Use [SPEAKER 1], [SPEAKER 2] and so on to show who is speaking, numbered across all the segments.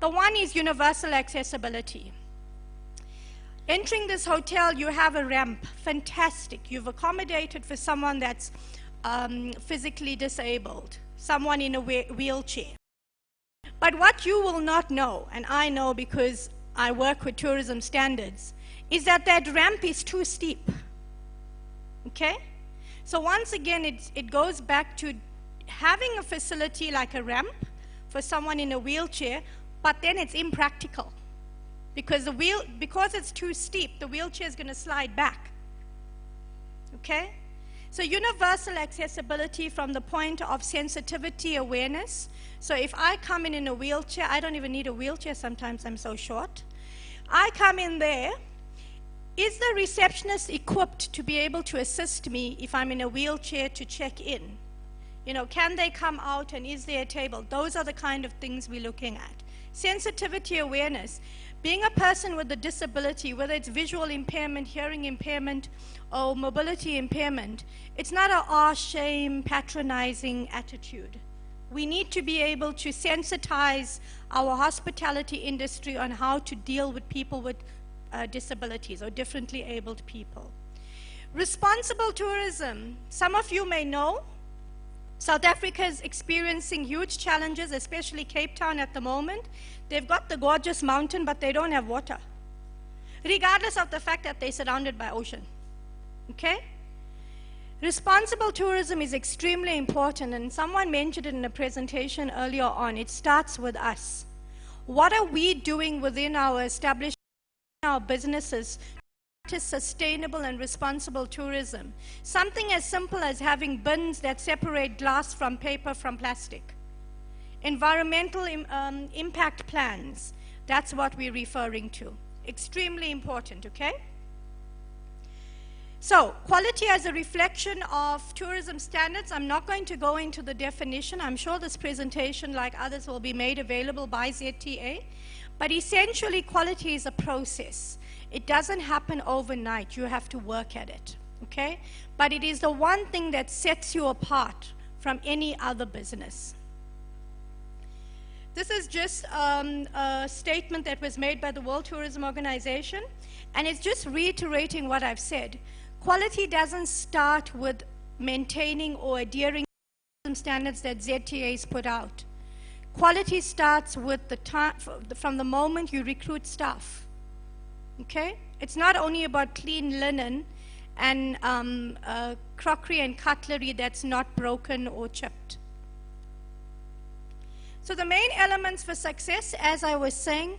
[SPEAKER 1] The one is universal accessibility. Entering this hotel, you have a ramp, fantastic. You've accommodated for someone that's physically disabled, someone in a wheelchair. But what you will not know, and I know because I work with tourism standards, is that that ramp is too steep, okay? So once again, it goes back to having a facility like a ramp for someone in a wheelchair, but then it's impractical. Because it's too steep, the wheelchair is going to slide back, okay? So universal accessibility from the point of sensitivity awareness. So if I come in a wheelchair, I don't even need a wheelchair sometimes, I'm so short. I come in there, is the receptionist equipped to be able to assist me if I'm in a wheelchair to check in? You know, can they come out and is there a table? Those are the kind of things we're looking at. Sensitivity awareness. Being a person with a disability, whether it's visual impairment, hearing impairment, or mobility impairment, it's not a shame, patronizing attitude. We need to be able to sensitize our hospitality industry on how to deal with people with disabilities or differently abled people. Responsible tourism. Some of you may know, South Africa is experiencing huge challenges, especially Cape Town at the moment. They've got the gorgeous mountain, but they don't have water, regardless of the fact that they're surrounded by ocean, okay? Responsible tourism is extremely important, and someone mentioned it in a presentation earlier on. It starts with us. What are we doing within our establishment, our businesses, to practice sustainable and responsible tourism? Something as simple as having bins that separate glass from paper from plastic. Environmental impact plans, that's what we're referring to. Extremely important, okay? So, quality as a reflection of tourism standards. I'm not going to go into the definition. I'm sure this presentation, like others, will be made available by ZTA. But essentially, quality is a process. It doesn't happen overnight. You have to work at it, okay? But it is the one thing that sets you apart from any other business. This is just a statement that was made by the World Tourism Organization, and it's just reiterating what I've said. Quality doesn't start with maintaining or adhering to standards that ZTA's put out. Quality starts with the time, from the moment you recruit staff, okay? It's not only about clean linen and crockery and cutlery that's not broken or chipped. So the main elements for success, as I was saying,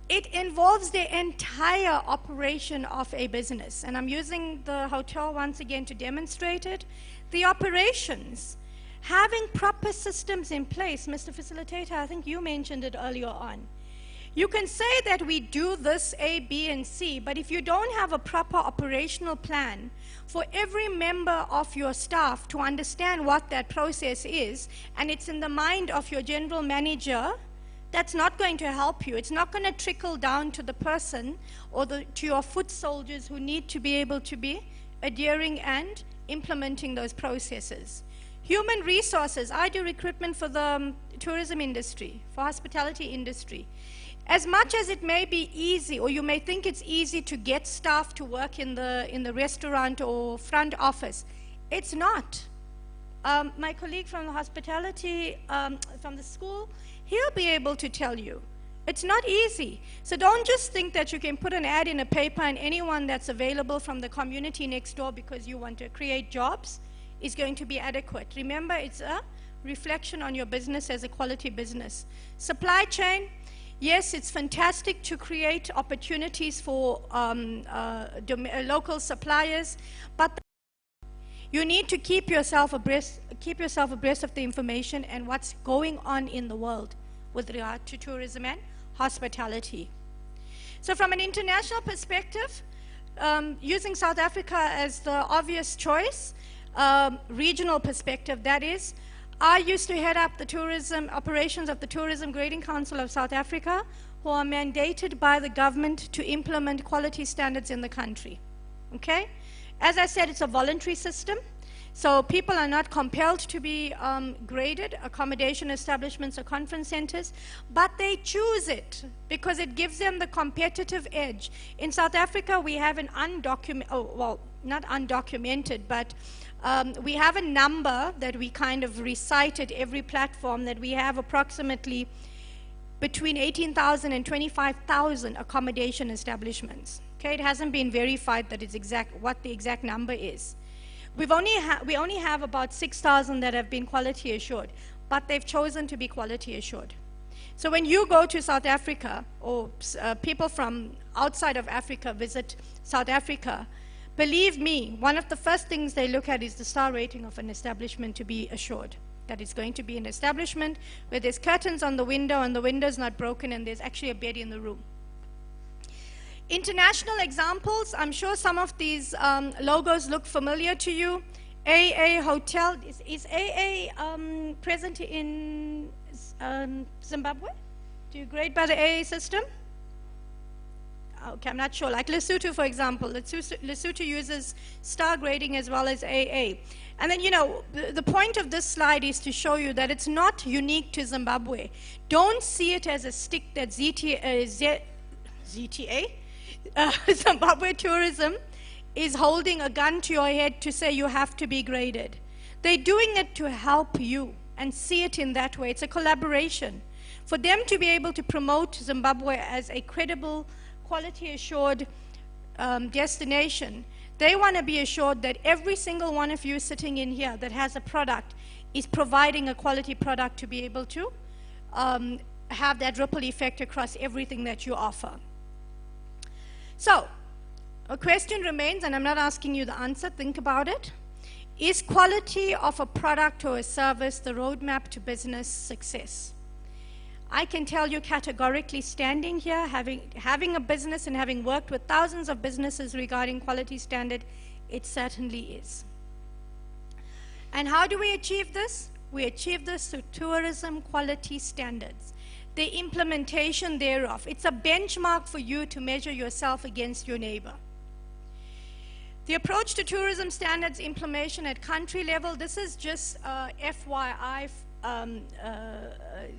[SPEAKER 1] it involves the entire operation of a business. And I'm using the hotel once again to demonstrate it. The operations, having proper systems in place. Mr. Facilitator, I think you mentioned it earlier on. You can say that we do this A, B, and C, but if you don't have a proper operational plan for every member of your staff to understand what that process is, and it's in the mind of your general manager, that's not going to help you. It's not going to trickle down to the person or to your foot soldiers who need to be able to be adhering and implementing those processes. Human resources. I do recruitment for the tourism industry, for hospitality industry. As much as it may be easy, or you may think it's easy to get staff to work in the restaurant or front office, it's not. My colleague from the hospitality, from the school, he'll be able to tell you. It's not easy. So don't just think that you can put an ad in a paper and anyone that's available from the community next door because you want to create jobs is going to be adequate. Remember, it's a reflection on your business as a quality business. Supply chain. Yes, it's fantastic to create opportunities for local suppliers, but you need to keep yourself abreast of the information and what's going on in the world with regard to tourism and hospitality. So from an international perspective, using South Africa as the obvious choice, regional perspective, that is, I used to head up the tourism operations of the Tourism Grading Council of South Africa, who are mandated by the government to implement quality standards in the country. Okay? As I said, it's a voluntary system. So people are not compelled to be graded, accommodation establishments or conference centers, but they choose it because it gives them the competitive edge. In South Africa, we have an not undocumented, but we have a number that we kind of recite at every platform, that we have approximately between 18,000 and 25,000 accommodation establishments. Okay, it hasn't been verified that it's what the exact number is. We only have about 6,000 that have been quality assured, but they've chosen to be quality assured. So when you go to South Africa, or people from outside of Africa visit South Africa, believe me, one of the first things they look at is the star rating of an establishment to be assured that it's going to be an establishment where there's curtains on the window and the window's not broken and there's actually a bed in the room. International examples, I'm sure some of these logos look familiar to you. AA Hotel, is AA present in Zimbabwe? Do you grade by the AA system? Okay, I'm not sure. Like Lesotho, for example, Lesotho uses star grading as well as AA. And then, you know, the point of this slide is to show you that it's not unique to Zimbabwe. Don't see it as a stick that ZTA, Zimbabwe Tourism is holding a gun to your head to say you have to be graded. They're doing it to help you and see it in that way. It's a collaboration. For them to be able to promote Zimbabwe as a credible, quality assured destination, they want to be assured that every single one of you sitting in here that has a product is providing a quality product to be able to have that ripple effect across everything that you offer. So, a question remains, and I'm not asking you the answer, think about it. Is quality of a product or a service the roadmap to business success? I can tell you categorically, standing here, having a business and having worked with thousands of businesses regarding quality standard, it certainly is. And how do we achieve this? We achieve this through tourism quality standards. The implementation thereof. It's a benchmark for you to measure yourself against your neighbor. The approach to tourism standards implementation at country level, this is just FYI.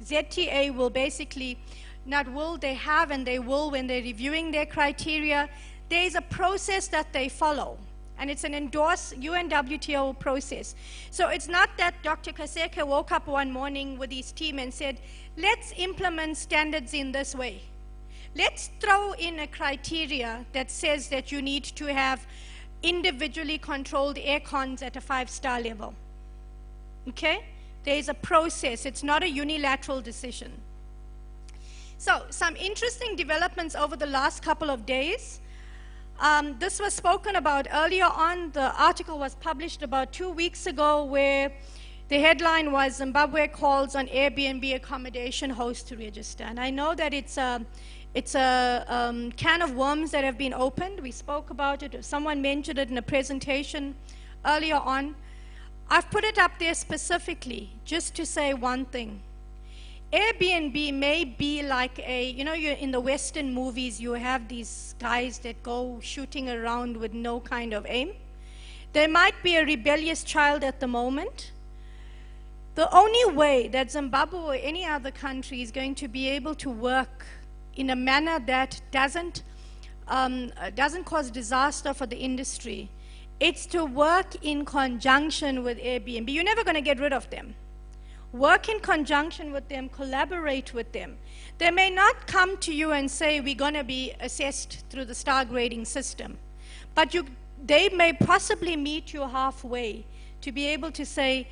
[SPEAKER 1] ZTA will basically, they have and they will when they're reviewing their criteria. There's a process that they follow. And it's an endorsed UNWTO process. So it's not that Dr. Kaseke woke up one morning with his team and said, let's implement standards in this way. Let's throw in a criteria that says that you need to have individually controlled air cons at a 5-star level. Okay? There's a process. It's not a unilateral decision. So some interesting developments over the last couple of days. This was spoken about earlier on. The article was published about 2 weeks ago where the headline was Zimbabwe calls on Airbnb accommodation hosts to register. And I know that it's a can of worms that have been opened. We spoke about it. Someone mentioned it in a presentation earlier on. I've put it up there specifically just to say one thing. Airbnb may be like you're in the Western movies, you have these guys that go shooting around with no kind of aim. There might be a rebellious child at the moment. The only way that Zimbabwe or any other country is going to be able to work in a manner that doesn't cause disaster for the industry, it's to work in conjunction with Airbnb. You're never going to get rid of them. Work in conjunction with them, collaborate with them. They may not come to you and say, we're going to be assessed through the star grading system, but they may possibly meet you halfway to be able to say,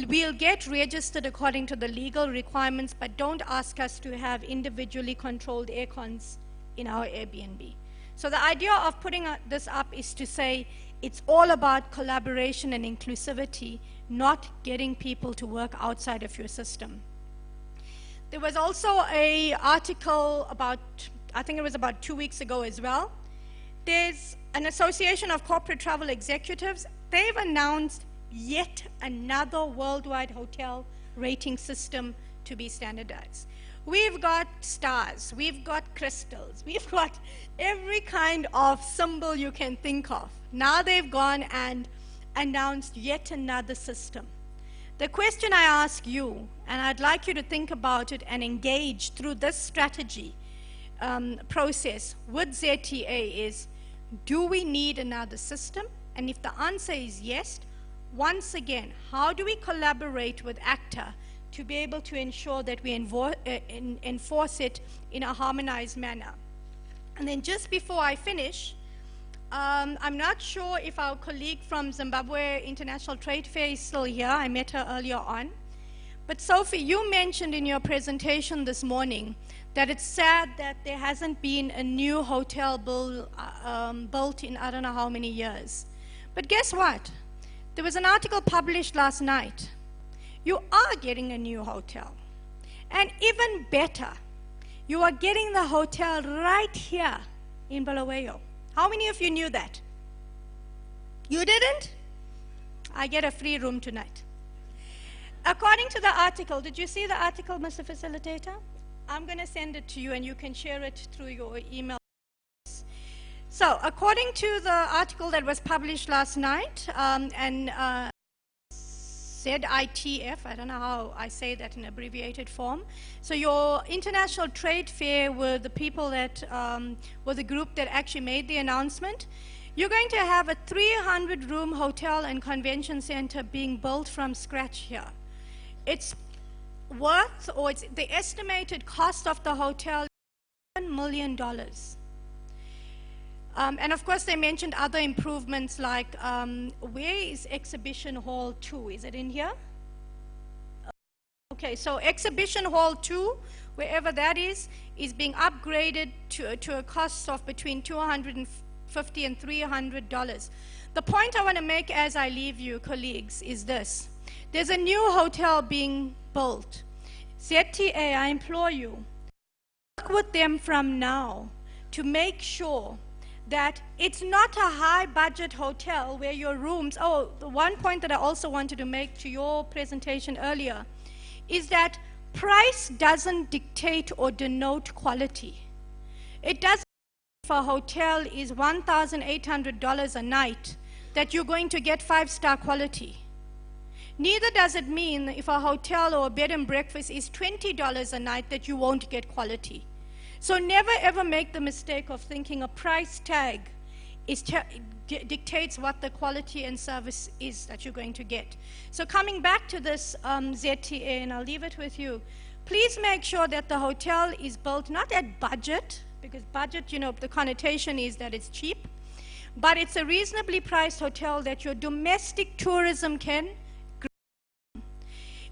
[SPEAKER 1] we'll get registered according to the legal requirements, but don't ask us to have individually controlled air cons in our Airbnb. So the idea of putting this up is to say, it's all about collaboration and inclusivity, not getting people to work outside of your system. There was also an article about, I think it was about 2 weeks ago as well. There's an association of corporate travel executives. They've announced yet another worldwide hotel rating system to be standardized. We've got stars, we've got crystals, we've got every kind of symbol you can think of. Now they've gone and announced yet another system. The question I ask you, and I'd like you to think about it and engage through this strategy process with ZTA is, do we need another system? And if the answer is yes, once again, how do we collaborate with ACTA to be able to ensure that we enforce it in a harmonized manner? And then just before I finish, I'm not sure if our colleague from Zimbabwe International Trade Fair is still here. I met her earlier on. But Sophie, you mentioned in your presentation this morning that it's sad that there hasn't been a new hotel built in I don't know how many years. But guess what? There was an article published last night. You are getting a new hotel. And even better, you are getting the hotel right here in Bulawayo. How many of you knew that? You didn't? I get a free room tonight. According to the article, did you see the article, Mr. Facilitator? I'm going to send it to you and you can share it through your email. So, according to the article that was published last night, ZITF, I don't know how I say that in abbreviated form. So your International Trade Fair were the people that, were the group that actually made the announcement. You're going to have a 300-room hotel and convention center being built from scratch here. It's worth, or it's the estimated cost of the hotel, $1 million. And of course, they mentioned other improvements like, where is Exhibition Hall 2? Is it in here? Okay, so Exhibition Hall 2, wherever that is being upgraded to a cost of between $250 and $300. The point I want to make as I leave you, colleagues, is this. There's a new hotel being built. ZTA, I implore you, work with them from now to make sure that it's not a high-budget hotel where your rooms, oh, the one point that I also wanted to make to your presentation earlier is that price doesn't dictate or denote quality. It doesn't mean if a hotel is $1,800 a night that you're going to get 5-star quality. Neither does it mean if a hotel or a bed and breakfast is $20 a night that you won't get quality. So never ever make the mistake of thinking a price tag dictates what the quality and service is that you're going to get. So coming back to this ZTA, and I'll leave it with you, please make sure that the hotel is built not at budget, because budget, you know, the connotation is that it's cheap, but it's a reasonably priced hotel that your domestic tourism can.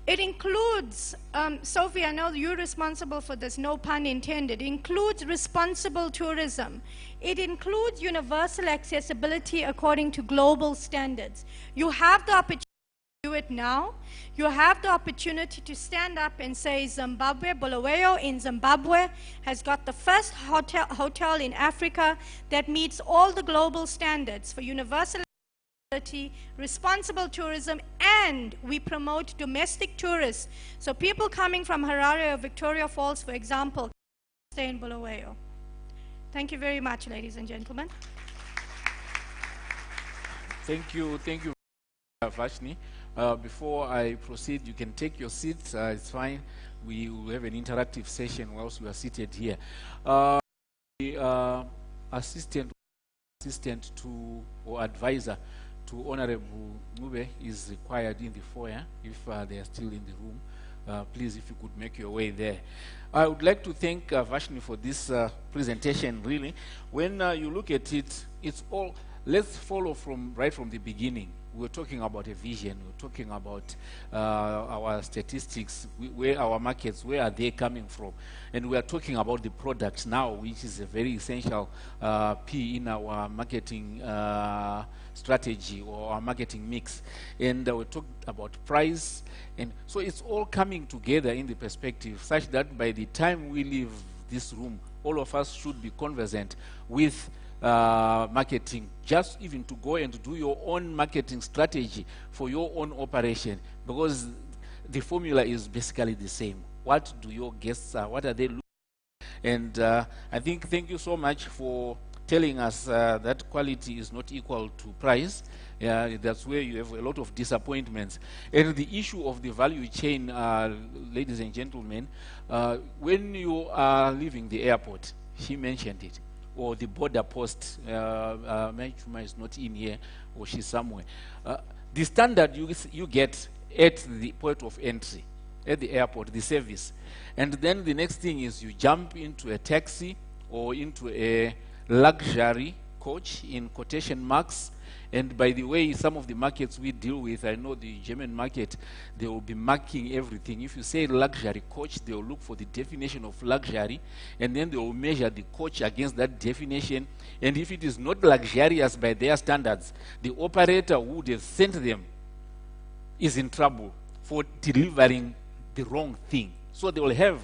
[SPEAKER 1] It includes, Sophie, I know you're responsible for this, no pun intended. It includes responsible tourism. It includes universal accessibility according to global standards. You have the opportunity to do it now. You have the opportunity to stand up and say Zimbabwe, Bulawayo in Zimbabwe has got the first hotel in Africa that meets all the global standards for universal responsible tourism, and we promote domestic tourists. So people coming from Harare or Victoria Falls, for example, stay in Bulawayo. Thank you very much, ladies and gentlemen.
[SPEAKER 2] Thank you, Vashni. Before I proceed, you can take your seats. It's fine. We will have an interactive session whilst we are seated here. The assistant to or advisor to Honorable Ngube is required in the foyer if they are still in the room. Please, if you could make your way there. I would like to thank Vashni for this presentation, really. When you look at it, it's all, let's follow right from the beginning. We're talking about a vision, we're talking about our statistics, where our markets, where are they coming from? And we are talking about the products now, which is a very essential P in our marketing strategy or our marketing mix. And we talked about price, and so it's all coming together in the perspective such that by the time we leave this room, all of us should be conversant with marketing, just even to go and do your own marketing strategy for your own operation, because the formula is basically the same. What do your guests what are they looking for? And I think, thank you so much for telling us that quality is not equal to price. That's where you have a lot of disappointments. And the issue of the value chain, ladies and gentlemen, when you are leaving the airport, she mentioned it, or the border post, Maichuma is not in here, or she's somewhere. The standard you get at the point of entry, at the airport, the service. And then the next thing is you jump into a taxi or into a luxury coach, in quotation marks. And by the way, some of the markets we deal with, I know the German market, they will be marking everything. If you say luxury coach, they will look for the definition of luxury, and then they will measure the coach against that definition. And if it is not luxurious by their standards, the operator who would have sent them is in trouble for delivering the wrong thing. So they will have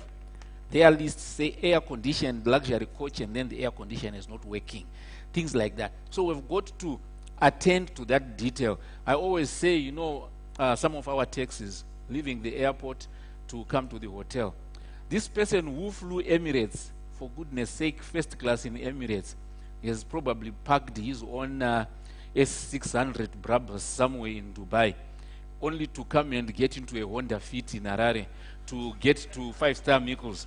[SPEAKER 2] their list say air-conditioned luxury coach, and then the air condition is not working. Things like that. So we've got to attend to that detail. I always say, you know, some of our taxis leaving the airport to come to the hotel. This person who flew Emirates, for goodness sake, first class in Emirates, has probably parked his own S600 Brabus somewhere in Dubai, only to come and get into a Honda Fit in Harare to get to 5-star Mikos.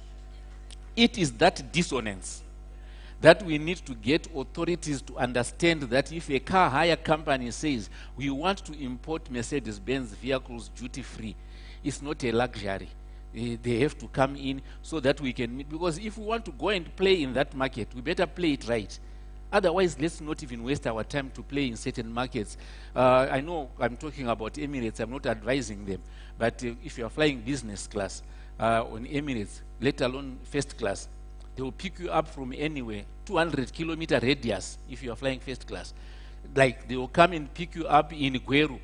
[SPEAKER 2] It is that dissonance that we need to get authorities to understand, that if a car hire company says we want to import Mercedes-Benz vehicles duty-free, it's not a luxury. They have to come in so that we can meet, because if we want to go and play in that market, we better play it right. Otherwise, let's not even waste our time to play in certain markets. I know I'm talking about Emirates, I'm not advising them, but if you are flying business class on Emirates, let alone first class, they will pick you up from anywhere, 200-kilometer radius if you are flying first class. Like, they will come and pick you up in Gweru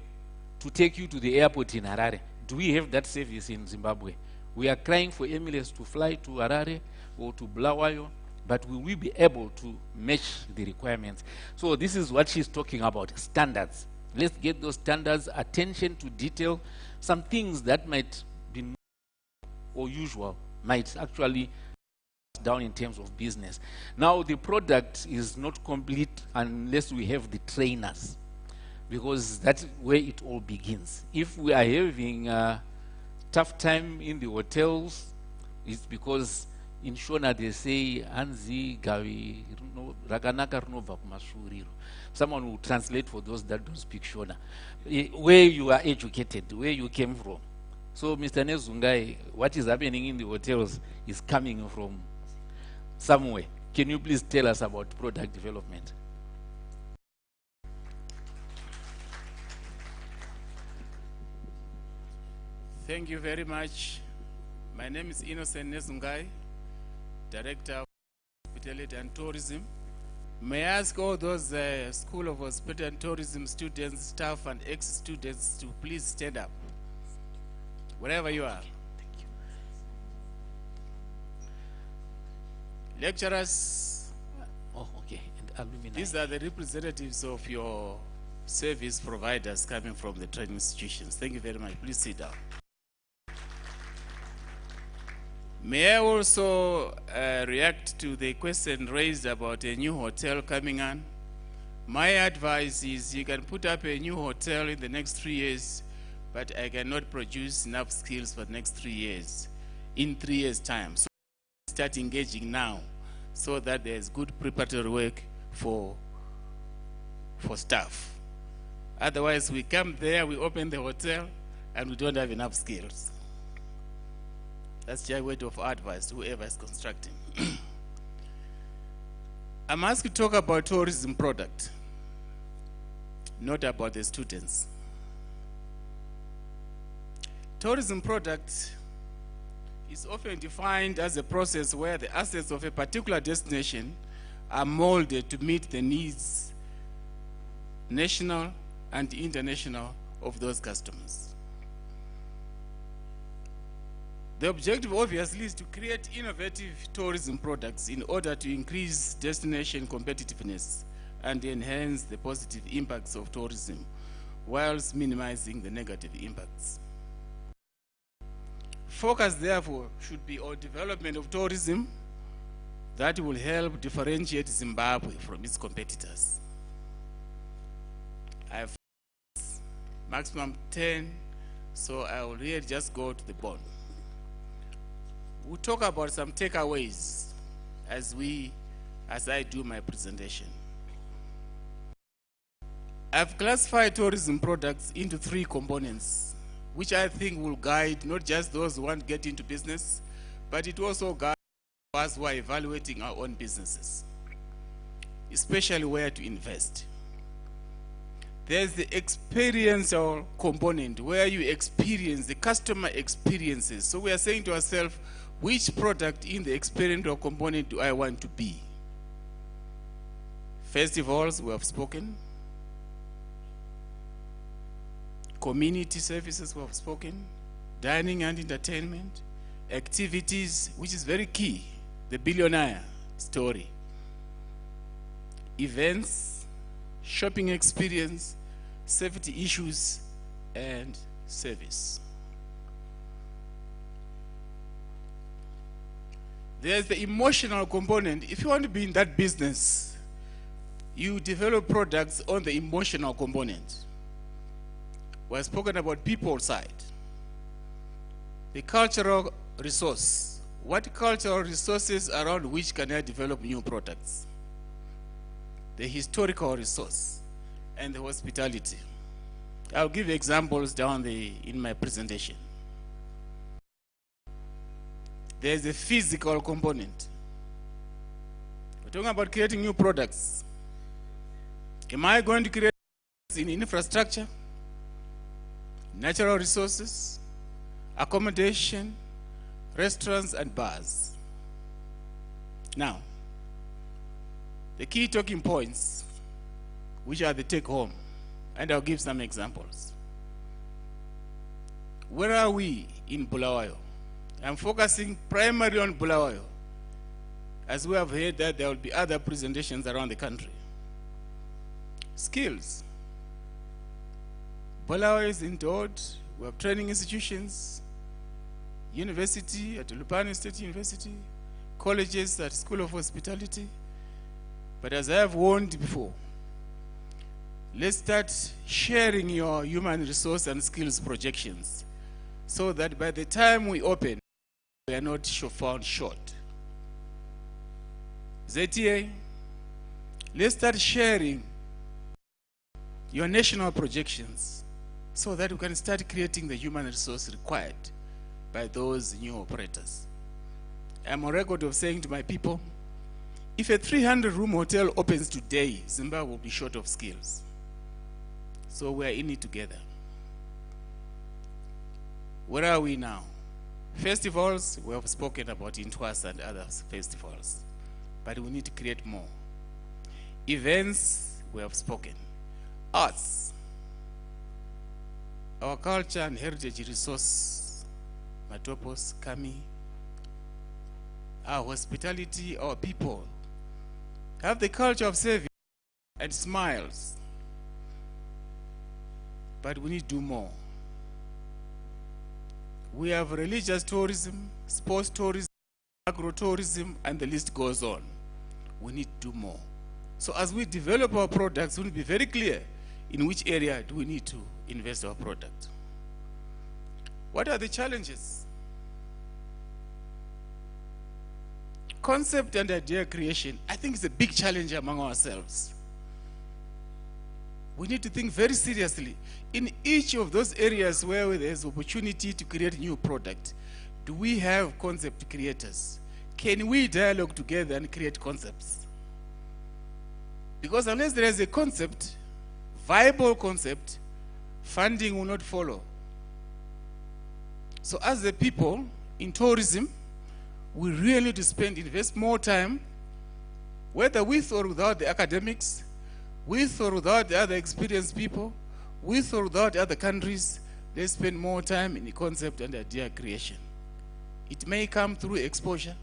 [SPEAKER 2] to take you to the airport in Harare. Do we have that service in Zimbabwe? We are crying for Emirates to fly to Harare or to Bulawayo, but will we be able to match the requirements? So this is what she's talking about, standards. Let's get those standards, attention to detail. Some things that might be or usual might actually down in terms of business. Now, the product is not complete unless we have the trainers, because that's where it all begins. If we are having a tough time in the hotels, it's because in Shona they say Anzi Gawi Raganaka Runova Kumashuriro. Someone will translate for those that don't speak Shona. Where you are educated, where you came from. So Mr. Nezungai, what is happening in the hotels is coming from somewhere. Can you please tell us about product development?
[SPEAKER 3] Thank you very much. My name is Innocent Nezungai, Director of Hospitality and Tourism. May I ask all those School of Hospitality and Tourism students, staff, and ex-students to please stand up, wherever you are.
[SPEAKER 2] Thank you.
[SPEAKER 3] Lecturers,
[SPEAKER 2] Oh, okay. And alumni.
[SPEAKER 3] these are the representatives of your service providers coming from the training institutions. Thank you very much. Please sit down. May I also react to the question raised about a new hotel coming on? My advice is you can put up a new hotel in the next 3 years, but I cannot produce enough skills for the next 3 years, in 3 years' time. So start engaging now so that there's good preparatory work for staff. Otherwise, we come there, we open the hotel, and we don't have enough skills. That's just a word of advice to whoever is constructing. I'm asked to talk about tourism product, not about the students. Tourism product is often defined as a process where the assets of a particular destination are molded to meet the needs, national and international, of those customers. The objective, obviously, is to create innovative tourism products in order to increase destination competitiveness and enhance the positive impacts of tourism, whilst minimizing the negative impacts. Focus, therefore, should be on development of tourism that will help differentiate Zimbabwe from its competitors. I have maximum 10, so I will really just go to the bone. We'll talk about some takeaways as I do my presentation. I've classified tourism products into 3 components, which I think will guide not just those who want to get into business, but it also guides us who are evaluating our own businesses, especially where to invest. There's the experiential component where you experience, the customer experiences. So we are saying to ourselves, which product in the experiential component do I want to be? Festivals, we have spoken. Community services, we have spoken. Dining and entertainment. Activities, which is very key, the billionaire story. Events, shopping experience, safety issues, and service. There's the emotional component. If you want to be in that business, you develop products on the emotional component. We've spoken about people side. The cultural resource. What cultural resources around which can I develop new products? The historical resource and the hospitality. I'll give examples in my presentation. There's a physical component. We're talking about creating new products. Am I going to create in infrastructure, natural resources, accommodation, restaurants and bars? Now, the key talking points, which are the take home, and I'll give some examples. Where are we in Bulawayo? I'm focusing primarily on Bulawayo, as we have heard that there will be other presentations around the country. Skills. Bulawayo is endowed. We have training institutions, university at Lupane State University, colleges at School of Hospitality. But as I have warned before, let's start sharing your human resource and skills projections so that by the time we open, we are not found short. ZTA, let's start sharing your national projections so that we can start creating the human resource required by those new operators. I'm on record of saying to my people, if a 300-room hotel opens today, Zimbabwe will be short of skills. So we are in it together. Where are we now? Festivals, we have spoken about Intwas and other festivals, but we need to create more. Events, we have spoken. Arts, our culture and heritage resource, Matopos, Kami, our hospitality, our people, have the culture of service and smiles. But we need to do more. We have religious tourism, sports tourism, agro-tourism, and the list goes on. We need to do more. So as we develop our products, we will be very clear in which area do we need to invest our product. What are the challenges? Concept and idea creation, I think, is a big challenge among ourselves. We need to think very seriously. In each of those areas where there's opportunity to create new product, do we have concept creators? Can we dialogue together and create concepts? Because unless there is a concept, viable concept, funding will not follow. So as the people in tourism, we really need to invest more time, whether with or without the academics, with or without the other experienced people, with or without other countries. Let's spend more time in the concept and idea creation. It may come through exposure,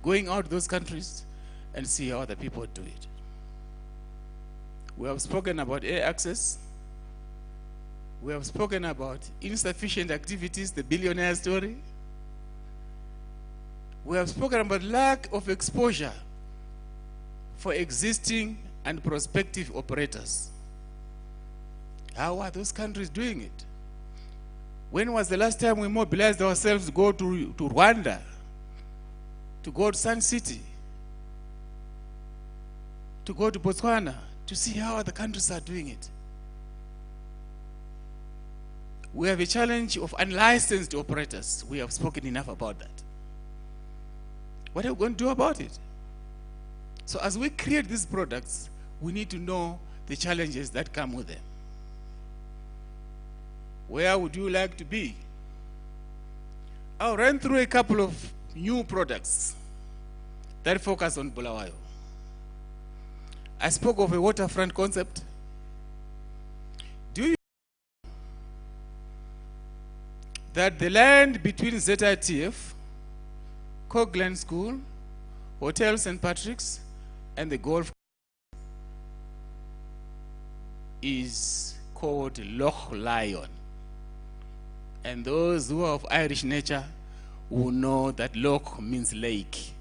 [SPEAKER 3] going out to those countries and see how other people do it. We have spoken about air access. We have spoken about insufficient activities, the billionaire story. We have spoken about lack of exposure for existing and prospective operators. How are those countries doing it? When was the last time we mobilized ourselves to go to Rwanda, to go to Sun City, to go to Botswana, to see how other countries are doing it? We have a challenge of unlicensed operators. We have spoken enough about that. What are we going to do about it? So as we create these products, we need to know the challenges that come with them. Where would you like to be? I'll run through a couple of new products that focus on Bulawayo. I spoke of a waterfront concept. Do you know that the land between ZITF, Coghlan School, Hotel St. Patrick's, and the golf is called Loch Lyon? And those who are of Irish nature will know that Loch means lake.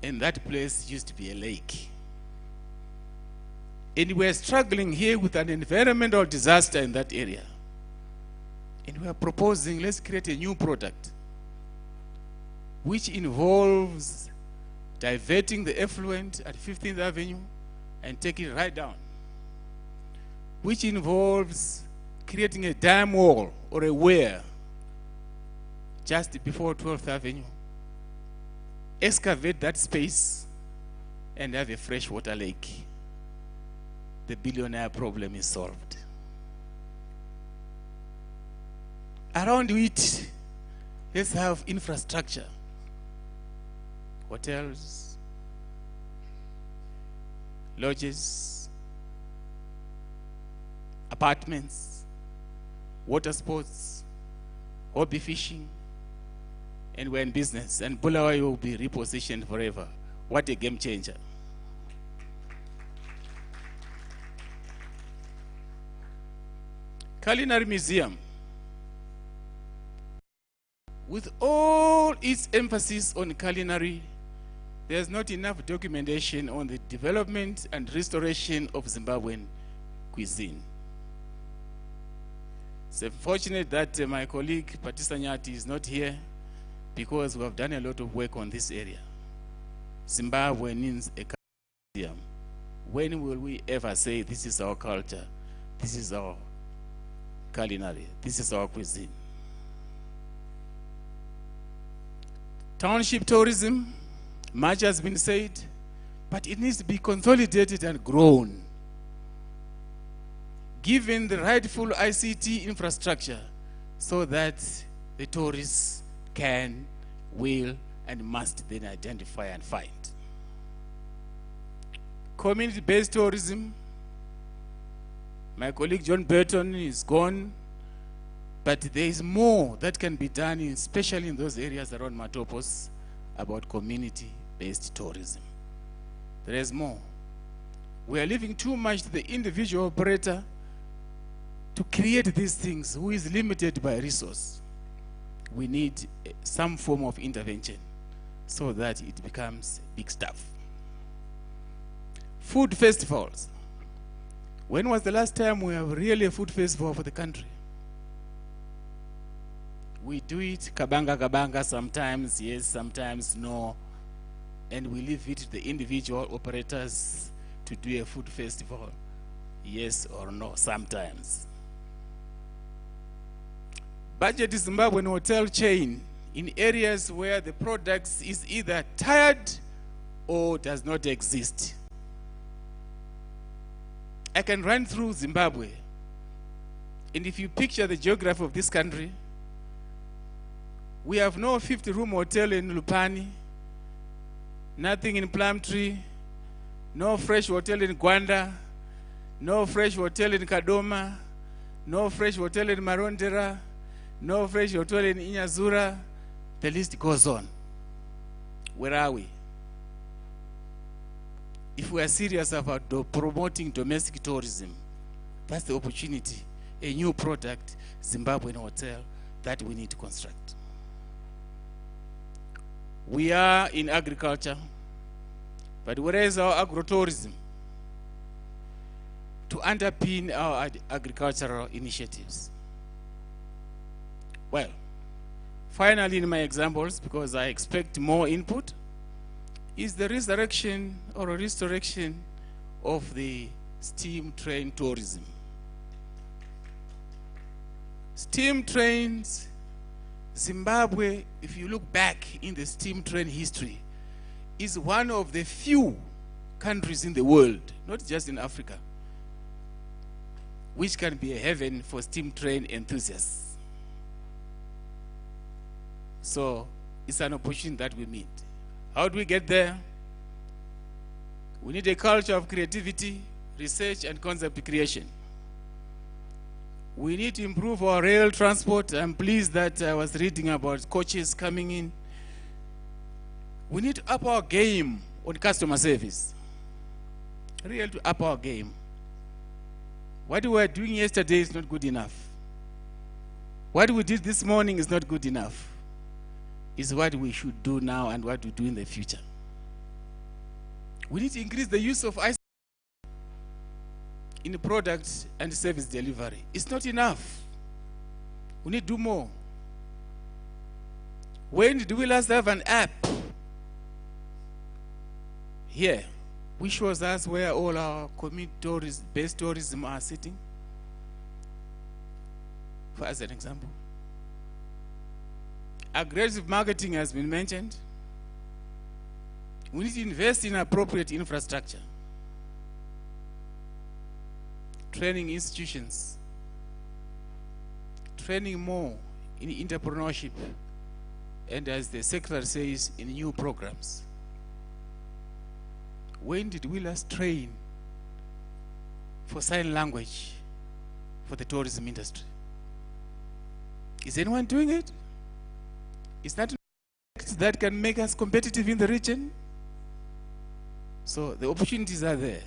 [SPEAKER 3] And that place used to be a lake. And we're struggling here with an environmental disaster in that area. And we're proposing, let's create a new product which involves diverting the effluent at 15th Avenue and taking it right down, which involves creating a dam wall or a weir just before 12th Avenue, excavate that space, and have a freshwater lake. The billionaire problem is solved. Around it, let's have infrastructure, hotels, lodges, apartments, water sports, hobby fishing, and we're in business. And Bulawayo will be repositioned forever. What a game changer. Culinary Museum. With all its emphasis on culinary, there's not enough documentation on the development and restoration of Zimbabwean cuisine. It's unfortunate that my colleague Patisa Nyati is not here, because we have done a lot of work on this area. Zimbabwe needs a museum. When will we ever say this is our culture, this is our culinary, this is our cuisine? Township tourism, much has been said, but it needs to be consolidated and grown, given the rightful ICT infrastructure, so that the tourists can, will, and must then identify and find. Community-based tourism, my colleague John Burton is gone, but there is more that can be done, especially in those areas around Matopos, about community-based tourism. There is more. We are leaving too much to the individual operator to create these things, who is limited by resource. We need some form of intervention so that it becomes big stuff. Food festivals. When was the last time we have really a food festival for the country? We do it kabanga kabanga, sometimes yes, sometimes no, and we leave it to the individual operators to do a food festival, yes or no, sometimes. Budget Zimbabwean hotel chain in areas where the products is either tired or does not exist. I can run through Zimbabwe, and if you picture the geography of this country, we have no 50-room hotel in Lupani, nothing in Plumtree, no fresh hotel in Gwanda, no fresh hotel in Kadoma, no fresh hotel in Marondera, no fresh hotel in Inyazura. The list goes on. Where are we? If we are serious about promoting domestic tourism, that's the opportunity, a new product, Zimbabwean hotel, that we need to construct. we are in agriculture, but where is our agrotourism to underpin our agricultural initiatives? Well, finally in my examples, because I expect more input, is the resurrection or restoration of the steam train tourism. Steam trains, Zimbabwe, if you look back in the steam train history, is one of the few countries in the world, not just in Africa, which can be a heaven for steam train enthusiasts. So it's an opportunity that we meet. How do we get there? We need a culture of creativity, research, and concept creation. We need to improve our rail transport. I'm pleased that I was reading about coaches coming in. We need to up our game on customer service. Really to up our game. What we were doing yesterday is not good enough. What we did this morning is not good enough. It's what we should do now and what we do in the future. We need to increase the use of ICT in product and service delivery. It's not enough. We need to do more. When did we last have an app here which shows us where all our community-based tourism are sitting? For as an example. Aggressive marketing has been mentioned. We need to invest in appropriate infrastructure. Training institutions. Training more in entrepreneurship. And as the Secretary says, in new programs. When did we last train for sign language for the tourism industry? Is anyone doing it? Is that that can make us competitive in the region? So the opportunities are there.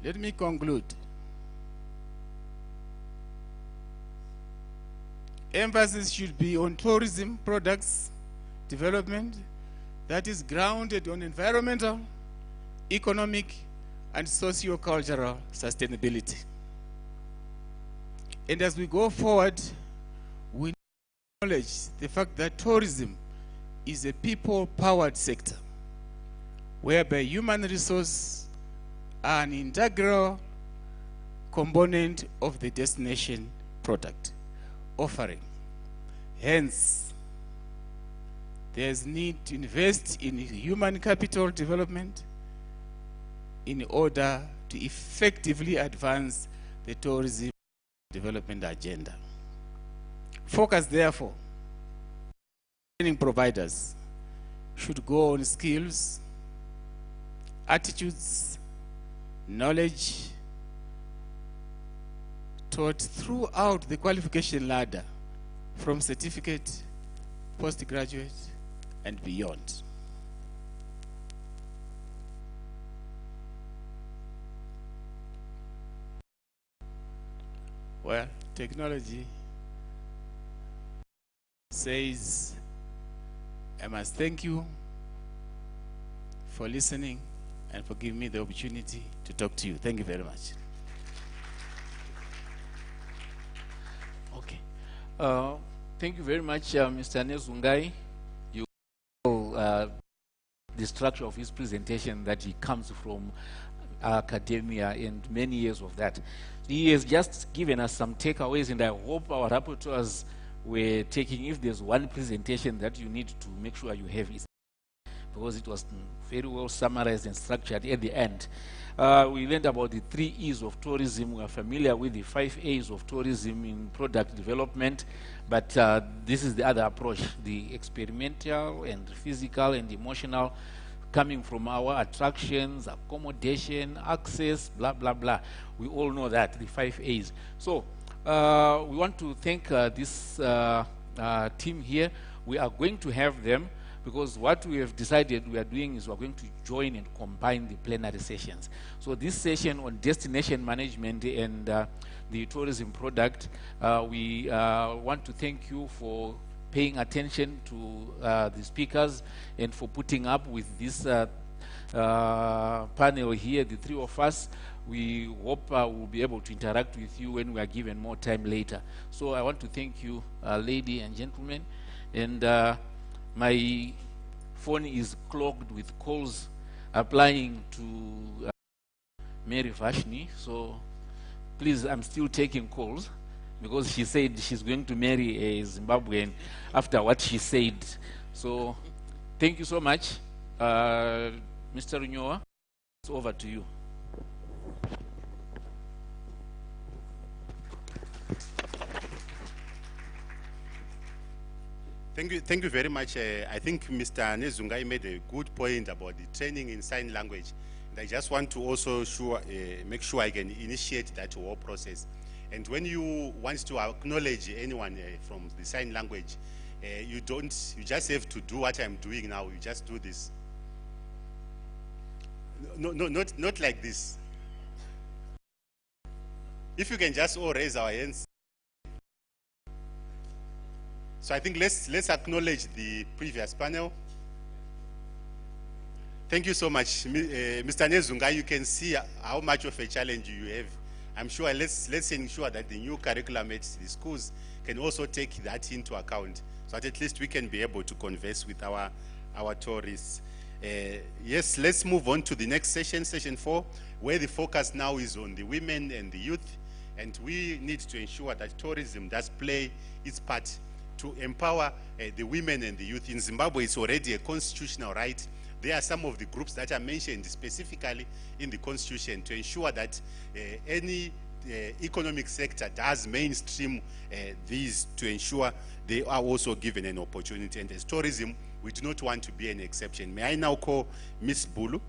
[SPEAKER 3] Let me conclude. Emphasis should be on tourism products development that is grounded on environmental, economic, and socio-cultural sustainability. And as we go forward, we acknowledge the fact that tourism is a people-powered sector, whereby human resources are an integral component of the destination product offering. Hence, there's need to invest in human capital development in order to effectively advance the tourism development agenda. Focus, therefore, training providers should go on skills, attitudes, knowledge taught throughout the qualification ladder from certificate, postgraduate, and beyond. Well, technology says, I must thank you for listening and for giving me the opportunity to talk to you. Thank you very much.
[SPEAKER 2] Okay. Thank you very much, Mr. Nezungai. You the structure of his presentation that he comes from academia and many years of that. He has just given us some takeaways, and I hope our rapporteurs were taking, if there's one presentation that you need to make sure you have it, because it was very well summarized and structured at the end. We learned about the 3 E's of tourism. We are familiar with the 5 A's of tourism in product development, but this is the other approach, the experimental and physical and emotional, coming from our attractions, accommodation, access, blah, blah, blah. We all know that, the 5 A's. So we want to thank this team here. We are going to have them, because what we have decided we are doing is we are going to join and combine the plenary sessions. So this session on destination management and the tourism product. We want to thank you for paying attention to the speakers and for putting up with this panel here, the three of us. We hope we'll be able to interact with you when we are given more time later. So I want to thank you, ladies and gentlemen. And my phone is clogged with calls applying to Mary Vashni. So please, I'm still taking calls because she said she's going to marry a Zimbabwean after what she said. So thank you so much. Mr. Runyoa, it's over to you.
[SPEAKER 4] Thank you very much. I think Mr. Nezungai made a good point about the training in sign language. And I just want to also make sure I can initiate that whole process. And when you want to acknowledge anyone from the sign language, you just have to do what I'm doing now. You just do this. No, not like this. If you can just all raise our hands. So I think let's acknowledge the previous panel. Thank you so much, Mr. Nezunga. You can see how much of a challenge you have. I'm sure let's ensure that the new curriculum at the schools can also take that into account, so that at least we can be able to converse with our tourists. Yes, let's move on to the next session, session 4, where the focus now is on the women and the youth, and we need to ensure that tourism does play its part to empower the women and the youth. In Zimbabwe, it's already a constitutional right. There are some of the groups that are mentioned specifically in the constitution to ensure that any economic sector does mainstream these, to ensure they are also given an opportunity. And as tourism, we do not want to be an exception. May I now call Miss Bulu?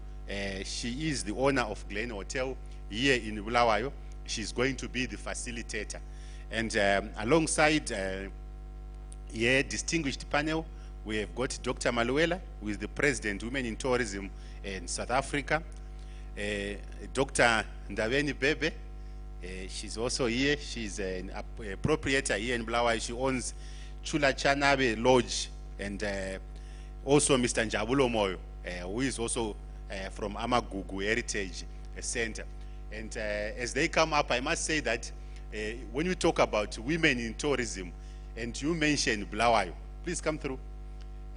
[SPEAKER 4] She is the owner of Glen Hotel here in Bulawayo. She's going to be the facilitator. And alongside here, distinguished panel, we have got Dr. Maluela, who is the President, Women in Tourism in South Africa. Dr. Ndaveni Bebe, she's also here. She's a proprietor here in Bulawayo. She owns Chula Chanabe Lodge, and also Mr. Njabulo Moyo, who is also from Amagugu Heritage Center. And as they come up, I must say that when we talk about women in tourism, and you mentioned Bulawayo, please come through.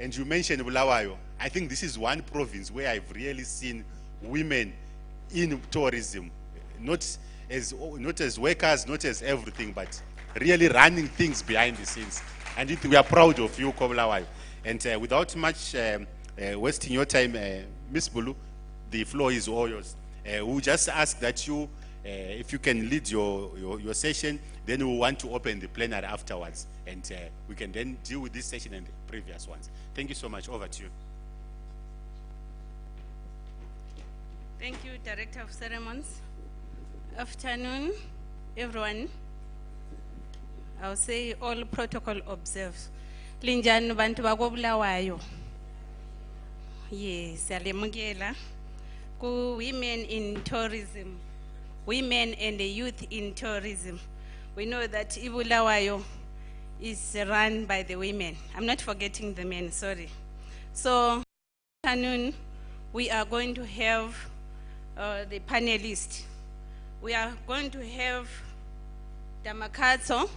[SPEAKER 4] And you mentioned Bulawayo. I think this is one province where I've really seen women in tourism, not as workers, not as everything, but really running things behind the scenes. And we are proud of you, Bulawayo. And without much wasting your time, Miss Bulu, the floor is all yours. We'll just ask that you, if you can lead your session, then we want to open the plenary afterwards. And we can then deal with this session and the previous ones. Thank you so much. Over to you.
[SPEAKER 5] Thank you, Director of Ceremonies. Afternoon, everyone. I'll say all protocol observed. Linjani bantu bako Bulawayo. Yes, alemukela. Ku women in tourism, women and the youth in tourism. We know that Bulawayo is run by the women. I'm not forgetting the men, sorry. So, afternoon, we are going to have the panelists. We are going to have Damakatso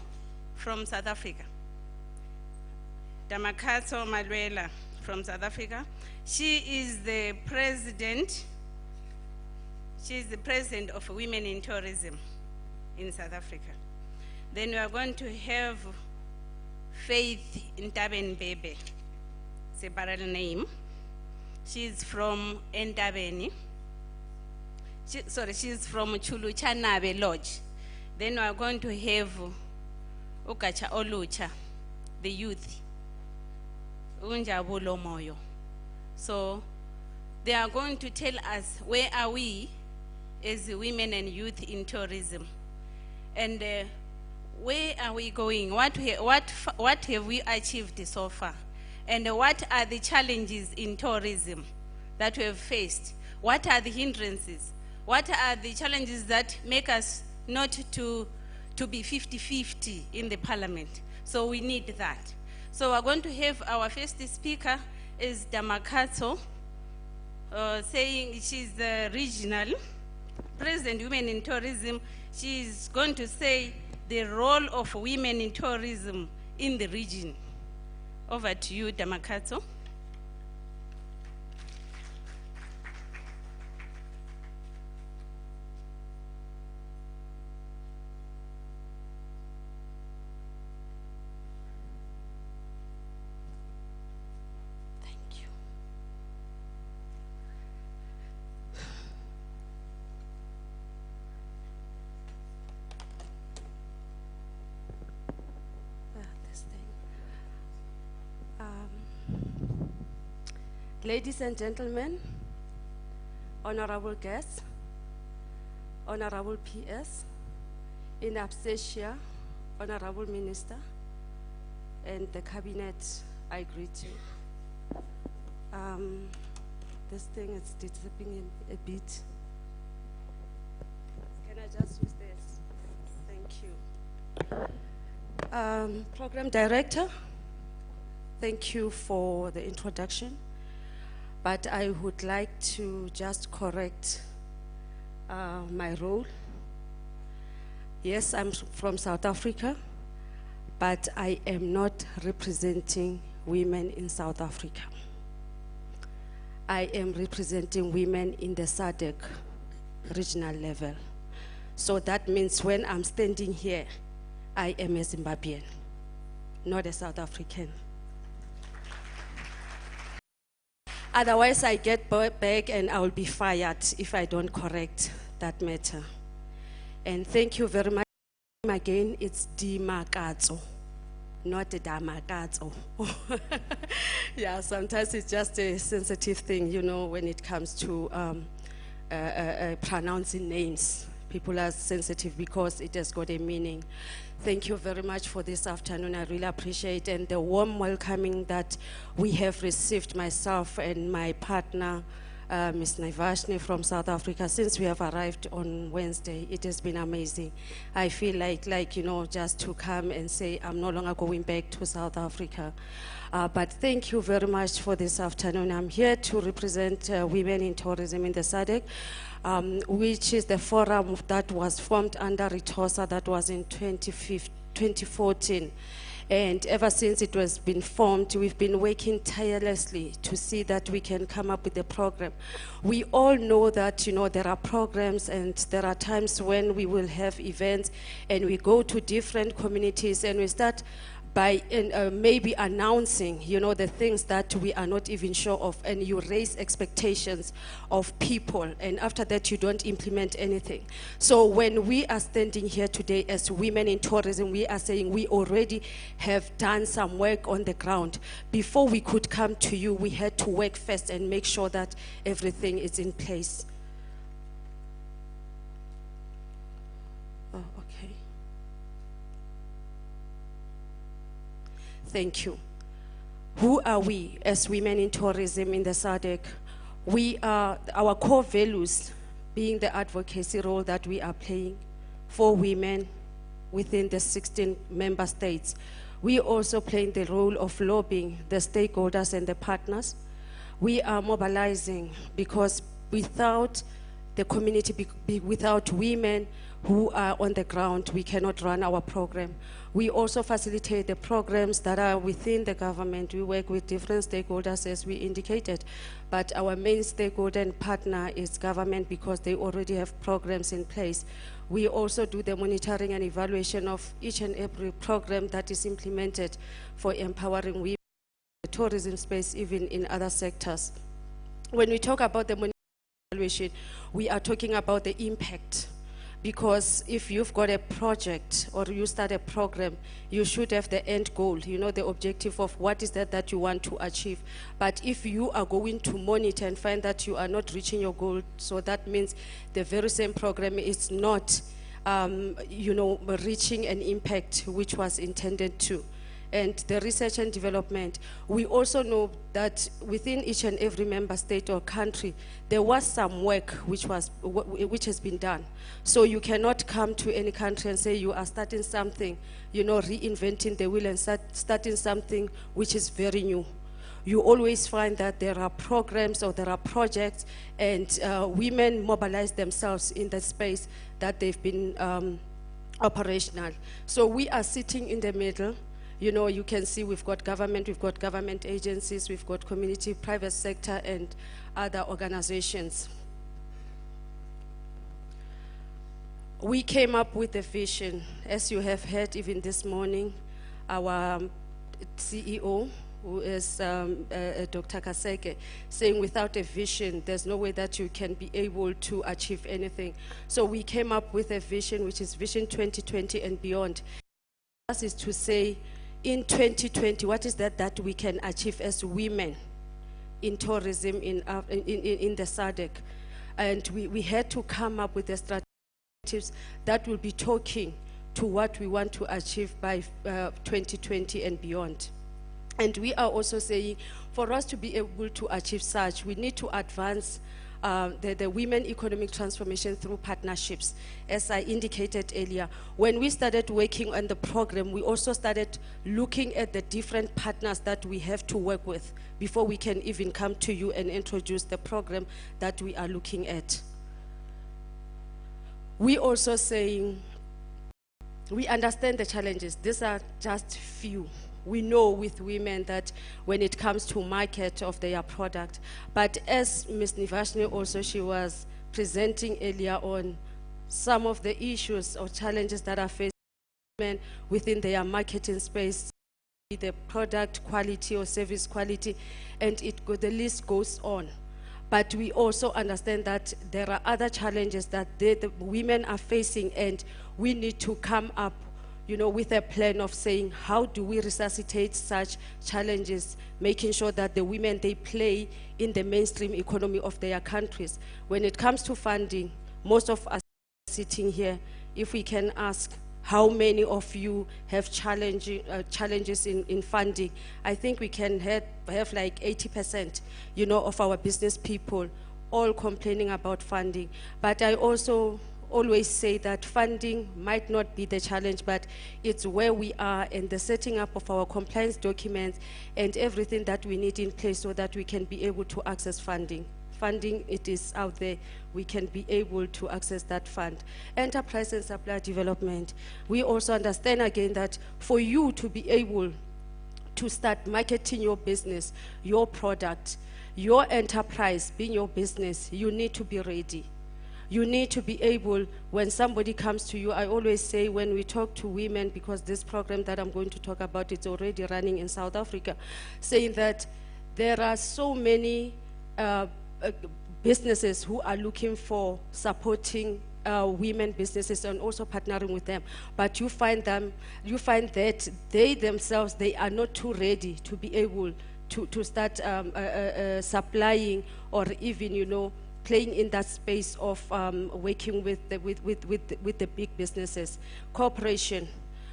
[SPEAKER 5] from South Africa. Damakatso Maluela from South Africa. She is the president. She is the president of Women in Tourism in South Africa. Then we are going to have Faith Ntabeni Bebe. It's a parallel name. She's from Ntabeni. She's from Chulu Chanabe Lodge. Then we are going to have Ukacha Olucha, the youth. Unjabulo Moyo. So they are going to tell us where are we as women and youth in tourism, and where are we going? What have we achieved so far, and what are the challenges in tourism that we have faced? What are the hindrances? What are the challenges that make us not to to be 50-50 in the parliament. So we need that. So we're going to have our first speaker is Damakato, saying she's the regional President Women in Tourism. She's going to say the role of women in tourism in the region. Over to you, Damakato.
[SPEAKER 6] Ladies and gentlemen, honorable guests, honorable PS, in absentia, honorable minister, and the cabinet, I greet you. This thing is disturbing a bit. Can I just use this? Thank you. Program director, thank you for the introduction. But I would like to just correct my role. Yes, I'm from South Africa, but I am not representing women in South Africa. I am representing women in the SADC regional level. So that means when I'm standing here, I am a Zimbabwean, not a South African. Otherwise, I get back and I will be fired if I don't correct that matter. And thank you very much. Again, it's Dimakato, not Damakato. Yeah, sometimes it's just a sensitive thing, you know, when it comes to pronouncing names. People are sensitive because it has got a meaning. Thank you very much for this afternoon. I really appreciate it. And the warm welcoming that we have received, myself and my partner, Ms. Naivashni from South Africa, since we have arrived on Wednesday. It has been amazing. I feel like you know, just to come and say I'm no longer going back to South Africa. But thank you very much for this afternoon. I'm here to represent women in tourism in the SADC. Which is the forum that was formed under Ritosa, that was in 2014. And ever since it was been formed, we've been working tirelessly to see that we can come up with a program. We all know that, you know, there are programs and there are times when we will have events and we go to different communities and we start by maybe announcing, you know, the things that we are not even sure of, and you raise expectations of people, and after that you don't implement anything. So when we are standing here today as women in tourism, we are saying we already have done some work on the ground. Before we could come to you, we had to work first and make sure that everything is in place. Thank you. Who are we as women in tourism in the SADC? We are, our core values being the advocacy role that we are playing for women within the 16 member states. We also playing the role of lobbying the stakeholders and the partners. We are mobilizing because without the community, without women who are on the ground, we cannot run our program. We also facilitate the programs that are within the government. We work with different stakeholders as we indicated, but our main stakeholder and partner is government because they already have programs in place. We also do the monitoring and evaluation of each and every program that is implemented for empowering women in the tourism space, even in other sectors. When we talk about the monitoring and evaluation, we are talking about the impact. Because if you've got a project or you start a program, you should have the end goal, you know, the objective of what is that you want to achieve. But if you are going to monitor and find that you are not reaching your goal, so that means the very same program is not, you know, reaching an impact which was intended to. and the research and development. We also know that within each and every member state or country, there was some work which has been done. So you cannot come to any country and say you are starting something, you know, reinventing the wheel and starting something which is very new. You always find that there are programs or there are projects, and women mobilize themselves in that space that they've been operational. So we are sitting in the middle. You know, you can see we've got government agencies, we've got community, private sector, and other organizations. We came up with a vision, as you have heard even this morning. Our CEO, who is Dr. Kaseke, saying without a vision, there's no way that you can be able to achieve anything. So we came up with a vision, which is Vision 2020 and beyond. This is to say, in 2020, what is that we can achieve as women in tourism in the SADC? And we had to come up with the strategies that will be talking to what we want to achieve by 2020 and beyond. And we are also saying, for us to be able to achieve such, we need to advance the women economic transformation through partnerships. As I indicated earlier, when we started working on the program, we also started looking at the different partners that we have to work with before we can even come to you and introduce the program that we are looking at. We also saying, we understand the challenges. These are just few. We know with women that when it comes to market of their product, but as Ms. Nivashni also, she was presenting earlier on some of the issues or challenges that are facing women within their marketing space, the product quality or service quality, and the list goes on. But we also understand that there are other challenges that the women are facing, and we need to come up, you know, with a plan of saying, how do we resuscitate such challenges, making sure that the women, they play in the mainstream economy of their countries. When it comes to funding, most of us sitting here, if we can ask how many of you have challenges in funding, I think we can have like 80%, you know, of our business people all complaining about funding. But I also always say that funding might not be the challenge, but it's where we are and the setting up of our compliance documents and everything that we need in place so that we can be able to access funding. Funding, it is out there. We can be able to access that fund. Enterprise and supply development. We also understand again that for you to be able to start marketing your business, your product, your enterprise being your business, you need to be ready. You need to be able, when somebody comes to you, I always say when we talk to women, because this program that I'm going to talk about, it's already running in South Africa, saying that there are so many businesses who are looking for supporting women businesses and also partnering with them. But you find that they themselves, they are not too ready to be able to start supplying or even, you know, playing in that space of working with the big businesses. Cooperation.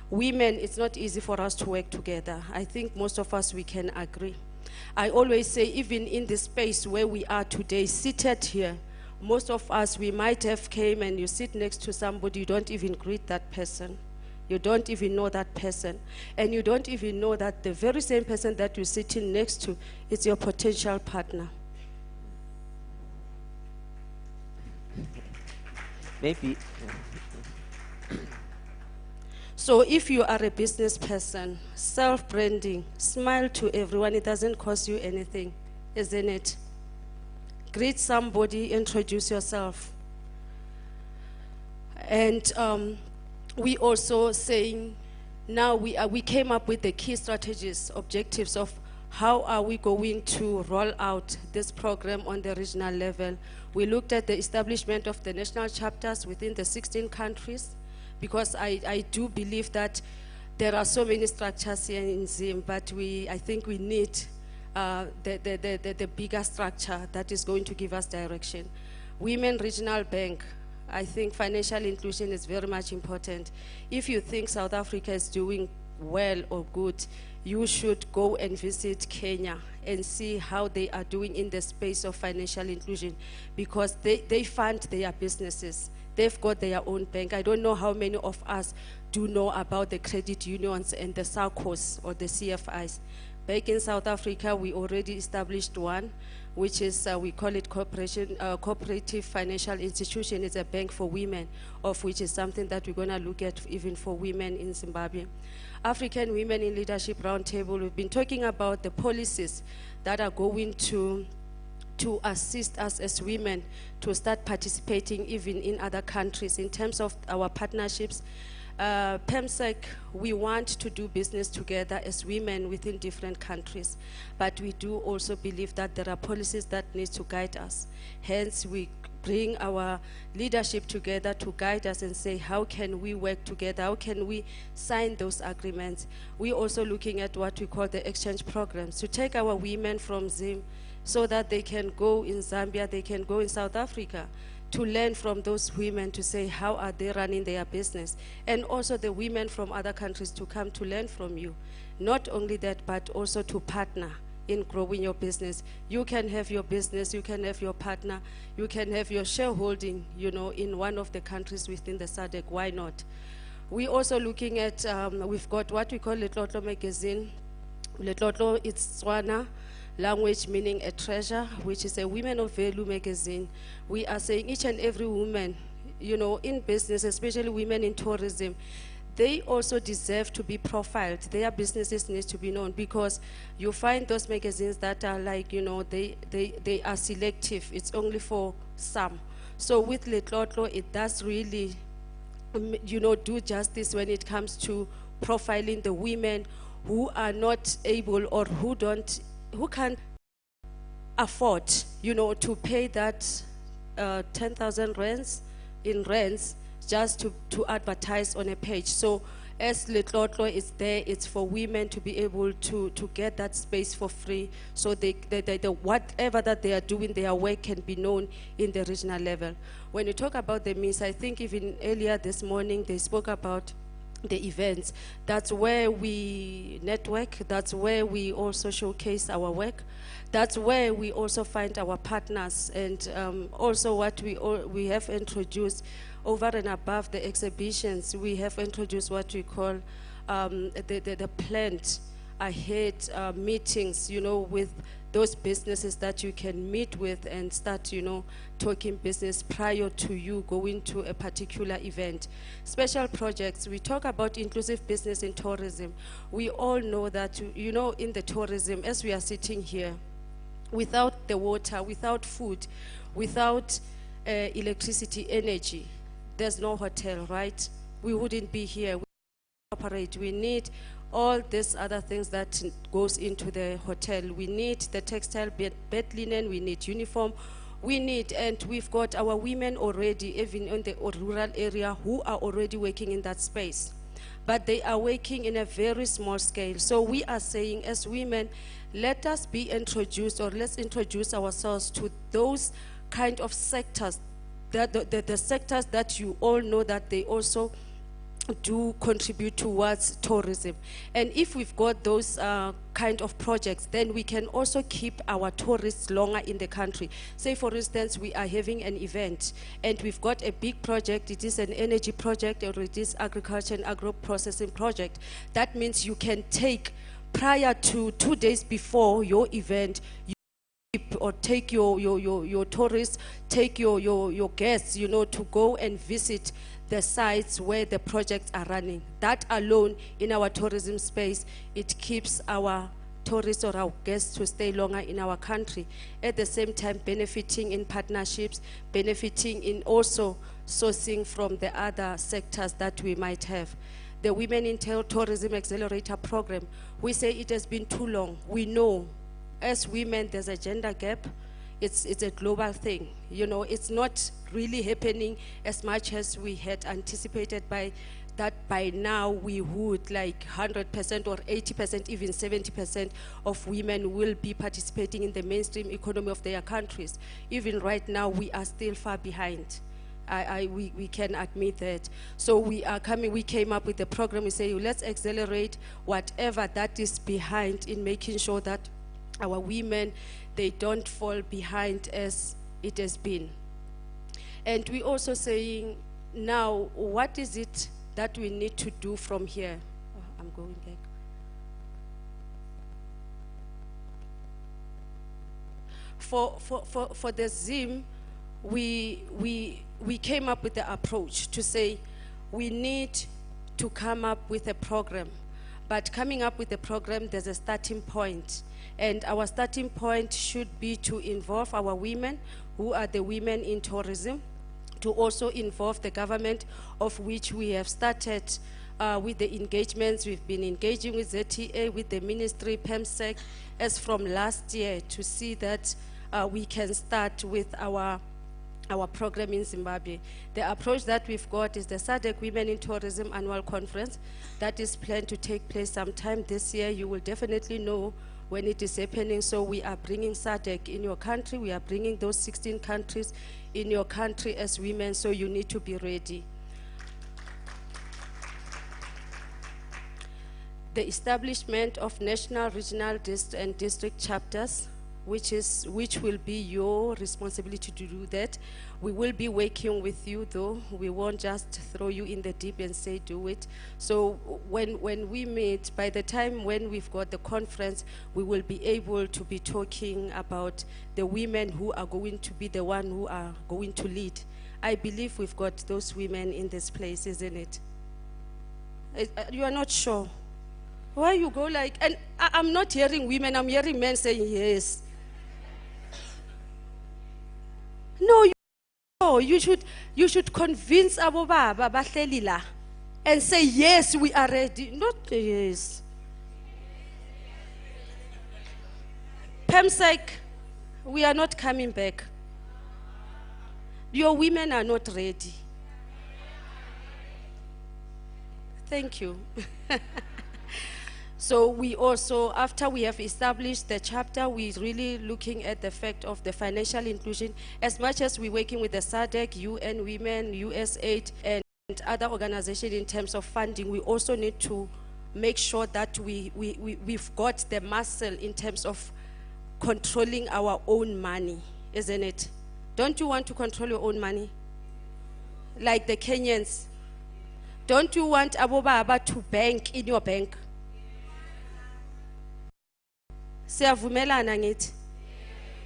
[SPEAKER 6] Women, it's not easy for us to work together. I think most of us, we can agree. I always say, even in the space where we are today, seated here, most of us, we might have came and you sit next to somebody, you don't even greet that person. You don't even know that person. And you don't even know that the very same person that you're sitting next to is your potential partner.
[SPEAKER 7] Maybe.
[SPEAKER 6] So if you are a business person, self-branding, smile to everyone, it doesn't cost you anything, isn't it? Greet somebody, introduce yourself. And we also saying, now we came up with the key strategies, objectives of how are we going to roll out this program on the regional level. We looked at the establishment of the national chapters within the 16 countries, because I do believe that there are so many structures here in Zim, but I think we need the bigger structure that is going to give us direction. Women Regional Bank, I think financial inclusion is very much important. If you think South Africa is doing well or good, you should go and visit Kenya and see how they are doing in the space of financial inclusion, because they fund their businesses. They've got their own bank. I don't know how many of us do know about the credit unions and the SACCOs or the CFIs. Back in South Africa, we already established one, which is, we call it Cooperative Financial Institution. It's a bank for women, of which is something that we're going to look at even for women in Zimbabwe. African Women in Leadership Roundtable, we've been talking about the policies that are going to assist us as women to start participating even in other countries. In terms of our partnerships, PEMSEC, we want to do business together as women within different countries, but we do also believe that there are policies that need to guide us. Hence, we bring our leadership together to guide us and say, how can we work together? How can we sign those agreements? We're also looking at what we call the exchange programs to take our women from Zim so that they can go in Zambia, they can go in South Africa, to learn from those women to say how are they running their business, and also the women from other countries to come to learn from you. Not only that, but also to partner in growing your business. You can have your business, you can have your partner, you can have your shareholding, you know, in one of the countries within the SADC. Why not? We're also looking at, we've got what we call Letlotlo magazine. Letlotlo, it's Tswana language meaning a treasure, which is a Women of Value magazine. We are saying each and every woman, you know, in business, especially women in tourism, they also deserve to be profiled. Their businesses need to be known, because you find those magazines that are like, you know, they are selective. It's only for some. So with Letlotlo, it does really, you know, do justice when it comes to profiling the women who are not able or who can't afford, you know, to pay that 10,000 rands in rents just to advertise on a page. So as Letlotlo is there, it's for women to be able to get that space for free, so they whatever that they are doing, their work can be known in the regional level. When you talk about the means, I think even earlier this morning they spoke about the events. That's where we network, that's where we also showcase our work, that's where we also find our partners, and also what we have introduced over and above the exhibitions, we have introduced what we call the planned ahead meetings, you know, with those businesses that you can meet with and start, you know, talking business prior to you going to a particular event. Special projects, we talk about inclusive business in tourism. We all know that, you know, in the tourism, as we are sitting here, without the water, without food, without electricity, energy, there's no hotel, right? We wouldn't be here. We operate. We need all these other things that goes into the hotel. We need the textile bed linen, we need uniform, we need, and we've got our women already, even in the rural area, who are already working in that space. But they are working in a very small scale. So we are saying, as women, let us be introduced, or let's introduce ourselves to those kind of sectors, the sectors that you all know that they also do contribute towards tourism. And if we've got those kind of projects, then we can also keep our tourists longer in the country. Say, for instance, we are having an event and we've got a big project. It is an energy project, or it is agriculture and agro-processing project. That means you can take, prior to 2 days before your event, or take your tourists, take your guests, you know, to go and visit the sites where the projects are running. That alone, in our tourism space, it keeps our tourists or our guests to stay longer in our country. At the same time, benefiting in partnerships, benefiting in also sourcing from the other sectors that we might have. The Women in Tourism Accelerator Program, we say it has been too long. We know, as women, there's a gender gap. It's a global thing. You know, it's not really happening as much as we had anticipated by now we would like 100% or 80%, even 70% of women will be participating in the mainstream economy of their countries. Even right now, we are still far behind. We can admit that. So we came up with a program. We say, let's accelerate whatever that is behind in making sure that our women, they don't fall behind as it has been. And we also saying, now, what is it that we need to do from here? Oh, I'm going back. For the Zim, we came up with the approach to say we need to come up with a program. But coming up with a program, there's a starting point. And our starting point should be to involve our women, who are the women in tourism, to also involve the government, of which we have started with the engagements. We've been engaging with ZTA, with the ministry, PEMSEC, as from last year, to see that we can start with our program in Zimbabwe. The approach that we've got is the SADC Women in Tourism Annual Conference that is planned to take place sometime this year. You will definitely know when it is happening. So we are bringing SADC in your country. We are bringing those 16 countries in your country as women, so you need to be ready. The establishment of national, regional, and district chapters, which will be your responsibility to do that. We will be working with you, though. We won't just throw you in the deep and say do it. So when we meet, by the time when we've got the conference, we will be able to be talking about the women who are going to be the one who are going to lead. I believe we've got those women in this place, isn't it? You are not sure? Why you go like, and I'm not hearing women, I'm hearing men saying yes. No, you should convince Abu Baba Bahlelila and say yes, we are ready. Not yes. PEMSEC, we are not coming back. Your women are not ready. Thank you. So we also, after we have established the chapter, we're really looking at the fact of the financial inclusion. As much as we're working with the SADC, UN Women, USAID, and other organizations in terms of funding, we also need to make sure that we've got the muscle in terms of controlling our own money, isn't it? Don't you want to control your own money? Like the Kenyans. Don't you want Abu Baba to bank in your bank? Siyavumelana ngithi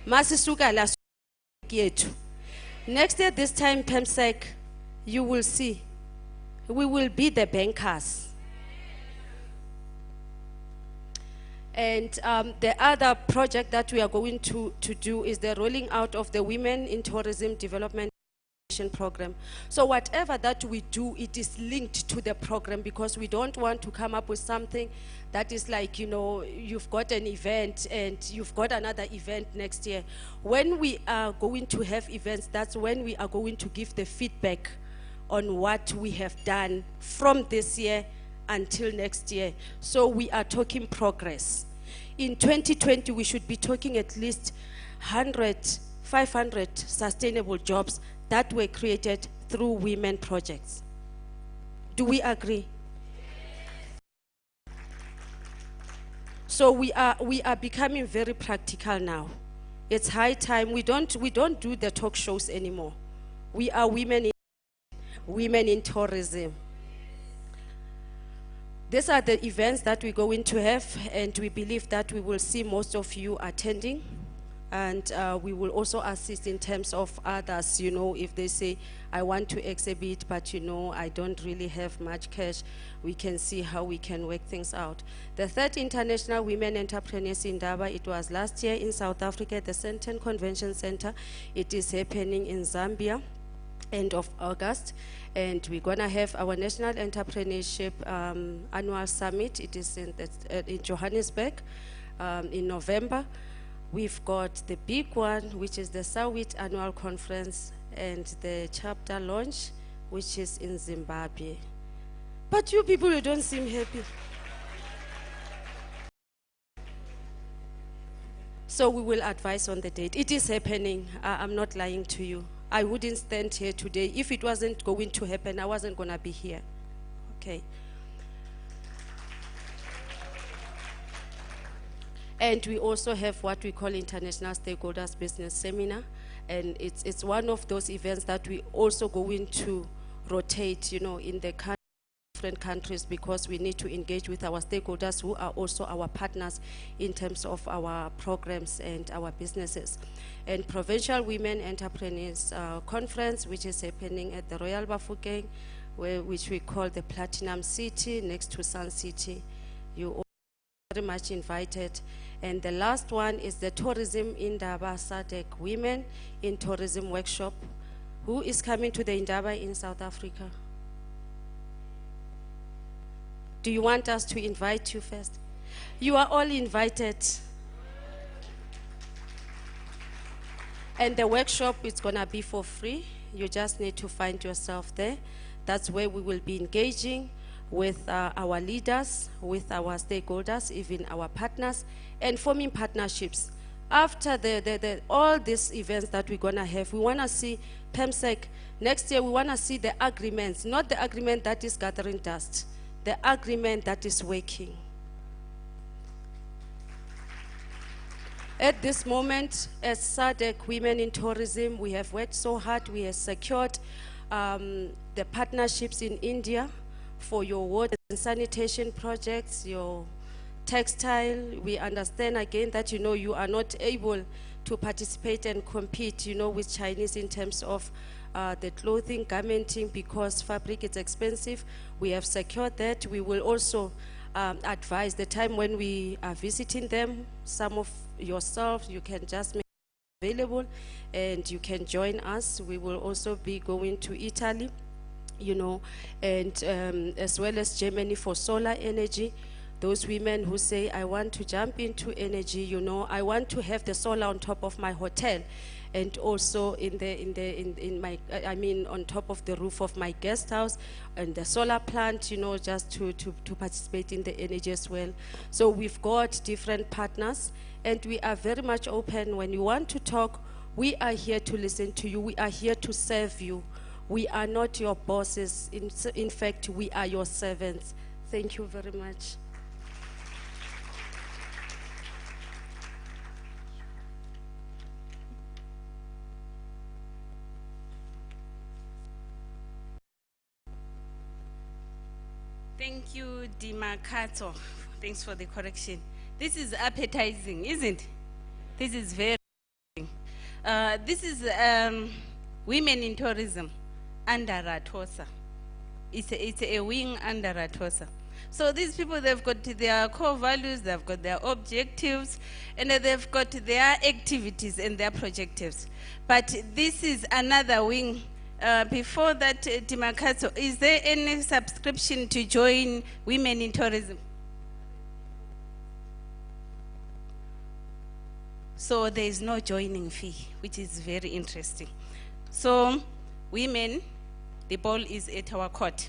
[SPEAKER 6] masisuka la yethu. Next year this time, PEMSEC, you will see we will be the bankers. And the other project that we are going to do is the rolling out of the Women in Tourism Development program. So whatever that we do, it is linked to the program, because we don't want to come up with something that is like, you know, you've got an event and you've got another event next year. When we are going to have events, that's when we are going to give the feedback on what we have done from this year until next year. So we are talking progress. In 2020, we should be talking at least 500 sustainable jobs that were created through women projects. Do we agree? So we are becoming very practical now. It's high time. We don't do the talk shows anymore. We are women in tourism. These are the events that we're going to have, and we believe that we will see most of you attending. And we will also assist in terms of others, you know, if they say, I want to exhibit, but you know, I don't really have much cash, we can see how we can work things out. The third International Women Entrepreneurs in Indaba, it was last year in South Africa at the Sandton Convention Center. It is happening in Zambia, end of August. And we're gonna have our National Entrepreneurship Annual Summit. It is in Johannesburg in November. We've got the big one, which is the Sawit Annual Conference, and the chapter launch, which is in Zimbabwe. But you people, you don't seem happy. So we will advise on the date. It is happening. I'm not lying to you. I wouldn't stand here today. If it wasn't going to happen, I wasn't going to be here. Okay. And we also have what we call International Stakeholders Business Seminar. And it's one of those events that we also going to rotate, in the different countries, because we need to engage with our stakeholders who are also our partners in terms of our programs and our businesses. And Provincial Women Entrepreneurs Conference, which is happening at the Royal Bafokeng, which we call the Platinum City, next to Sun City. You all are very much invited. And the last one is the Tourism Indaba SADC Women in Tourism Workshop. Who is coming to the Indaba in South Africa? Do you want us to invite you first? You are all invited. And the workshop is going to be for free. You just need to find yourself there. That's where we will be engaging with our leaders, with our stakeholders, even our partners, and forming partnerships. After all these events that we're going to have, we want to see PEMSEC. Next year, we want to see the agreements, not the agreement that is gathering dust, the agreement that is working. At this moment, as SADC Women in Tourism, we have worked so hard. We have secured the partnerships in India for your water and sanitation projects, your textile. We understand again that, you are not able to participate and compete, with Chinese in terms of the clothing, garmenting, because fabric is expensive. We have secured that. We will also advise the time when we are visiting them. Some of yourself, you can just make it available and you can join us. We will also be going to Italy, and as well as Germany for solar energy. Those women who say, I want to jump into energy, I want to have the solar on top of my hotel, and also on top of the roof of my guest house, and the solar plant, just to participate in the energy as well. So we've got different partners, and we are very much open. When you want to talk, we are here to listen to you. We are here to serve you. We are not your bosses. In fact, we are your servants. Thank you very much.
[SPEAKER 5] Thank you, Dimakato. Thanks for the correction. This is appetizing, isn't it? This is very this is Women in Tourism under Ratosa. It's a wing under Ratosa. So these people, they've got their core values, they've got their objectives, and they've got their activities and their projectives. But this is another wing. Before that, Dimakato, is there any subscription to join Women in Tourism? So there is no joining fee, which is very interesting. So women, the ball is at our court.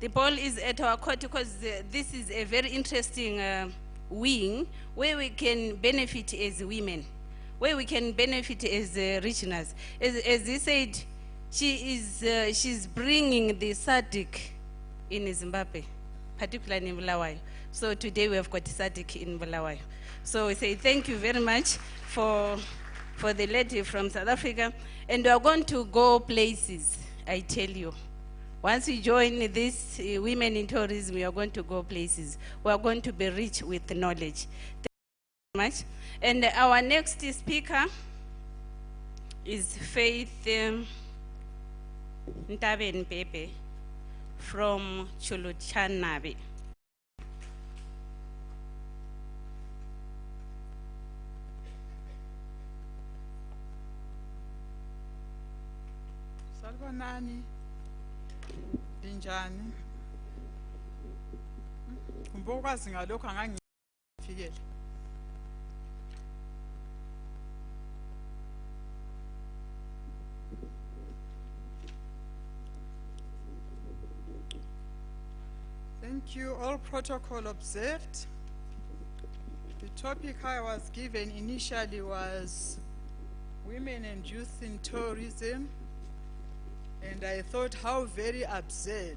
[SPEAKER 5] The ball is at our court because this is a very interesting wing where we can benefit as women, where we can benefit as regionals. As he said, she's bringing the SADC in Zimbabwe, particularly in Bulawayo. So today we have got SADC in Bulawayo. So we say thank you very much for the lady from South Africa. And we are going to go places, I tell you. Once we join this Women in Tourism, we are going to go places. We are going to be rich with knowledge. Thank you very much. And our next speaker is Faith Ntaben Pepe from Chuluchanabe.
[SPEAKER 7] Salvanani, Dinjani, Mbokwazi ngalokho angangifikele. Thank you. All protocol observed. The topic I was given initially was women and youth in tourism, and I thought how very absurd.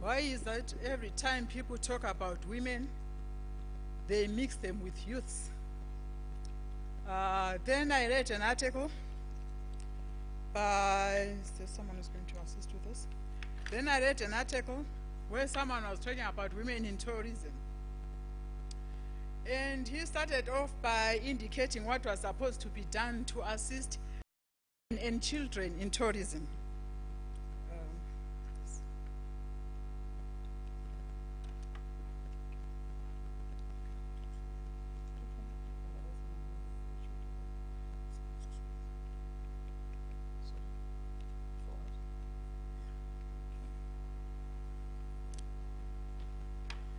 [SPEAKER 7] Why is that every time people talk about women, they mix them with youths? Then I read an article by, is there someone who's going to assist with this? Then I read an article where someone was talking about women in tourism. And he started off by indicating what was supposed to be done to assist women and children in tourism.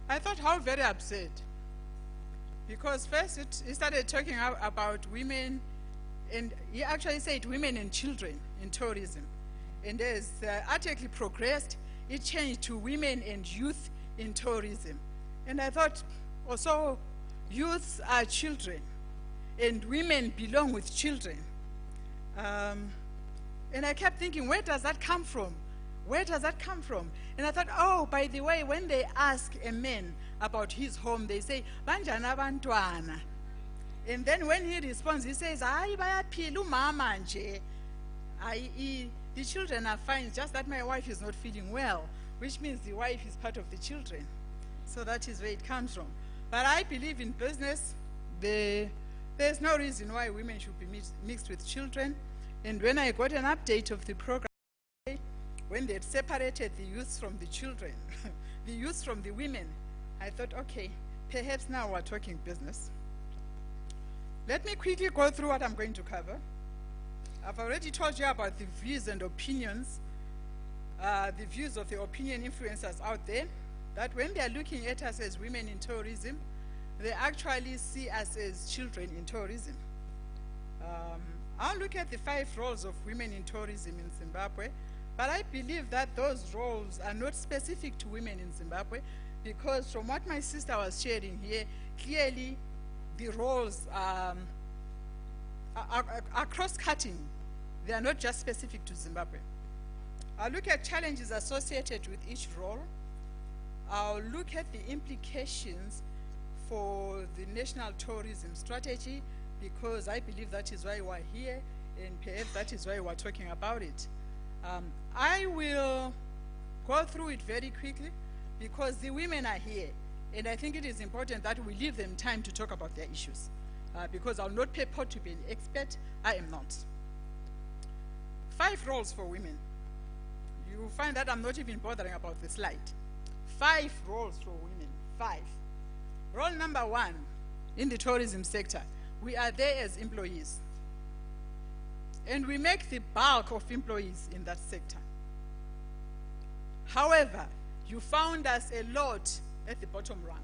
[SPEAKER 7] I thought how very absurd. Because first he started talking about women, and he actually said women and children in tourism. And as the article progressed, it changed to women and youth in tourism. And I thought, also, youths are children, and women belong with children. And I kept thinking, where does that come from? Where does that come from? And I thought, oh, by the way, when they ask a man about his home, they say, "Banjani abantwana?" And then when he responds, he says, "Hayi bayaphila umama nje." The children are fine, just that my wife is not feeling well, which means the wife is part of the children. So that is where it comes from. But I believe in business, there's no reason why women should be mixed with children. And when I got an update of the program, when they had separated the youths from the children, the youths from the women, I thought, okay, perhaps now we're talking business. Let me quickly go through what I'm going to cover. I've already told you about the views and opinions, the views of the opinion influencers out there, that when they're looking at us as women in tourism, they actually see us as children in tourism. I'll look at the 5 roles of women in tourism in Zimbabwe, but I believe that those roles are not specific to women in Zimbabwe, because from what my sister was sharing here, clearly the roles are cross-cutting. They are not just specific to Zimbabwe. I'll look at challenges associated with each role. I'll look at the implications for the national tourism strategy, because I believe that is why we're here, and perhaps that is why we're talking about it. I will go through it very quickly, because the women are here, and I think it is important that we leave them time to talk about their issues, because I'll not purport to be an expert. I am not. 5 roles for women. You will find that I'm not even bothering about the slide. 5 roles for women, 5. Role number 1, in the tourism sector, we are there as employees. And we make the bulk of employees in that sector. However, you found us a lot at the bottom rung.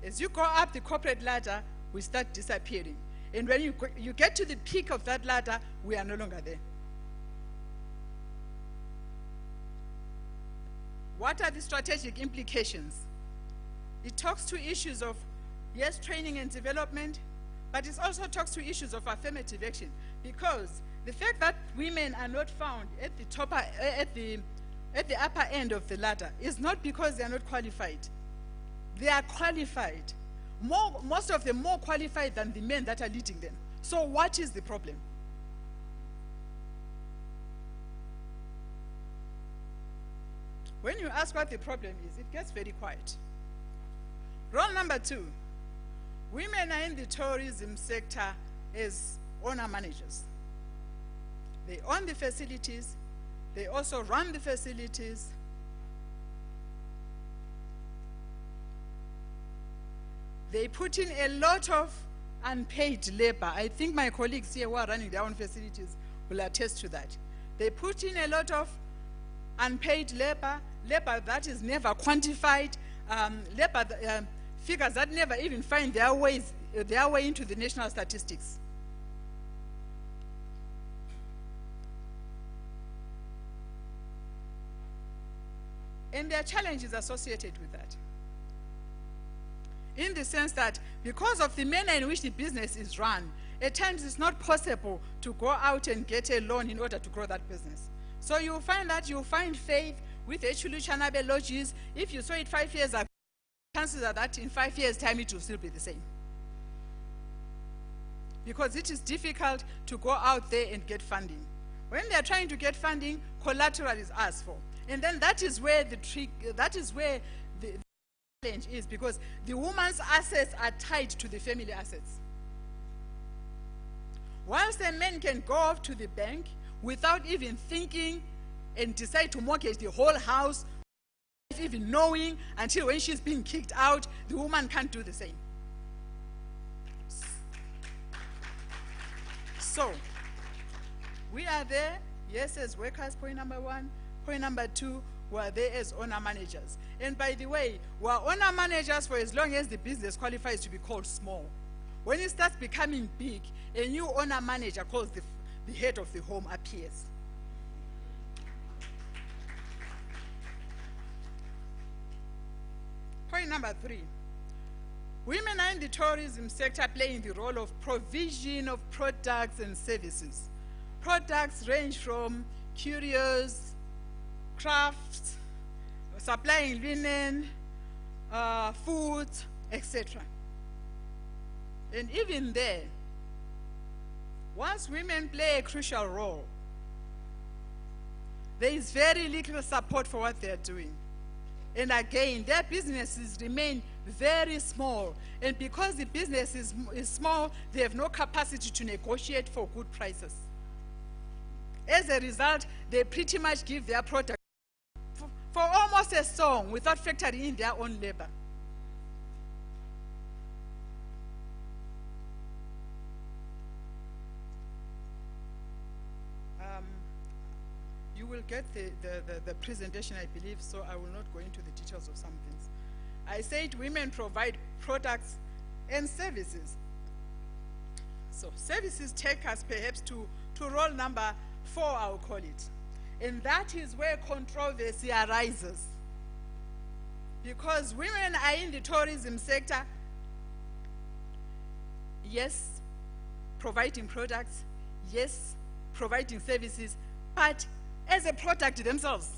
[SPEAKER 7] As you go up the corporate ladder, we start disappearing. And when you get to the peak of that ladder, we are no longer there. What are the strategic implications? It talks to issues of, yes, training and development, but it also talks to issues of affirmative action, because the fact that women are not found at the top, at the upper end of the ladder is not because they are not qualified. They are qualified. Most of them more qualified than the men that are leading them. So what is the problem? When you ask what the problem is, it gets very quiet. Role number 2, women are in the tourism sector as owner-managers. They own the facilities, they also run the facilities. They put in a lot of unpaid labor. I think my colleagues here who are running their own facilities will attest to that. They put in a lot of unpaid labor, labor that is never quantified, figures that never even find their way into the national statistics. And there are challenges associated with that. In the sense that because of the manner in which the business is run, at times it's not possible to go out and get a loan in order to grow that business. So you'll find that you'll find faith with Echuluchanabe lodges. If you saw it 5 years ago, chances are that in 5 years' time it will still be the same. Because it is difficult to go out there and get funding. When they're trying to get funding, collateral is asked for. And then that is where the challenge is, because the woman's assets are tied to the family assets. Whilst a man can go off to the bank without even thinking and decide to mortgage the whole house, even knowing until when she's being kicked out, the woman can't do the same. So, we are there, yes, as workers, point number 1. Point number 2, we are there as owner managers. And by the way, we are owner managers for as long as the business qualifies to be called small. When it starts becoming big, a new owner manager called the head of the home appears. Point number 3. Women are in the tourism sector playing the role of provision of products and services. Products range from curios, crafts, supplying linen, food, etc. And even there, once women play a crucial role, there is very little support for what they're doing. And again, their businesses remain very small. And because the business is small, they have no capacity to negotiate for good prices. As a result, they pretty much give their product for almost a song without factoring in their own labor. You will get the presentation, I believe, so I will not go into the details of some things. I said women provide products and services. So services take us perhaps to role number 4, I'll call it. And that is where controversy arises. Because women are in the tourism sector, yes, providing products, yes, providing services, but as a product themselves.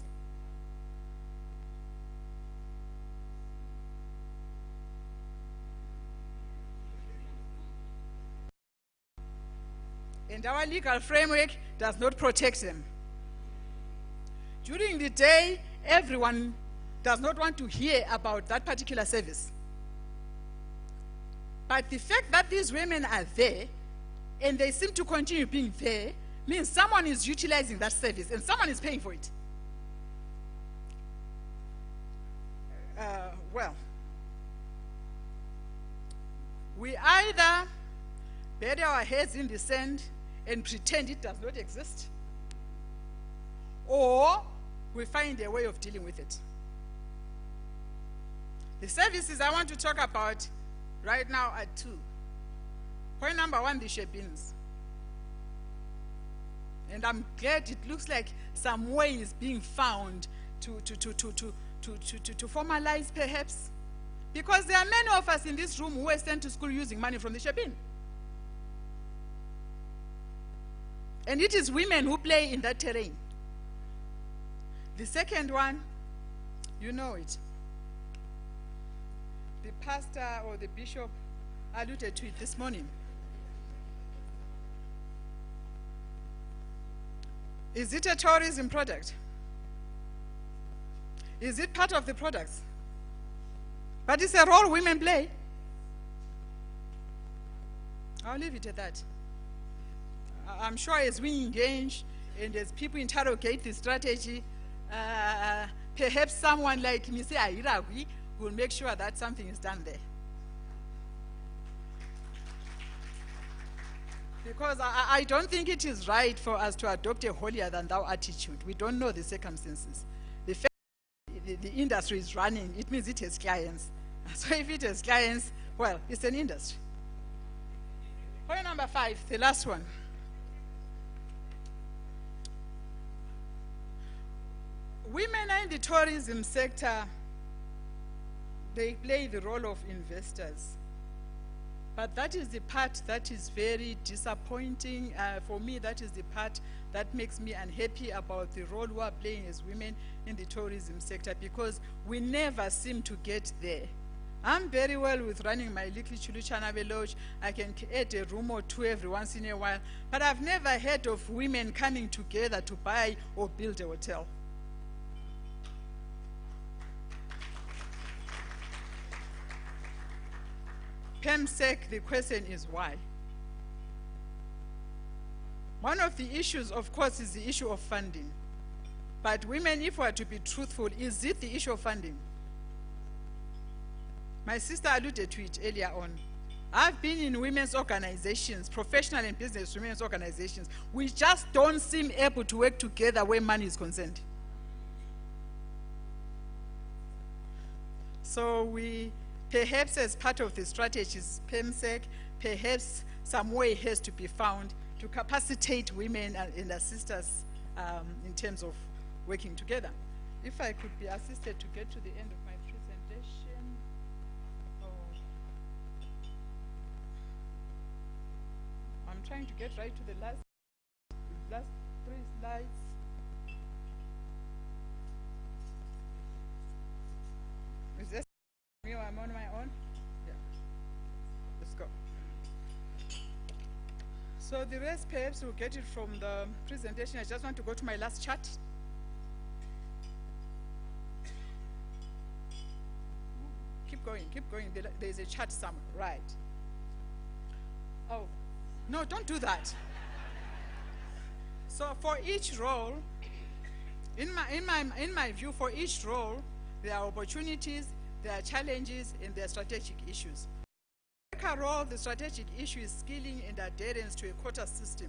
[SPEAKER 7] And our legal framework does not protect them. During the day, everyone does not want to hear about that particular service. But the fact that these women are there, and they seem to continue being there, means someone is utilizing that service and someone is paying for it. Well, we either bury our heads in the sand and pretend it does not exist, or we find a way of dealing with it. The services I want to talk about right now are 2. Point number 1, the shebins. And I'm glad it looks like some way is being found to formalize, perhaps. Because there are many of us in this room who were sent to school using money from the shebin. And it is women who play in that terrain. The second one, you know it. The pastor or the bishop alluded to it this morning. Is it a tourism product? Is it part of the products? But it's a role women play. I'll leave it at that. I'm sure as we engage and as people interrogate the strategy, perhaps someone like Mr. Airagwi will make sure that something is done there. Because I don't think it is right for us to adopt a holier-than-thou attitude. We don't know the circumstances. The fact that the industry is running, it means it has clients. So if it has clients, well, it's an industry. Point number 5, the last one. Women in the tourism sector, they play the role of investors. But that is the part that is very disappointing. For me, that is the part that makes me unhappy about the role we are playing as women in the tourism sector, because we never seem to get there. I'm very well with running my little Chuluchanabe lodge. I can add a room or two every once in a while, but I've never heard of women coming together to buy or build a hotel. PEMSEC, the question is why? One of the issues, of course, is the issue of funding. But women, if we are to be truthful, is it the issue of funding? My sister alluded to it earlier on. I've been in women's organizations, professional and business women's organizations. We just don't seem able to work together where money is concerned. So we, perhaps as part of the strategies, PEMSEC, perhaps some way has to be found to capacitate women and assist us in terms of working together. If I could be assisted to get to the end of my presentation. Oh. I'm trying to get right to the last 3 slides. Is this me or I'm on my own? Yeah. Let's go. So the rest, perhaps we'll get it from the presentation. I just want to go to my last chart. Keep going. There's a chart somewhere, right? Oh, no, don't do that. So for each role, in my view, for each role, there are opportunities, there are challenges, and there are strategic issues. Role, the strategic issue is skilling and adherence to a quota system,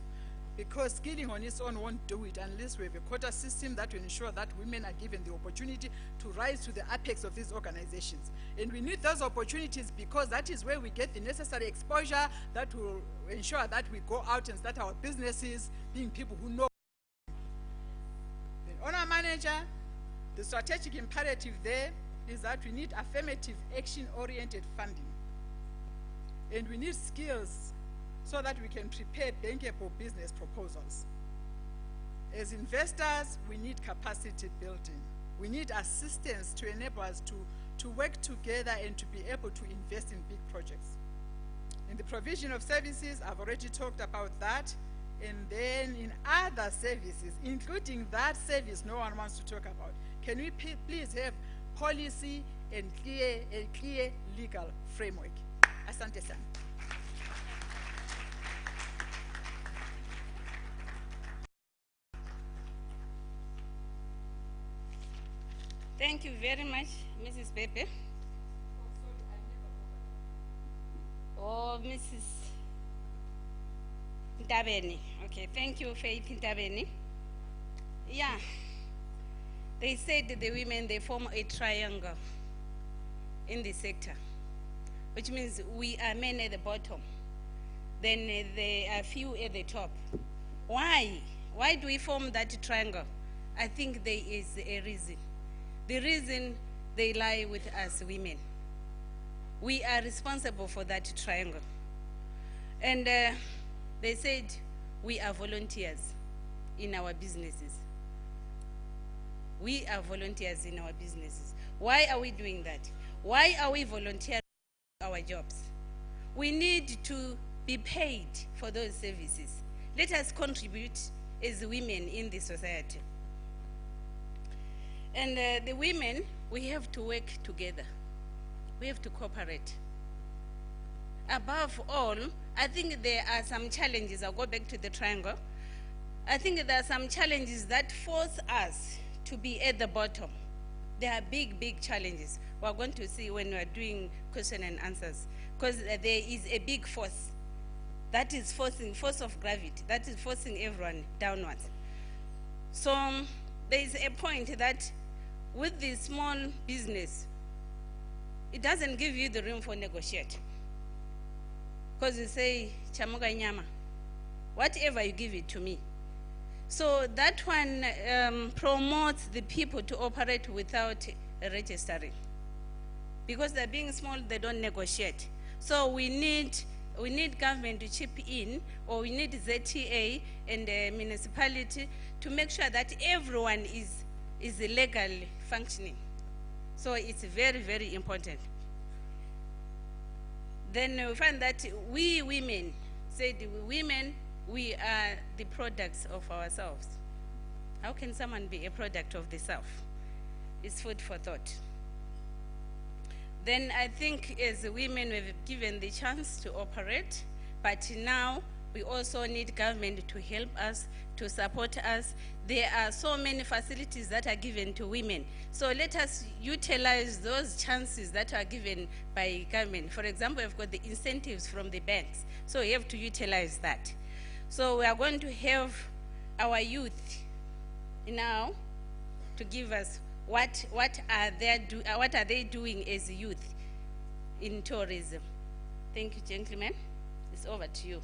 [SPEAKER 7] because skilling on its own won't do it unless we have a quota system that will ensure that women are given the opportunity to rise to the apex of these organizations. And we need those opportunities because that is where we get the necessary exposure that will ensure that we go out and start our businesses being people who know. The owner manager, the strategic imperative there is that we need affirmative action-oriented funding. And we need skills so that we can prepare bankable business proposals. As investors, we need capacity building. We need assistance to enable us to work together and to be able to invest in big projects. In the provision of services, I've already talked about that. And then in other services, including that service no one wants to talk about, can we please have policy and a clear legal framework? Asante sana.
[SPEAKER 5] Thank you very much, Mrs. Pepe. Oh, Mrs. Ntabeni. Okay, thank you, Faith Ntabeni. Yeah, they said that the women, they form a triangle in the sector, which means we are men at the bottom, then there are few at the top. Why? Why do we form that triangle? I think there is a reason. The reason they lie with us women. We are responsible for that triangle. And they said we are volunteers in our businesses. We are volunteers in our businesses. Why are we doing that? Why are we volunteering our jobs? We need to be paid for those services. Let us contribute as women in the society. And the women, we have to work together. We have to cooperate. Above all, I think there are some challenges. I'll go back to the triangle. I think there are some challenges that force us to be at the bottom. There are big, big challenges. We're going to see when we're doing question and answers, because there is a big force that is force of gravity, that is forcing everyone downwards. So there is a point that with the small business, it doesn't give you the room for negotiate. Because you say, chamuga nyama, whatever you give it to me. So that one promotes the people to operate without registering. Because they're being small, they don't negotiate. So we need we need government to chip in, or we need ZTA and the municipality to make sure that everyone is legally functioning. So it's very, very important. Then we find that we women, we are the products of ourselves. How can someone be a product of the self? It's food for thought. Then I think as women we've given the chance to operate, but now we also need government to help us, to support us. There are so many facilities that are given to women. So let us utilize those chances that are given by government. For example, we've got the incentives from the banks. So we have to utilize that. So we are going to have our youth now to give us what are they doing as youth in tourism. Thank you, gentlemen. It's over to you.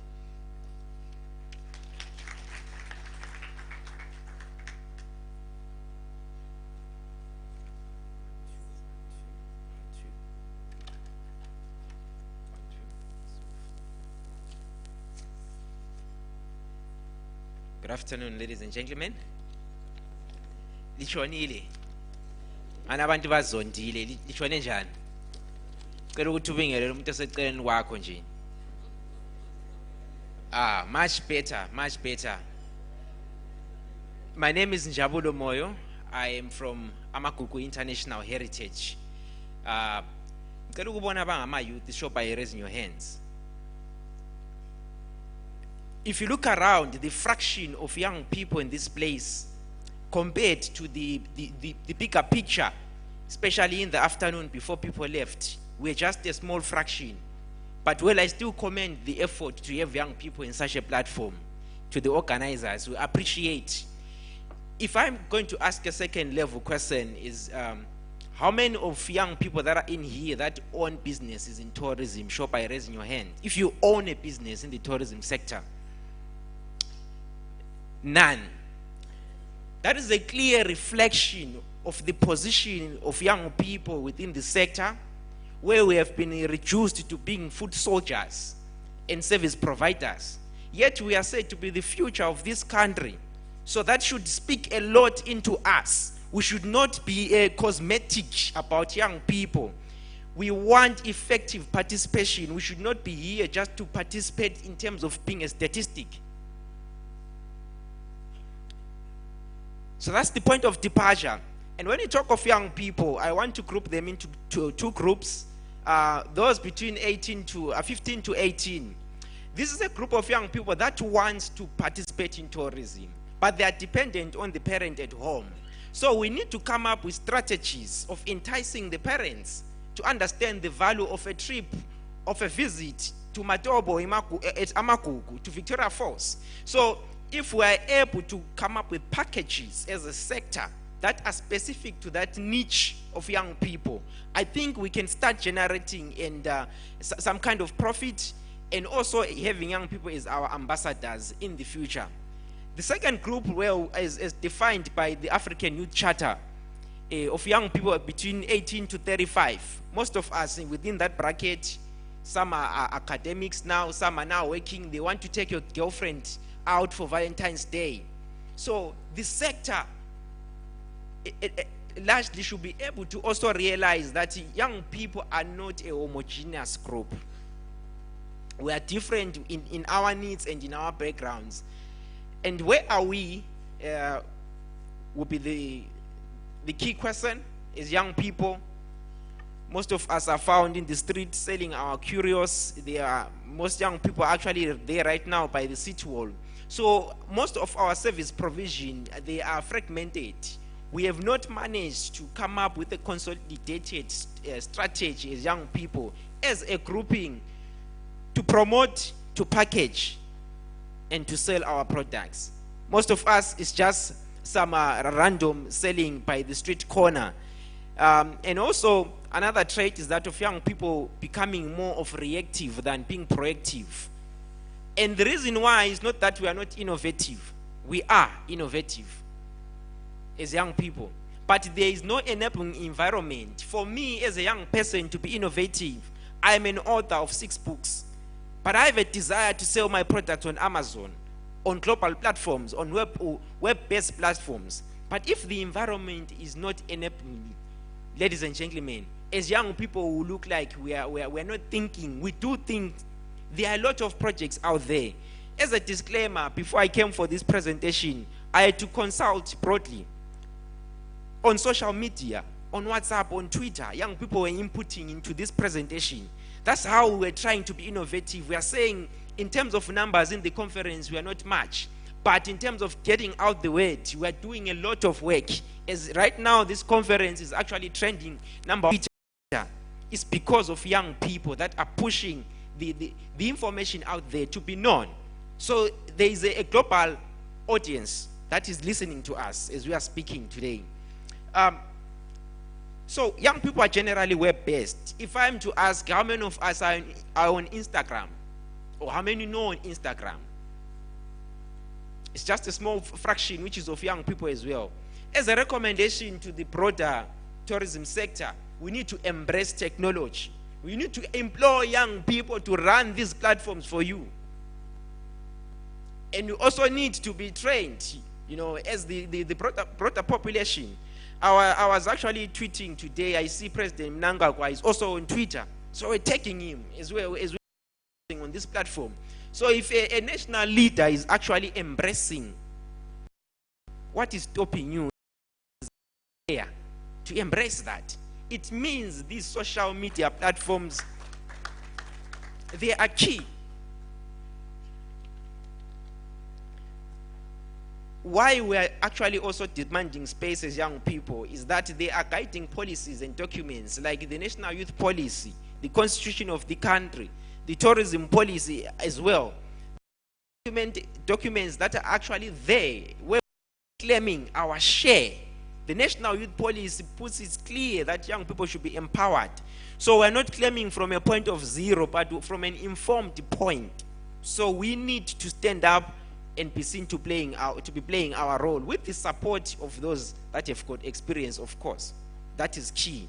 [SPEAKER 8] Good afternoon, ladies and gentlemen. Lichonile. Anabantu bazondile. Lichone njani? Cela ukuthi ubingelele umuntu oseceleni kwakho nje. Much better, much better. My name is Njabulo Moyo. I am from Amagugu International Heritage. Cela ukubona abangama youth, show by raising your hands. If you look around, the fraction of young people in this place compared to the bigger picture, especially in the afternoon before people left, we're just a small fraction. But I still commend the effort to have young people in such a platform. To the organizers, we appreciate. If I'm going to ask a second level question is, how many of young people that are in here that own businesses in tourism? Show by raising your hand. If you own a business in the tourism sector. None. That is a clear reflection of the position of young people within the sector, where we have been reduced to being food soldiers and service providers. Yet we are said to be the future of this country. So that should speak a lot into us. We should not be cosmetic about young people. We want effective participation. We should not be here just to participate in terms of being a statistic. So that's the point of departure. And when you talk of young people, I want to group them into two groups. Those between 15 to 18. This is a group of young people that wants to participate in tourism, but they are dependent on the parent at home. So we need to come up with strategies of enticing the parents to understand the value of a trip, of a visit to Matobo at Amagugu, to Victoria Falls. So if we are able to come up with packages as a sector that are specific to that niche of young people, I think we can start generating some kind of profit, and also having young people as our ambassadors in the future. The second group is defined by the African Youth Charter of young people between 18 to 35. Most of us within that bracket, some are academics now, some are now working. They want to take your girlfriend out for Valentine's Day. So the sector largely should be able to also realize that young people are not a homogeneous group. We are different in our needs and in our backgrounds. And where are we will be the key question. As young people, most of us are found in the street selling our curios. Most young people are actually there right now by the city wall. So most of our service provision, they are fragmented. We have not managed to come up with a consolidated strategy as young people, as a grouping, to promote, to package, and to sell our products. Most of us is just some random selling by the street corner. And also another trait is that of young people becoming more of reactive than being proactive. And the reason why is not that we are not innovative. We are innovative as young people. But there is no enabling environment for me as a young person to be innovative. I am an author of 6 books. but I have a desire to sell my products on Amazon, on global platforms, on web-based platforms. But if the environment is not enabling, ladies and gentlemen, as young people who look like we're not thinking, we do think there are a lot of projects out there. As a disclaimer, before I came for this presentation, I had to consult broadly on social media, on WhatsApp, on Twitter. Young people were inputting into this presentation. That's how we're trying to be innovative. We are saying, in terms of numbers in the conference, we are not much. But in terms of getting out the word, we are doing a lot of work. As right now, this conference is actually trending number one. It's because of young people that are pushing the information out there to be known. So there is a global audience that is listening to us as we are speaking today. So young people are generally web-based. If I'm to ask how many of us are on Instagram, or how many know on Instagram, it's just a small fraction which is of young people as well. As a recommendation to the broader tourism sector, we need to embrace technology. We need to employ young people to run these platforms for you. And you also need to be trained, you know, as the broader population. I was actually tweeting today. I see President Mnangagwa is also on Twitter. So we're taking him as well as we're on this platform. So if a national leader is actually embracing, what is stopping you there to embrace that? It means these social media platforms, they are key. Why we are actually also demanding space as young people is that they are guiding policies and documents like the National Youth Policy, the Constitution of the country, the tourism policy as well. Documents that are actually there, we're claiming our share. The National Youth Policy puts it clear that young people should be empowered. So we're not claiming from a point of zero, but from an informed point. So we need to stand up and be seen to be playing our role with the support of those that have got experience, of course. That is key.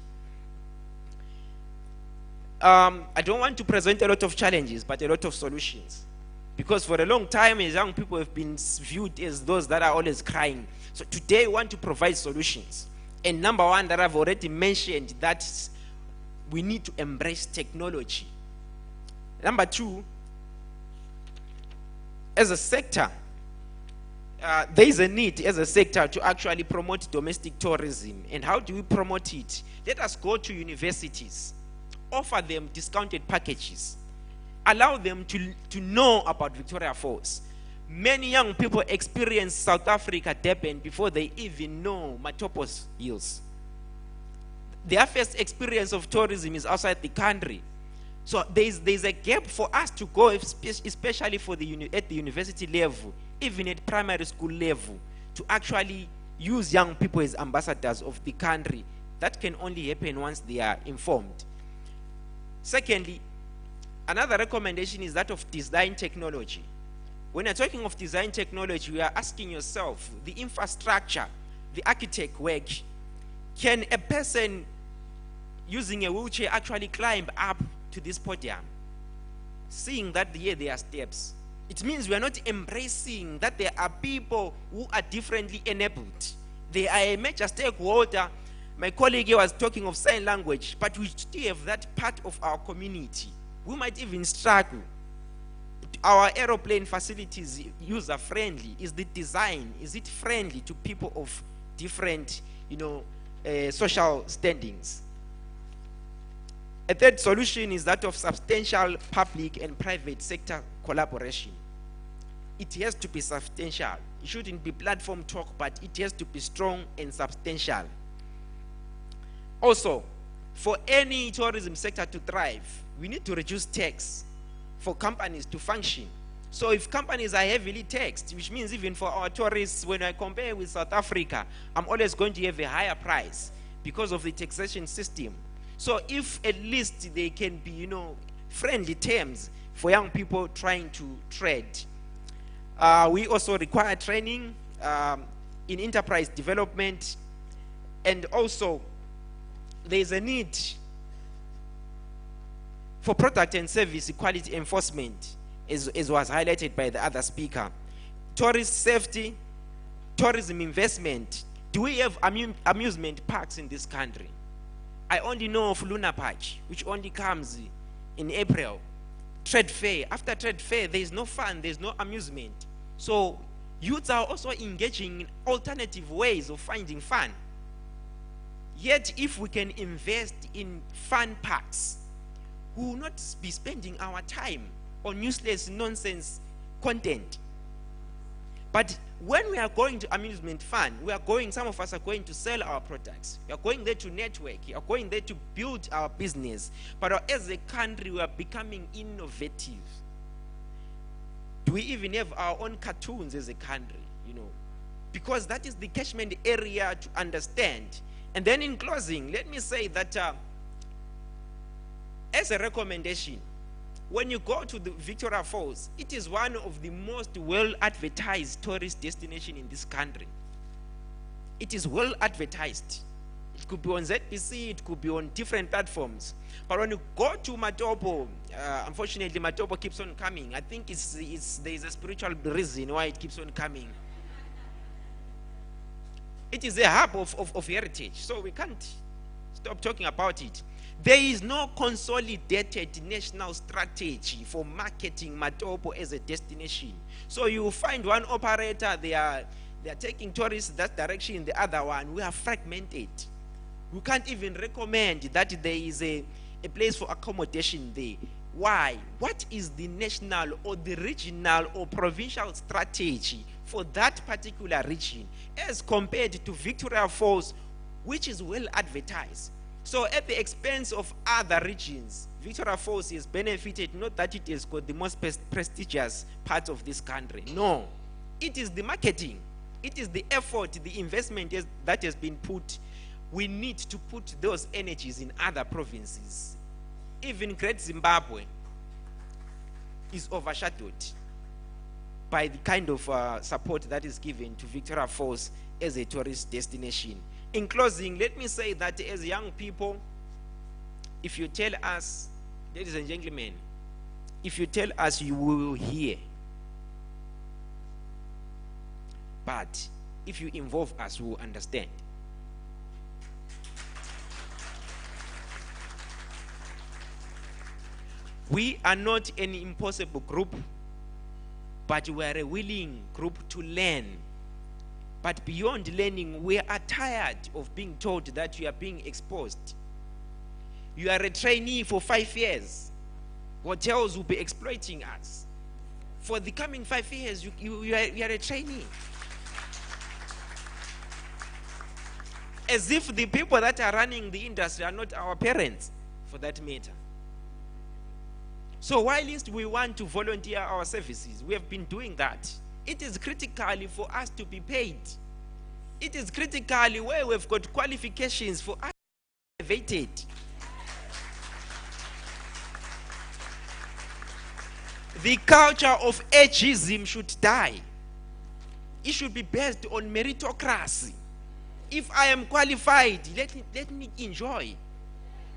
[SPEAKER 8] I don't want to present a lot of challenges, but a lot of solutions. Because for a long time, as young people have been viewed as those that are always crying. So today, we want to provide solutions. And number one that I've already mentioned, that we need to embrace technology. Number two, as a sector, there is a need as a sector to actually promote domestic tourism. And how do we promote it? Let us go to universities, offer them discounted packages, allow them to know about Victoria Falls. Many young people experience South Africa, Durban, before they even know Matopos Hills. Their first experience of tourism is outside the country. So there's a gap for us to go, especially for at the university level, even at primary school level, to actually use young people as ambassadors of the country. That can only happen once they are informed. Secondly, another recommendation is that of design technology. When you're talking of design technology, you are asking yourself, the infrastructure, the architect work, can a person using a wheelchair actually climb up to this podium? Seeing that here there are steps. It means we are not embracing that there are people who are differently enabled. They are a major stakeholder. My colleague here was talking of sign language, but we still have that part of our community. We might even struggle. Our aeroplane facilities user-friendly? Is the design, is it friendly to people of different, social standings? A third solution is that of substantial public and private sector collaboration. It has to be substantial. It shouldn't be platform talk, but it has to be strong and substantial. Also, for any tourism sector to thrive, we need to reduce tax for companies to function. So if companies are heavily taxed, which means even for our tourists, when I compare with South Africa, I'm always going to have a higher price because of the taxation system. So if at least they can be, friendly terms for young people trying to trade. We also require training in enterprise development, and also there is a need For product and service quality enforcement, as was highlighted by the other speaker, tourist safety, tourism investment. Do we have amusement parks in this country? I only know of Luna Park, which only comes in April. Trade fair. After trade fair, there is no fun, there is no amusement. So youths are also engaging in alternative ways of finding fun. Yet if we can invest in fun parks, we will not be spending our time on useless nonsense content. But when we are going to amusement fun, some of us are going to sell our products. We are going there to network. We are going there to build our business. But as a country, we are becoming innovative. Do we even have our own cartoons as a country? Because that is the catchment area to understand. And then in closing, let me say that as a recommendation, when you go to the Victoria Falls, it is one of the most well-advertised tourist destinations in this country. It is well-advertised. It could be on ZBC, it could be on different platforms. But when you go to Matopo, unfortunately Matopo keeps on coming. I think there is a spiritual reason why it keeps on coming. It is a hub of heritage, so we can't stop talking about it. There is no consolidated national strategy for marketing Matopo as a destination. So you find one operator, they are taking tourists that direction, the other one. We are fragmented. We can't even recommend that there is a place for accommodation there. Why? What is the national or the regional or provincial strategy for that particular region as compared to Victoria Falls, which is well advertised? So at the expense of other regions, Victoria Falls is benefited, not that it has got the most prestigious parts of this country. No. It is the marketing. It is the effort, the investment that has been put. We need to put those energies in other provinces. Even Great Zimbabwe is overshadowed by the kind of support that is given to Victoria Falls as a tourist destination. In closing, let me say that as young people, if you tell us, ladies and gentlemen, if you tell us, you will hear. But if you involve us, we will understand. We are not an impossible group, but we are a willing group to learn. But beyond learning, we are tired of being told that you are being exposed. You are a trainee for 5 years. Hotels will be exploiting us. For the coming 5 years, you are a trainee. As if the people that are running the industry are not our parents, for that matter. So whilst we want to volunteer our services, we have been doing that. It is critical for us to be paid. It is critical where we've got qualifications for us to be elevated. The culture of ageism should die. It should be based on meritocracy. If I am qualified, let me enjoy.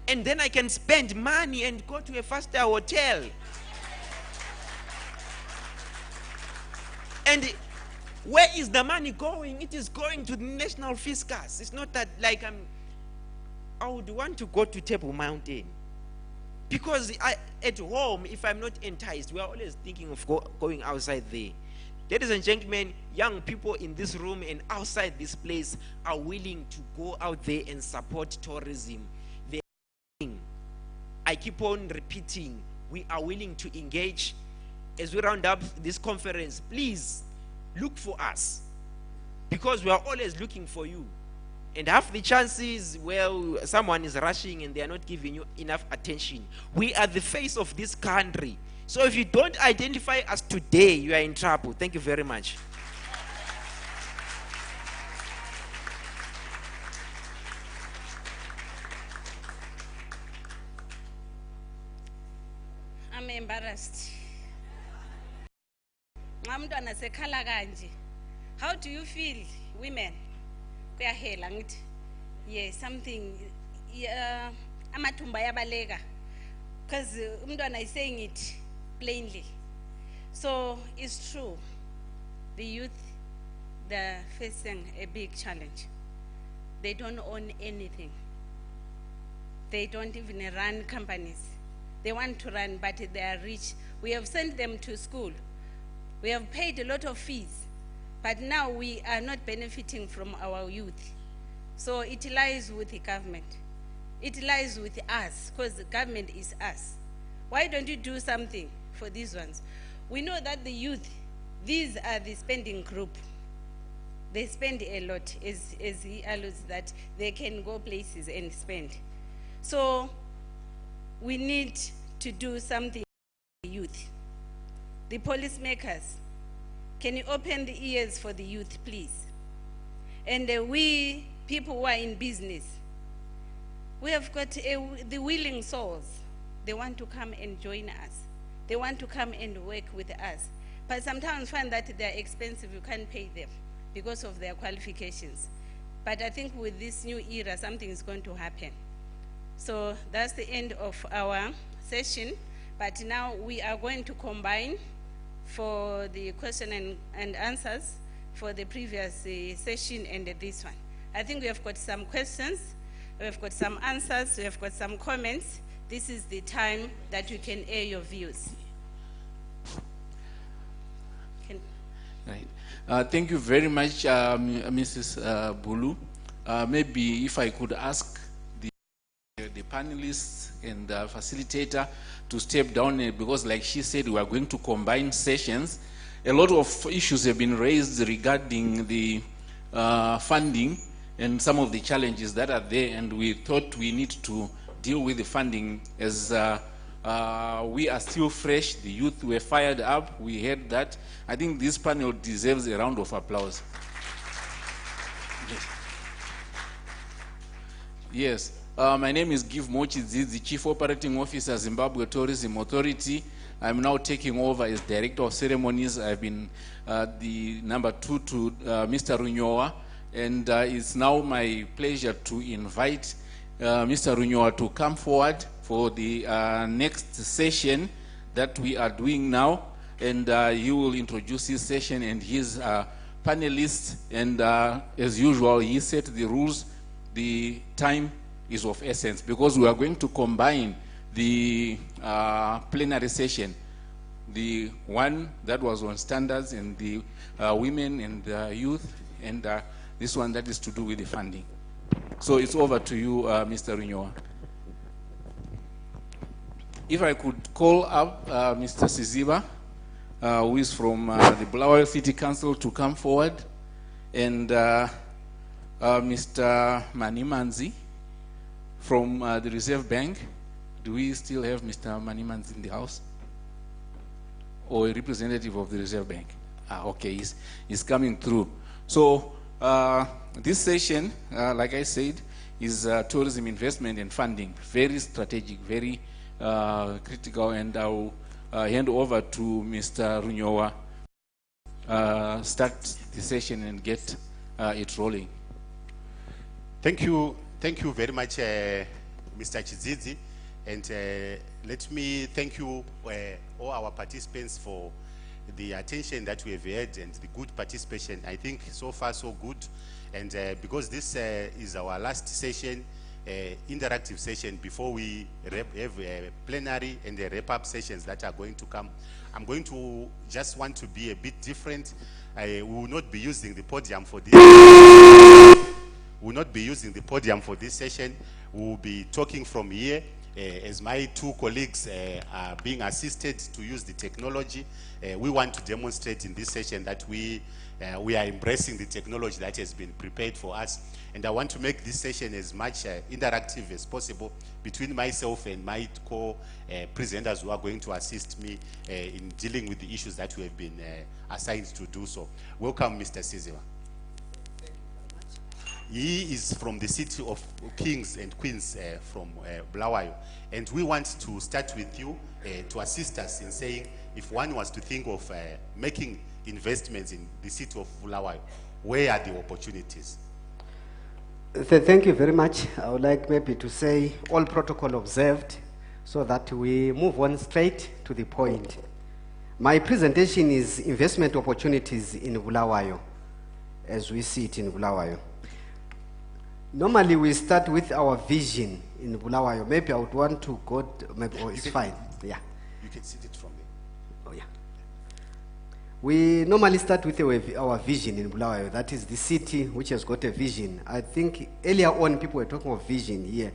[SPEAKER 8] And then I can spend money and go to a faster hotel. And where is the money going? It is going to the national fiscus. It's not that like I would want to go to Table Mountain. Because at home, if I'm not enticed, we are always thinking of going outside there. Ladies and gentlemen, young people in this room and outside this place are willing to go out there and support tourism. I keep on repeating, we are willing to engage. As we round up this conference, please look for us, because we are always looking for you. And half the chances, well, someone is rushing and they are not giving you enough attention. We are the face of this country. So if you don't identify us today, you are in trouble. Thank you very much.
[SPEAKER 5] I'm embarrassed. How do you feel, women? Yes, something. Amatumba yabalega. because umntwana is saying it plainly. So it's true. The youth, they're facing a big challenge. They don't own anything. They don't even run companies. They want to run, but they are rich. We have sent them to school. We have paid a lot of fees, but now we are not benefiting from our youth. So it lies with the government. It lies with us, because the government is us. Why don't you do something for these ones? We know that the youth, these are the spending group. They spend a lot, as he alludes that they can go places and spend. So we need to do something for the youth. The policymakers, can you open the ears for the youth, please? And we people who are in business, we have got the willing souls. They want to come and join us. They want to come and work with us. But sometimes find that they're expensive, you can't pay them because of their qualifications. But I think with this new era, something is going to happen. So that's the end of our session. But now we are going to combine for the question and answers for the previous session and this one. I think we have got some questions, we have got some answers, we have got some comments. This is the time that you can air your views.
[SPEAKER 2] Right. Thank you very much, Mrs. Bulu. Maybe if I could ask the panelists and the facilitator to step down, because like she said, we are going to combine sessions. A lot of issues have been raised regarding the funding and some of the challenges that are there, and we thought we need to deal with the funding as we are still fresh. The youth were fired up. We heard that. I think this panel deserves a round of applause. Yes. My name is Give Mochidzizi, Chief Operating Officer, Zimbabwe Tourism Authority. I'm now taking over as Director of Ceremonies. I've been the number 2 to Mr. Runyowa, and it's now my pleasure to invite Mr. Runyowa to come forward for the next session that we are doing now, and he will introduce his session and his panelists, and as usual, he set the rules. The time is of essence because we are going to combine the plenary session, the one that was on standards and the women and youth, and this one that is to do with the funding. So it's over to you, Mr. Runyowa. If I could call up Mr. Siziba, who is from the Bulawayo City Council, to come forward, and Mr. Manimanzi from the Reserve Bank. Do we still have Mr. Manimanzi in the house? Or a representative of the Reserve Bank? Okay, he's coming through. So this session, like I said, is tourism investment and funding. Very strategic, very critical, and I'll hand over to Mr. Runyowa, start the session and get it rolling.
[SPEAKER 4] Thank you very much, Mr. Chidzizi, and let me thank you all our participants for the attention that we have had and the good participation. I think so far so good, and because this is our last session, interactive session, before we have a plenary and the wrap-up sessions that are going to come, I'm going to just want to be a bit different. I will not be using the podium for this. We will not be using the podium for this session. We will be talking from here as my 2 colleagues are being assisted to use the technology. We want to demonstrate in this session that we are embracing the technology that has been prepared for us. And I want to make this session as much interactive as possible between myself and my co-presenters who are going to assist me in dealing with the issues that we have been assigned to do so. Welcome, Mr. Siziwa. He is from the city of Kings and Queens from Bulawayo. And we want to start with you to assist us in saying, if one was to think of making investments in the city of Bulawayo, where are the opportunities?
[SPEAKER 9] Thank you very much. I would like maybe to say all protocol observed. so that we move on straight to the point. My presentation is investment opportunities in Bulawayo, as we see it in Bulawayo. Normally we start with our vision in Bulawayo. Maybe I would want to go, maybe, oh, it's fine, yeah.
[SPEAKER 4] You can see it from there.
[SPEAKER 9] Oh, yeah. We normally start with our vision in Bulawayo. That is the city which has got a vision. I think earlier on people were talking of vision here.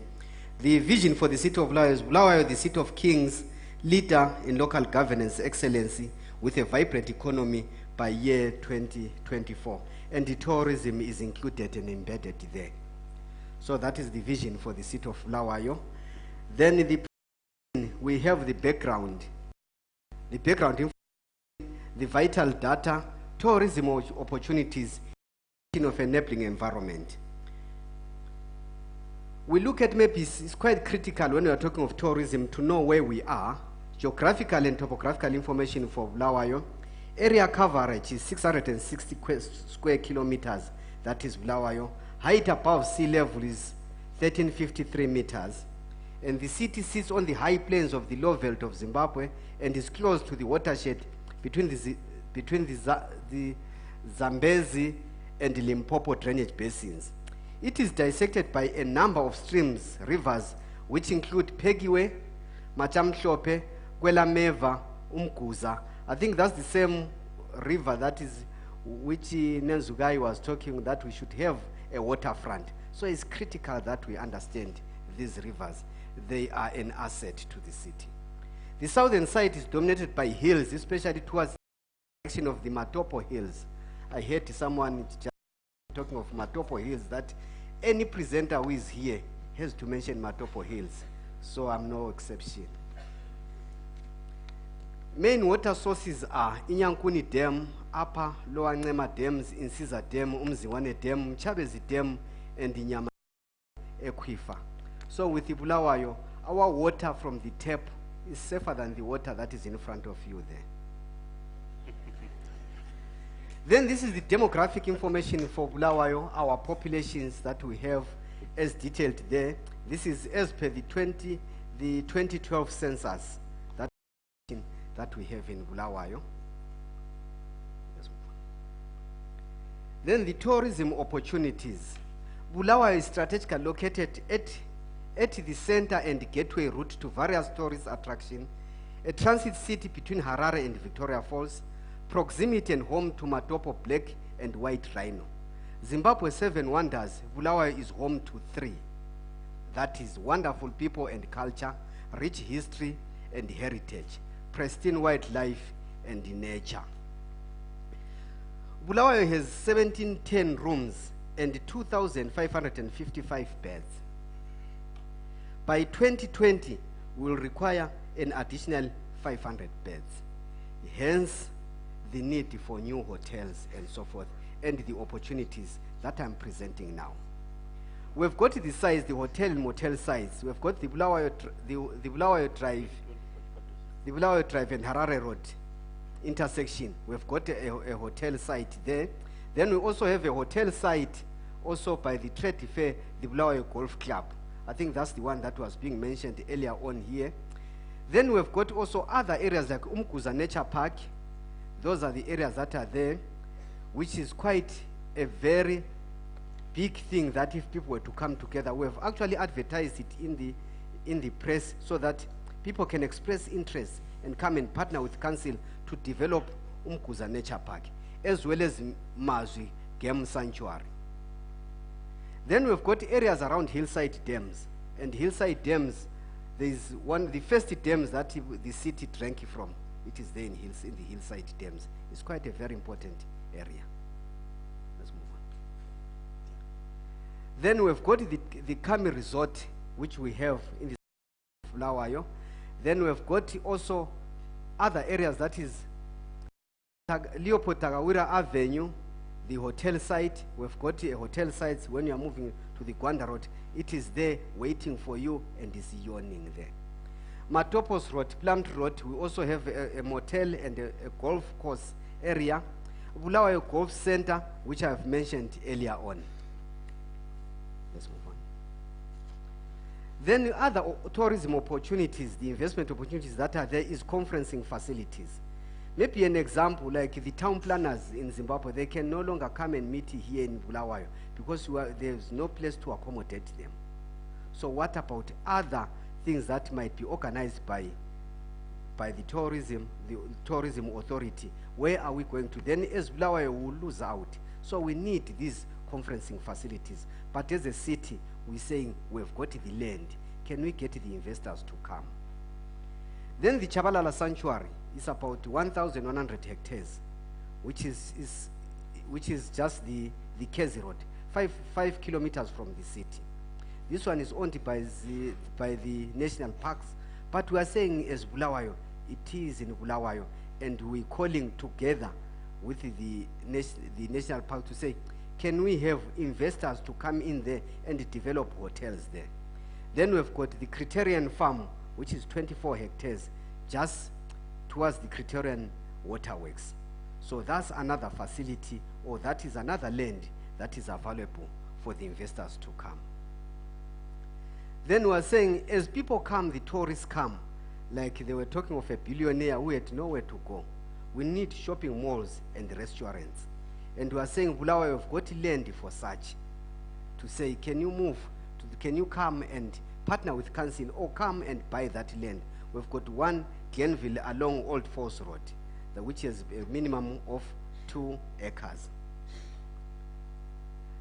[SPEAKER 9] The vision for the city of Bulawayo is Bulawayo, the city of kings, leader in local governance excellency with a vibrant economy by year 2024. And the tourism is included and embedded there. So that is the vision for the city of Bulawayo. Then we have the background. The background, the vital data, tourism opportunities of enabling environment. We look at maps, it's quite critical when we are talking of tourism to know where we are. Geographical and topographical information for Bulawayo. Area coverage is 660 square kilometers, that is Bulawayo. Height above sea level is 1353 meters. And the city sits on the high plains of the low veld of Zimbabwe and is close to the watershed between the Zambezi and the Limpopo drainage basins. It is dissected by a number of streams, rivers, which include Pegiwe, Machamhlope, Kwelameva, Umguza. I think that's the same river that is, which Nenzugai was talking, that we should have a waterfront. So it's critical that we understand these rivers. They are an asset to the city. The southern side is dominated by hills, especially towards the direction of the Matopo Hills. I heard someone just talking of Matopo Hills, that any presenter who is here has to mention Matopo Hills. So I'm no exception. Main water sources are Inyankuni Dam, Upper, Lower Nema Dams, Insiza Dam, Umziwane Dam, Mchabezi Dam, and Inyama Aquifer. So with the Bulawayo, our water from the tap is safer than the water that is in front of you there. Then this is the demographic information for Bulawayo, our populations that we have as detailed there. This is as per the 2012 census that we have in Bulawayo. Then the tourism opportunities. Bulawayo is strategically located at the center and gateway route to various tourist attractions, a transit city between Harare and Victoria Falls, proximity and home to Matopo Black and White Rhino. Zimbabwe 7 wonders, Bulawayo is home to 3. That is wonderful people and culture, rich history and heritage, pristine wildlife and nature. Bulawayo has 1710 rooms and 2,555 beds. By 2020, we will require an additional 500 beds. Hence, the need for new hotels and so forth, and the opportunities that I'm presenting now. We've got the size, the hotel and motel sites. We've got the Bulawayo Drive and Harare Road intersection. We've got a hotel site there. Then we also have a hotel site also by the Trade Fair, the Bulawayo Golf Club. I think that's the one that was being mentioned earlier on here. Then we've got also other areas like Umguza Nature Park. Those are the areas that are there, which is quite a very big thing that if people were to come together, we have actually advertised it in the press so that people can express interest and come and partner with council to develop Umguza Nature Park, as well as Mazwi Game Sanctuary. Then we've got areas around hillside dams. And hillside dams, there is the first dams that the city drank from. It is there in the hillside dams. It's quite a very important area. Let's move on. Then we've got the Kami Resort, which we have in the Bulawayo. Then we've got also other areas, that is Leopold Tagawira Avenue, the hotel site. We've got a hotel site when you are moving to the Gwanda Road. It is there waiting for you and is yawning there. Matopos Road, Plum Road, we also have a motel and a golf course area. Bulawayo Golf Center, which I have mentioned earlier on. Let's move on. Then the other tourism opportunities, the investment opportunities that are there is conferencing facilities. Maybe an example, like the town planners in Zimbabwe, they can no longer come and meet here in Bulawayo because there's no place to accommodate them. So what about other things that might be organized by the tourism authority? Where are we going to? Then as Bulawayo will lose out. So we need these conferencing facilities. But as a city, we're saying we've got the land. Can we get the investors to come? Then the Chabalala Sanctuary is about 1,100 hectares, which is just the Kezi Road, 5 kilometers from the city. This one is owned by the national parks, but we are saying as Bulawayo, it is in Bulawayo, and we're calling together with the national park to say, can we have investors to come in there and develop hotels there? Then we've got the Criterion Farm, which is 24 hectares, just towards the Criterion Waterworks. So that's another facility, or that is another land that is available for the investors to come. Then we're saying, as people come, the tourists come, like they were talking of a billionaire who had nowhere to go. We need shopping malls and restaurants. And we are saying, Bulawayo, we've got land for such. To say, can you can you come and partner with council or come and buy that land? We've got one Glenville along Old Force Road, which is a minimum of 2 acres.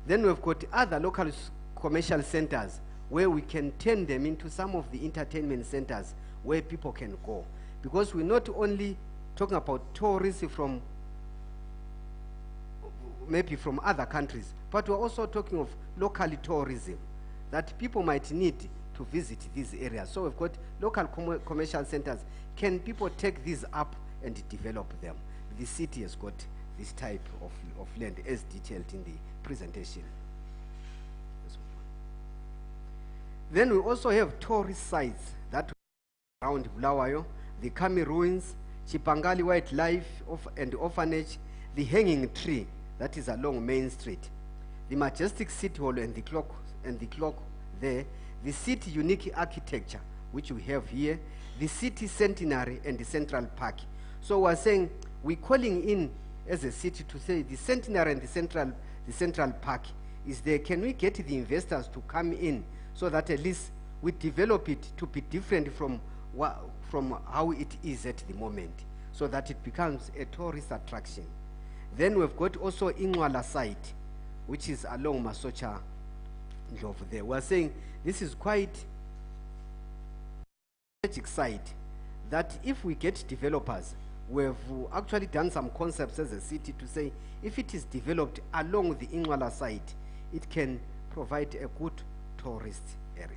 [SPEAKER 9] Then we've got other local commercial centers where we can turn them into some of the entertainment centers where people can go. Because we're not only talking about tourists from maybe from other countries, but we're also talking of local tourism that people might need to visit these areas. So we've got local commercial centers. Can people take these up and develop them? The city has got this type of land as detailed in the presentation. Then we also have tourist sites that are around Bulawayo, the Kami Ruins, Chipangali Wildlife and Orphanage, the Hanging Tree that is along Main Street, the Majestic City Hall and the clock there, the city unique architecture which we have here, the city centenary and the Central Park. So we're saying we're calling in as a city to say the centenary and the Central Park is there. Can we get the investors to come in so that at least we develop it to be different from how it is at the moment, so that it becomes a tourist attraction? Then we've got also Ingwala site, which is along Masocha over there. We're saying this is quite a strategic site that if we get developers, we've actually done some concepts as a city to say if it is developed along the Ingwala site, it can provide a good tourist area.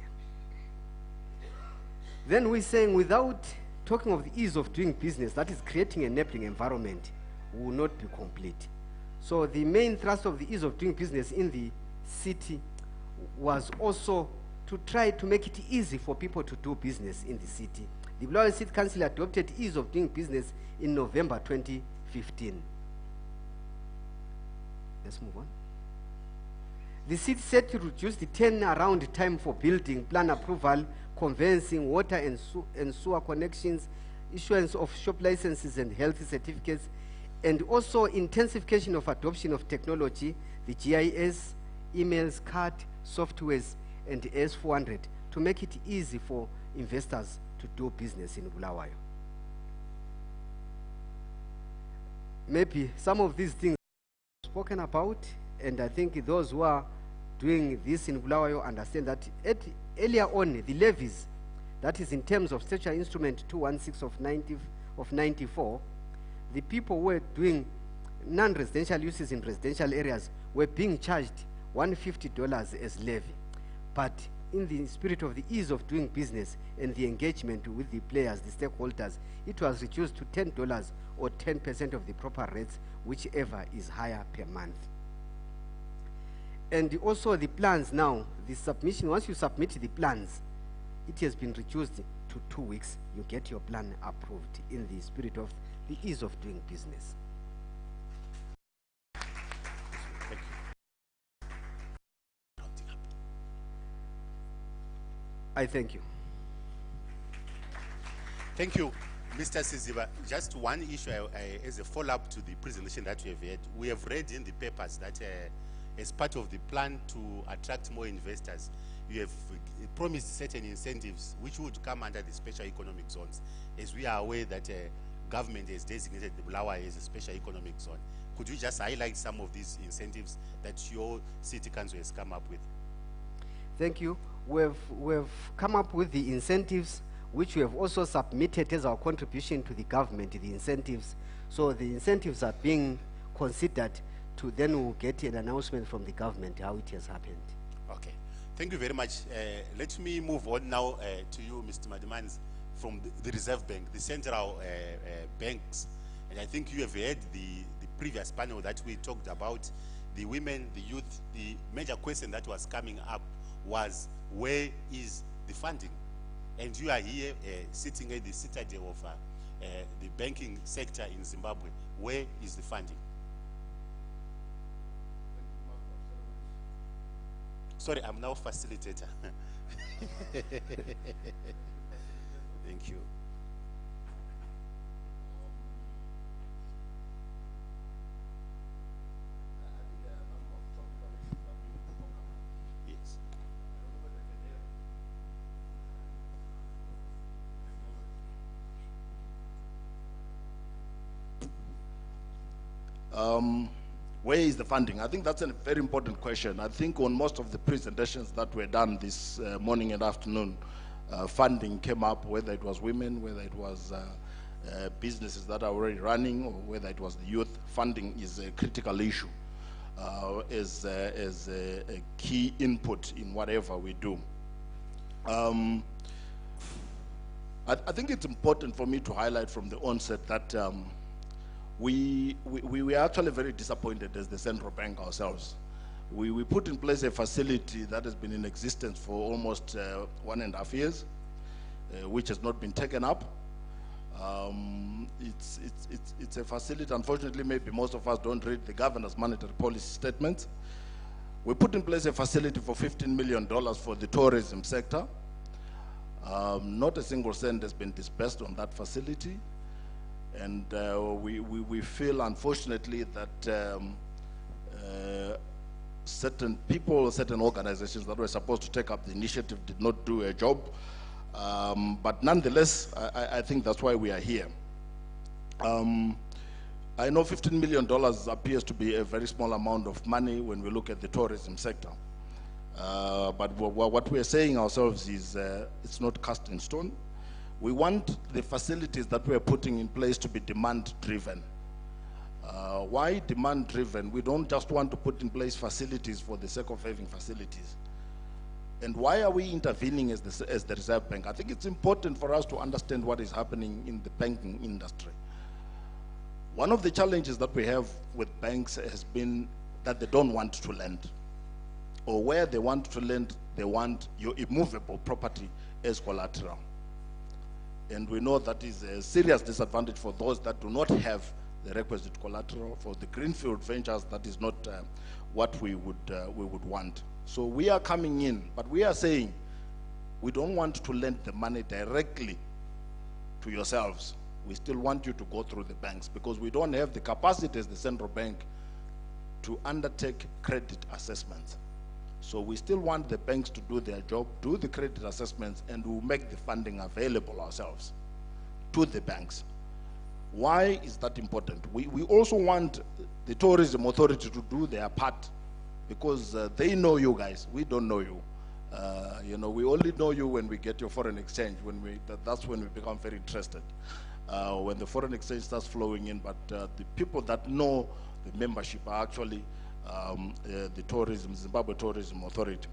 [SPEAKER 9] Then we're saying without talking of the ease of doing business, that is creating an enabling environment, will not be complete. So the main thrust of the ease of doing business in the city was also to try to make it easy for people to do business in the city. The Bulawayo City Council adopted ease of doing business in November 2015. Let's move on. The city set to reduce the turnaround time for building, plan approval, conveyancing, water and sewer connections, issuance of shop licenses and health certificates, and also intensification of adoption of technology, the GIS, emails, card, softwares, and AS400 to make it easy for investors to do business in Bulawayo. Maybe some of these things spoken about, and I think those who are doing this in Bulawayo understand that earlier on, the levies, that is in terms of Statute Instrument 216 of 94, the people who were doing non-residential uses in residential areas were being charged $150 as levy. But in the spirit of the ease of doing business and the engagement with the players, the stakeholders, it was reduced to $10 or 10% of the proper rates, whichever is higher per month. And also the plans now, the submission, once you submit the plans, it has been reduced to 2 weeks. You get your plan approved in the spirit of the ease of doing business. I thank you.
[SPEAKER 4] Thank you, Mr. Siziba. Just one issue as a follow-up to the presentation that we have had. We have read in the papers that as part of the plan to attract more investors, you have promised certain incentives which would come under the special economic zones. As we are aware that government has designated the Bulawayo as a special economic zone. Could you just highlight some of these incentives that your city council has come up with?
[SPEAKER 9] Thank you. We've come up with the incentives which we have also submitted as our contribution to the government, the incentives. So the incentives are being considered to then we'll get an announcement from the government how it has happened.
[SPEAKER 4] Okay. Thank you very much. Let me move on now to you, Mr. Madimans, from the Reserve Bank, the central banks. And I think you have heard the previous panel that we talked about, the women, the youth. The major question that was coming up was, where is the funding? And you are here sitting at the citadel of the banking sector in Zimbabwe. Where is the funding? Sorry, I'm now facilitator. Thank you. Yes.
[SPEAKER 10] Where is the funding? I think that's a very important question. I think on most of the presentations that were done this morning and afternoon, funding came up, whether it was women, whether it was businesses that are already running, or whether it was the youth. Funding is a critical issue, as a key input in whatever we do. I think it's important for me to highlight from the onset that we were actually very disappointed as the central bank ourselves. We put in place a facility that has been in existence for almost 1.5 years, which has not been taken up. It's a facility, unfortunately, maybe most of us don't read the governor's monetary policy statements. We put in place a facility for $15 million for the tourism sector. Not a single cent has been disbursed on that facility. And we feel, unfortunately, that certain people, certain organizations that were supposed to take up the initiative did not do a job. But nonetheless, I think that's why we are here. I know $15 million appears to be a very small amount of money when we look at the tourism sector. But what we are saying ourselves is it's not cast in stone. We want the facilities that we're putting in place to be demand-driven. Why demand-driven? We don't just want to put in place facilities for the sake of having facilities. And why are we intervening as the Reserve Bank? I think it's important for us to understand what is happening in the banking industry. One of the challenges that we have with banks has been that they don't want to lend. Or where they want to lend, they want your immovable property as collateral. And we know that is a serious disadvantage for those that do not have the requisite collateral. For the greenfield ventures, that is not what we would want. So we are coming in, but we are saying we don't want to lend the money directly to yourselves. We still want you to go through the banks because we don't have the capacity as the central bank to undertake credit assessments. So we still want the banks to do their job, do the credit assessments, and we'll make the funding available ourselves to the banks. Why is that important? We also want the tourism authority to do their part because they know you guys, we don't know you. You know, we only know you when we get your foreign exchange, that's when we become very interested. When the foreign exchange starts flowing in, but the people that know the membership are actually the Zimbabwe Tourism Authority.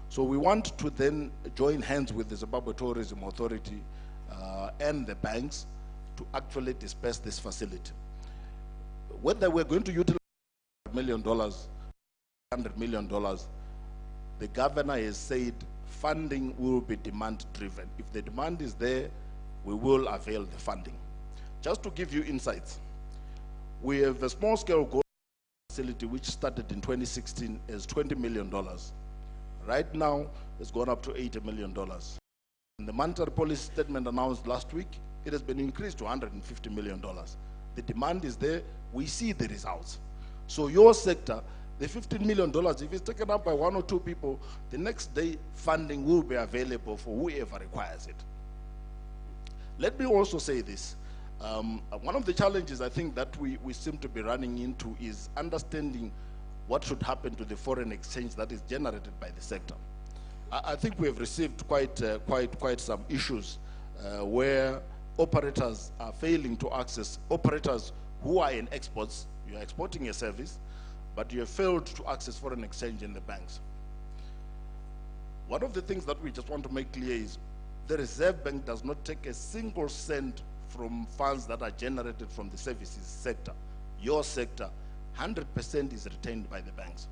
[SPEAKER 10] So we want to then join hands with the Zimbabwe Tourism Authority and the banks to actually disperse this facility. Whether we're going to utilize $1 million, $100 million, the governor has said funding will be demand driven. If the demand is there, we will avail the funding. Just to give you insights, we have a small scale gold facility which started in 2016 as $20 million. Right now, it's gone up to $80 million. In the monetary policy statement announced last week, it has been increased to $150 million. The demand is there. We see the results. So your sector, the $15 million, if it's taken up by 1 or 2 people, the next day funding will be available for whoever requires it. Let me also say this. One of the challenges I think that we seem to be running into is understanding what should happen to the foreign exchange that is generated by the sector. I think we have received quite some issues where operators are failing to access, operators who are in exports, you are exporting a service, but you have failed to access foreign exchange in the banks. One of the things that we just want to make clear is the Reserve Bank does not take a single cent from funds that are generated from the services sector. Your sector, 100% is retained by the banks.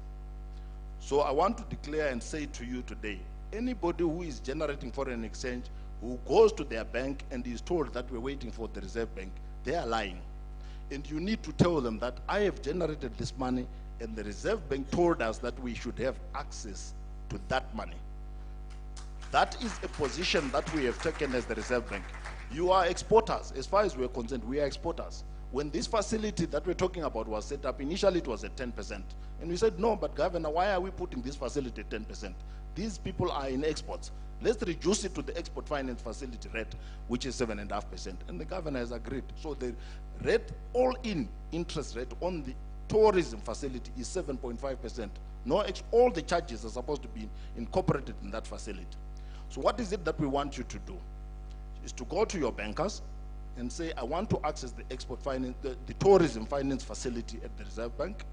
[SPEAKER 10] So I want to declare and say to you today, anybody who is generating foreign exchange, who goes to their bank and is told that we're waiting for the Reserve Bank, they are lying. And you need to tell them that I have generated this money and the Reserve Bank told us that we should have access to that money. That is a position that we have taken as the Reserve Bank. You are exporters. As far as we're concerned, we are exporters. When this facility that we're talking about was set up, initially it was at 10%. And we said, no, but Governor, why are we putting this facility at 10%? These people are in exports. Let's reduce it to the export finance facility rate, which is 7.5%. And the Governor has agreed. So the rate, all-in interest rate on the tourism facility is 7.5%. No, all the charges are supposed to be incorporated in that facility. So what is it that we want you to do? Is to go to your bankers and say, I want to access the export finance, the tourism finance facility at the Reserve Bank.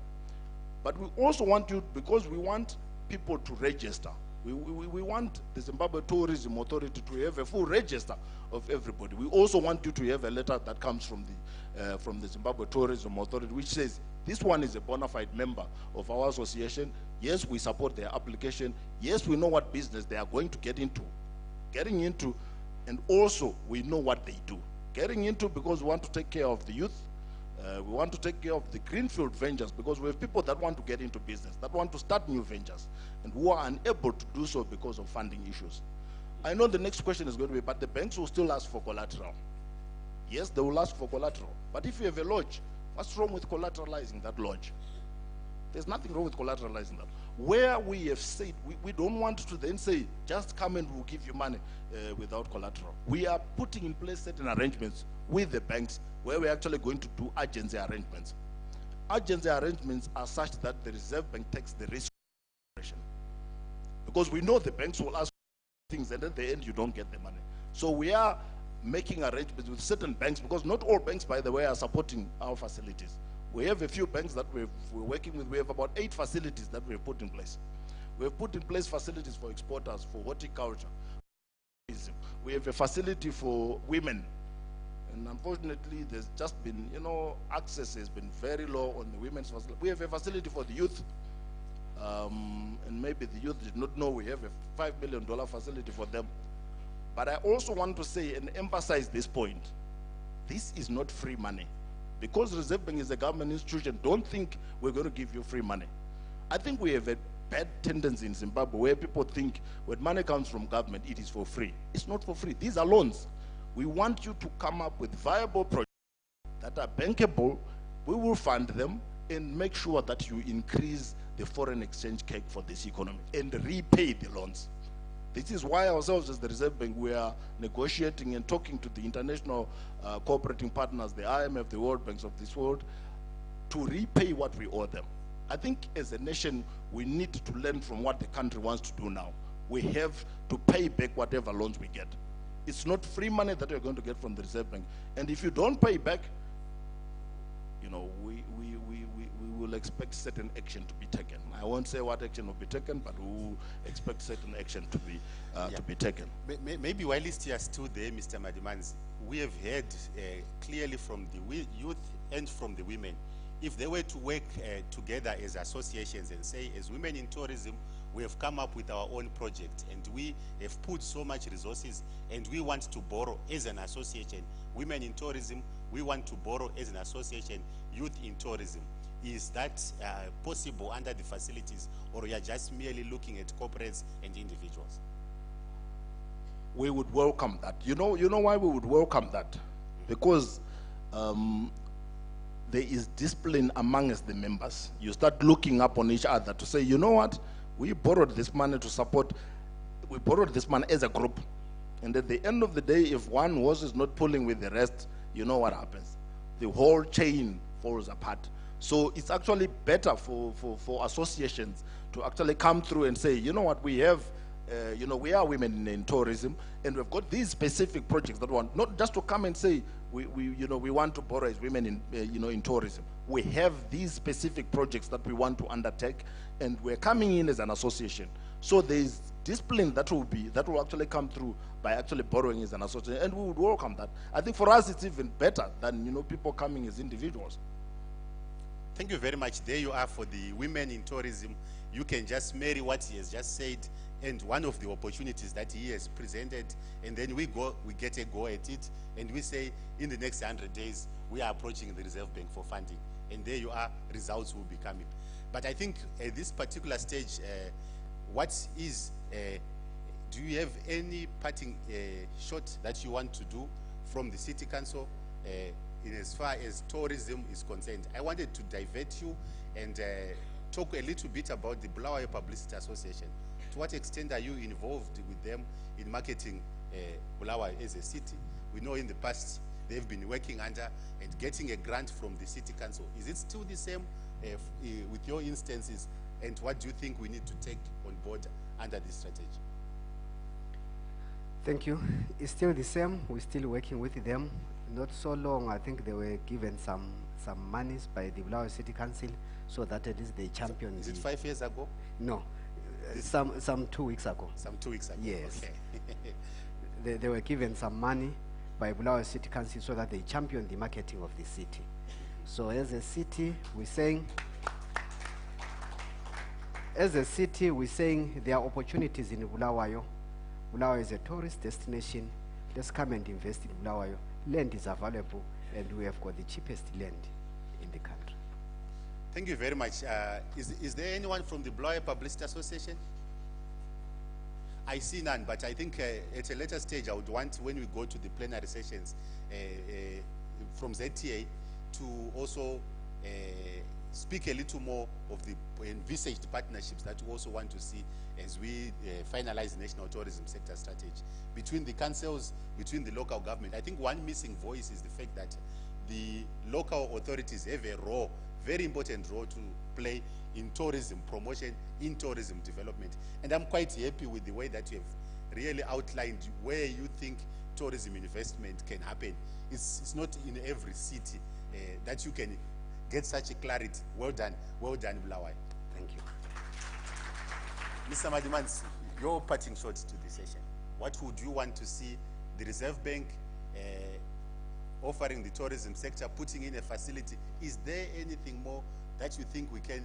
[SPEAKER 10] But we also want you, because we want people to register. We want the Zimbabwe Tourism Authority to have a full register of everybody. We also want you to have a letter that comes from the Zimbabwe Tourism Authority, which says, this one is a bona fide member of our association. Yes, we support their application. Yes, we know what business they are going to getting into, and also we know what they do. Getting into because we want to take care of the youth. We want to take care of the greenfield ventures because we have people that want to get into business, that want to start new ventures, and who are unable to do so because of funding issues. I know the next question is going to be, but the banks will still ask for collateral. Yes, they will ask for collateral. But if you have a lodge, what's wrong with collateralizing that lodge? There's nothing wrong with collateralizing that. Where we have said, we don't want to then say, just come and we'll give you money without collateral. We are putting in place certain arrangements with the banks where we're actually going to do agency arrangements. Agency arrangements are such that the Reserve Bank takes the risk of operation. Because we know the banks will ask things and at the end you don't get the money. So we are making arrangements with certain banks, because not all banks, by the way, are supporting our facilities. We have a few banks that we're working with. We have about 8 facilities that we've put in place. We have put in place facilities for exporters, for horticulture. We have a facility for women. And unfortunately, there's just been, access has been very low on the women's facility. We have a facility for the youth. And maybe the youth did not know we have a $5 million facility for them. But I also want to say and emphasize this point. This is not free money. Because Reserve Bank is a government institution, don't think we're going to give you free money. I think we have a bad tendency in Zimbabwe where people think when money comes from government, it is for free. It's not for free. These are loans. We want you to come up with viable projects that are bankable. We will fund them and make sure that you increase the foreign exchange cake for this economy and repay the loans. This is why ourselves as the Reserve Bank, we are negotiating and talking to the international cooperating partners, the IMF, the World Banks of this world, to repay what we owe them. I think as a nation, we need to learn from what the country wants to do now. We have to pay back whatever loans we get. It's not free money that you're going to get from the Reserve Bank. And if you don't pay back, we will expect certain action to be taken. I won't say what action will be taken, but we will expect certain action to be taken.
[SPEAKER 4] Maybe while you're still there, Mr. Madimanzi, we have heard clearly from the youth and from the women, if they were to work together as associations and say, as women in tourism, we have come up with our own project and we have put so much resources and we want to borrow as an association. Women in tourism, we want to borrow as an association. Youth in tourism. Is that possible under the facilities, or you are just merely looking at corporates and individuals?
[SPEAKER 10] we would welcome that. You know why we would welcome that? Because there is discipline amongst the members. You start looking up on each other to say, you know what, we borrowed this money to support, we borrowed this money as a group. And at the end of the day, if one horse is not pulling with the rest, you know what happens. The whole chain falls apart. So it's actually better for associations to actually come through and say, you know what, we have, we are women in tourism, and we've got these specific projects that want, not just to come and say, we want to borrow as women in, in tourism. We have these specific projects that we want to undertake, and we're coming in as an association. So there's discipline that will actually come through by actually borrowing as an association, and we would welcome that. I think for us it's even better than people coming as individuals.
[SPEAKER 4] Thank you very much. There you are for the women in tourism. You can just marry what he has just said, and one of the opportunities that he has presented, and then we get a go at it, and we say in the next 100 days we are approaching the Reserve Bank for funding, and there you are, results will be coming. But I think at this particular stage, do you have any parting shot that you want to do from the City Council in as far as tourism is concerned? I wanted to divert you and talk a little bit about the Bulawayo Publicity Association. To what extent are you involved with them in marketing Bulawayo as a city? We know in the past they've been working under and getting a grant from the City Council. Is it still the same with your instances, and what do you think we need to take on board under this strategy?
[SPEAKER 9] Thank you. It's still the same. We're still working with them. Not so long, I think they were given some monies by the Bulawayo City Council so that at least they champion.
[SPEAKER 4] Is it 5 years ago?
[SPEAKER 9] No, some 2 weeks ago.
[SPEAKER 4] Some 2 weeks ago.
[SPEAKER 9] Yes.
[SPEAKER 4] Okay.
[SPEAKER 9] they were given some money by Bulawayo City Council so that they champion the marketing of the city. So as a city, we're saying there are opportunities in Bulawayo. Bulawayo is a tourist destination. Let's come and invest in Bulawayo. Land is available, and we have got the cheapest land in the country.
[SPEAKER 4] Thank you very much. Is there anyone from the Bulawayo Publicity Association? I see none, but I think at a later stage I would want, when we go to the plenary sessions from ZTA, to also speak a little more of the envisaged partnerships that we also want to see as we finalize the national tourism sector strategy between the councils, between the local government. I think one missing voice is the fact that the local authorities have a role, very important role to play in tourism promotion, in tourism development. And I'm quite happy with the way that you have really outlined where you think tourism investment can happen. It's not in every city that you can get such a clarity. Well done, Bulawayo.
[SPEAKER 9] Thank you.
[SPEAKER 4] Mr. Madimans, your parting shots to the session. What would you want to see the Reserve Bank offering the tourism sector, putting in a facility? Is there anything more that you think we can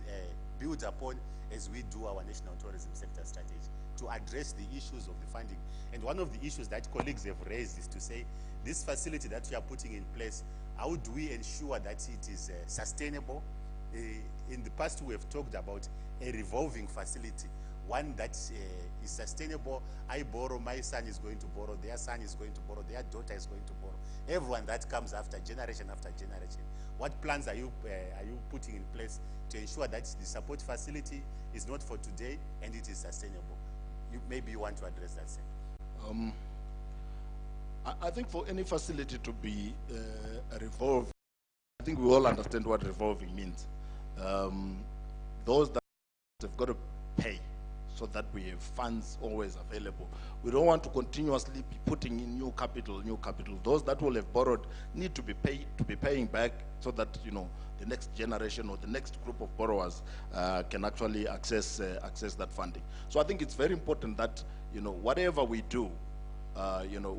[SPEAKER 4] build upon as we do our national tourism sector strategy to address the issues of the funding? And one of the issues that colleagues have raised is to say, this facility that we are putting in place, how do we ensure that it is sustainable? In the past, we have talked about a revolving facility, one that is sustainable. I borrow, my son is going to borrow, their son is going to borrow, their daughter is going to borrow. Everyone that comes after generation. What plans are you putting in place to ensure that the support facility is not for today and it is sustainable? Maybe you want to address that, sir.
[SPEAKER 10] I think for any facility to be revolving, I think we all understand what revolving means. Those that have got to pay so that we have funds always available. We don't want to continuously be putting in new capital. Those that will have borrowed need to be paying back so that the next generation or the next group of borrowers can actually access that funding. So I think it's very important that whatever we do,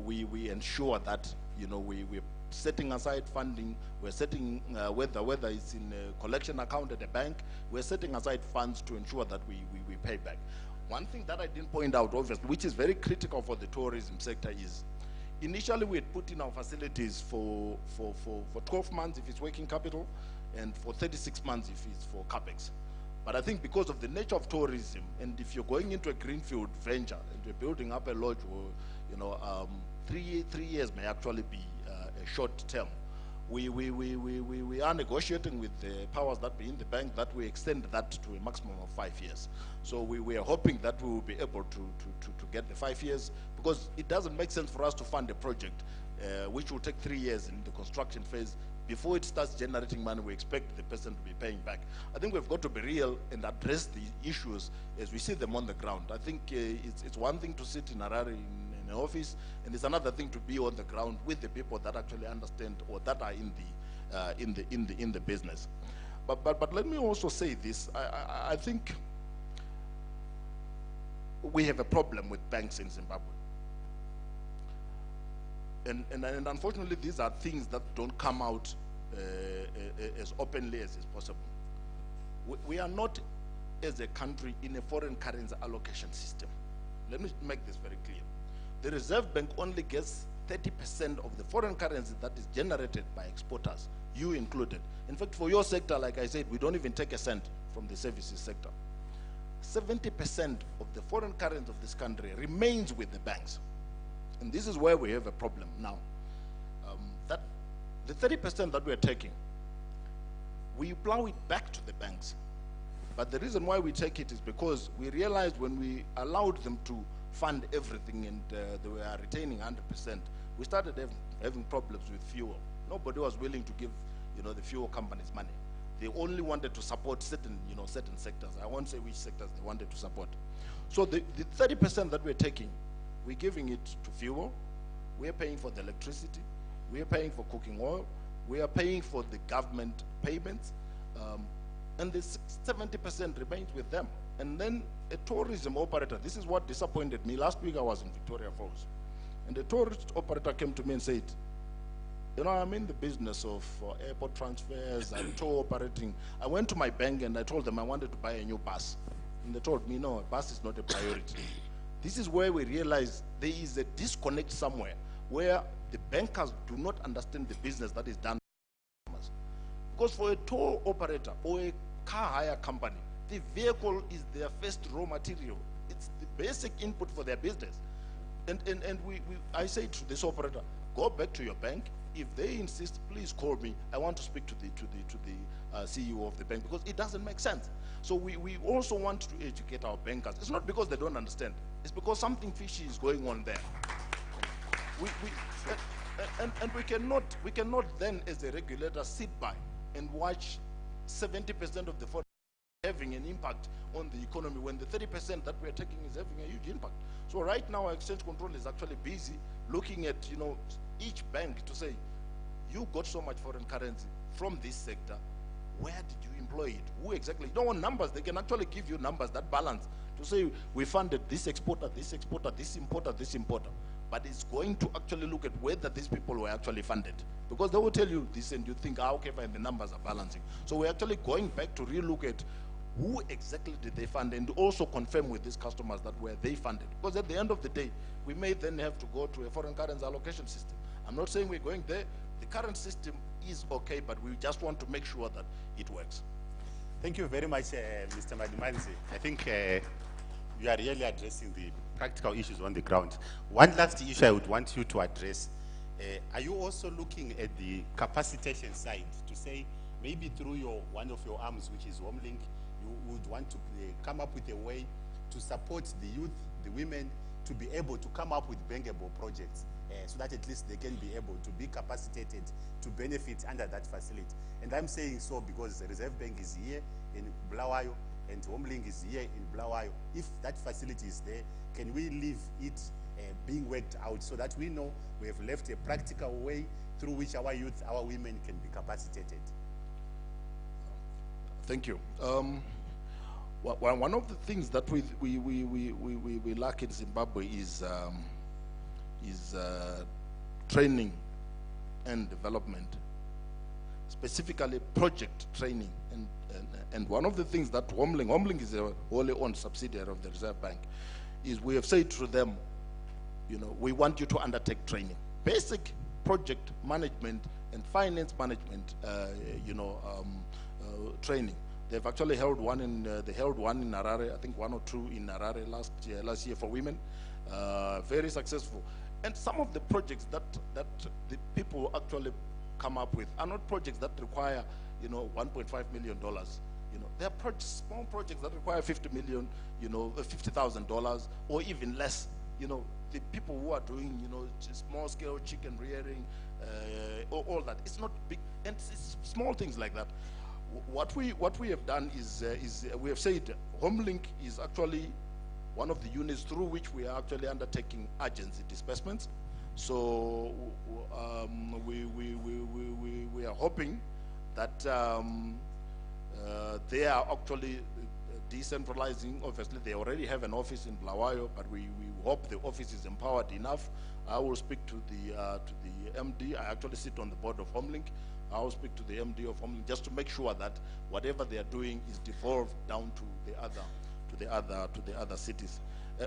[SPEAKER 10] we ensure that we're setting aside funding. We're setting whether it's in a collection account at a bank, we're setting aside funds to ensure that we pay back. One thing that I didn't point out, obviously, which is very critical for the tourism sector, is initially we had put in our facilities for 12 months if it's working capital, and for 36 months if it's for capex. But I think because of the nature of tourism, and if you're going into a greenfield venture and you're building up a lodge or 3 years may actually be a short term. We are negotiating with the powers that be in the bank that we extend that to a maximum of 5 years. So we are hoping that we will be able to get the 5 years, because it doesn't make sense for us to fund a project which will take 3 years in the construction phase. Before it starts generating money, we expect the person to be paying back. I think we've got to be real and address the issues as we see them on the ground. I think it's one thing to sit in Harare in an office, and it's another thing to be on the ground with the people that actually understand or that are in the business. But let me also say this. I think we have a problem with banks in Zimbabwe. And unfortunately, these are things that don't come out as openly as is possible. We are not, as a country, in a foreign currency allocation system. Let me make this very clear. The Reserve Bank only gets 30% of the foreign currency that is generated by exporters, you included. In fact, for your sector, like I said, we don't even take a cent from the services sector. 70% of the foreign currency of this country remains with the banks. And this is where we have a problem now. That the 30% that we're taking, we plow it back to the banks. But the reason why we take it is because we realized when we allowed them to fund everything and they were retaining 100%, we started having problems with fuel. Nobody was willing to give, the fuel companies money. They only wanted to support certain sectors. I won't say which sectors they wanted to support. So the 30% that we're taking, we're giving it to fuel, we're paying for the electricity, we're paying for cooking oil, we are paying for the government payments, and the 70% remains with them. And then a tourism operator, this is what disappointed me. Last week I was in Victoria Falls, and the tourist operator came to me and said, I'm in the business of airport transfers and tour operating. I went to my bank and I told them I wanted to buy a new bus. And they told me, no, a bus is not a priority. This is where we realize there is a disconnect somewhere where the bankers do not understand the business that is done. Because for a tour operator or a car hire company, the vehicle is their first raw material. It's the basic input for their business. And I say to this operator, go back to your bank. If they insist, please call me. I want to speak to the CEO of the bank, because it doesn't make sense. So we also want to educate our bankers. It's not because they don't understand. It's because something fishy is going on there. And we cannot then, as a regulator, sit by and watch 70% of the foreign having an impact on the economy when the 30% that we are taking is having a huge impact. So right now, our exchange control is actually busy looking at each bank to say, you got so much foreign currency from this sector, where did you employ it? Who exactly? You don't want numbers. They can actually give you numbers that balance to say we funded this exporter, this exporter, this importer, this importer. But it's going to actually look at whether these people were actually funded, because they will tell you this and you think, okay, fine, the numbers are balancing. So we're actually going back to relook at who exactly did they fund, and also confirm with these customers that were they funded. Because at the end of the day, we may then have to go to a foreign currency allocation system. I'm not saying we're going there. The current system is okay, but we just want to make sure that it works.
[SPEAKER 4] Thank you very much, Mr. Madimanzi. I think you are really addressing the practical issues on the ground. One last issue I would want you to address. Are you also looking at the capacitation side to say, maybe through one of your arms, which is HomeLink, you would want to come up with a way to support the youth, the women, to be able to come up with bankable projects, so that at least they can be able to be capacitated to benefit under that facility. And I'm saying so because the Reserve Bank is here in Bulawayo and HomeLink is here in Bulawayo. If that facility is there, can we leave it being worked out so that we know we have left a practical way through which our youth, our women can be capacitated?
[SPEAKER 10] Thank you. One of the things that we lack in Zimbabwe is training and development, specifically project training. And one of the things that HomeLink is a wholly owned subsidiary of the Reserve Bank, is we have said to them, we want you to undertake training, basic project management and finance management, training. They've actually held one in they held one in Harare, I think one or two in Harare last year for women. Very successful. And some of the projects that the people actually come up with are not projects that require, you know, $1.5 million. You know, they are small projects that require 50 million, you know, $50,000 or even less. You know, the people who are doing, you know, small scale chicken rearing, all that. It's not big, and it's small things like that. What we have done is we have said HomeLink is actually one of the units through which we are actually undertaking agency disbursements. So we are hoping that they are actually decentralizing. Obviously, they already have an office in Bulawayo, but we hope the office is empowered enough. I will speak to the MD. I actually sit on the board of HomeLink. I will speak to the MD of HomeLink just to make sure that whatever they are doing is devolved down to the other cities.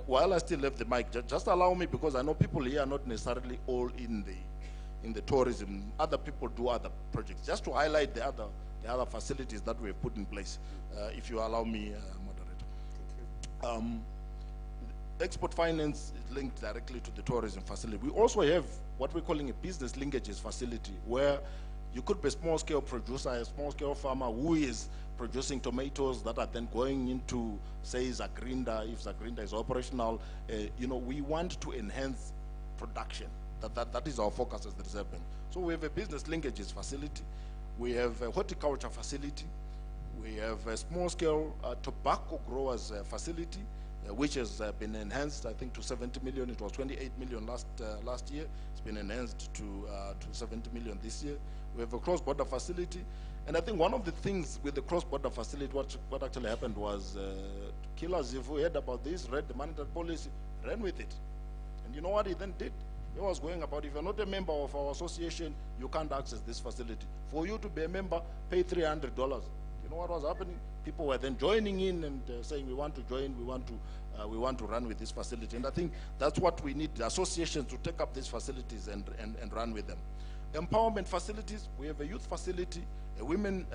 [SPEAKER 10] While I still have the mic, just allow me, because I know people here are not necessarily all in the tourism. Other people do other projects. Just to highlight the other facilities that we have put in place, if you allow me, moderator. Thank you. Export finance is linked directly to the tourism facility. We also have what we're calling a business linkages facility, where you could be a small-scale producer, a small-scale farmer who is producing tomatoes that are then going into, say, Zagrinda. If Zagrinda is operational, you know, we want to enhance production. That is our focus as the Reserve Bank. So we have a business linkages facility. We have a horticulture facility. We have a small-scale tobacco growers facility, which has been enhanced, I think, to 70 million. It was 28 million last year. It's been enhanced to 70 million this year. We have a cross-border facility. And I think one of the things with the cross-border facility, what actually happened was Killers, if we heard about this, read the monetary policy, ran with it. And you know what he then did? He was going about, if you're not a member of our association, you can't access this facility. For you to be a member, pay $300. You know what was happening? People were then joining in and saying, we want to join, we want to run with this facility. And I think that's what we need, the associations to take up these facilities and run with them. Empowerment facilities, we have a youth facility, a women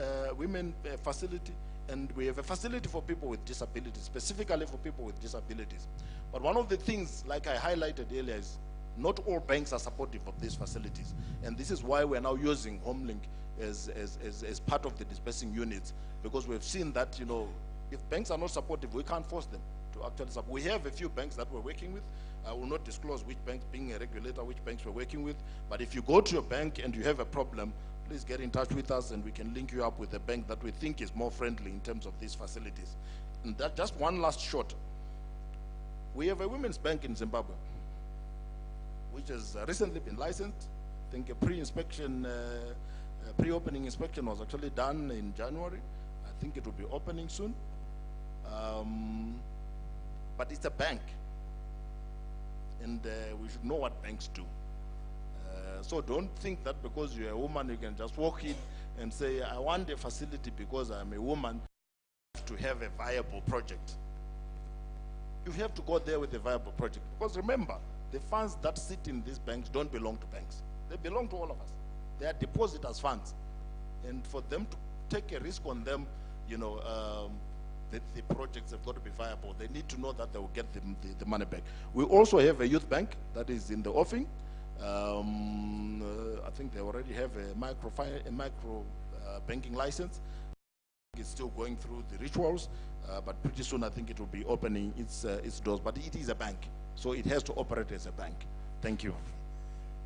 [SPEAKER 10] facility, and we have a facility for people with disabilities, specifically for people with disabilities. But one of the things, like I highlighted earlier, is not all banks are supportive of these facilities. And this is why we're now using HomeLink as part of the dispersing units, because we've seen that, you know, if banks are not supportive, we can't force them to actually support. We have a few banks that we're working with. I will not disclose which banks, being a regulator, which banks we're working with. But if you go to your bank and you have a problem, please get in touch with us and we can link you up with a bank that we think is more friendly in terms of these facilities. And that, just one last shot. We have a women's bank in Zimbabwe, which has recently been licensed. I think a pre-inspection, pre-opening inspection was actually done in January. I think it will be opening soon. But it's a bank. And we should know what banks do. So don't think that because you're a woman, you can just walk in and say, I want a facility because I'm a woman to have a viable project. You have to go there with a viable project. Because remember, the funds that sit in these banks don't belong to banks. They belong to all of us. They are depositors' funds. And for them to take a risk on them, you know, the projects have got to be viable. They need to know that they will get the money back. We also have a youth bank that is in the offing. I think they already have a micro banking license. It's still going through the rituals, but pretty soon I think it will be opening its doors. But it is a bank, so it has to operate as a bank. Thank you.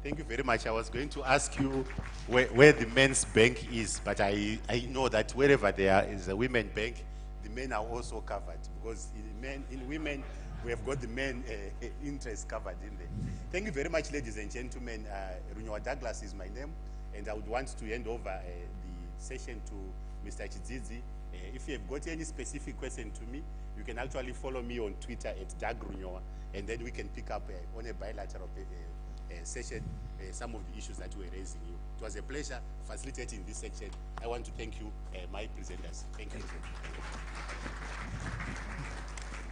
[SPEAKER 4] Thank you very much. I was going to ask you where the men's bank is, but I know that wherever there is a women bank, the men are also covered, because in women, we have got the men interest covered in there. Thank you very much, ladies and gentlemen. Runyowa Douglas is my name, and I would want to hand over the session to Mr. Chidzidzi. If you have got any specific question to me, you can actually follow me on Twitter at @DougRunyowa, and then we can pick up on a bilateral session some of the issues that we're raising you. It was a pleasure facilitating this section. I want to thank you, my presenters. Thank you.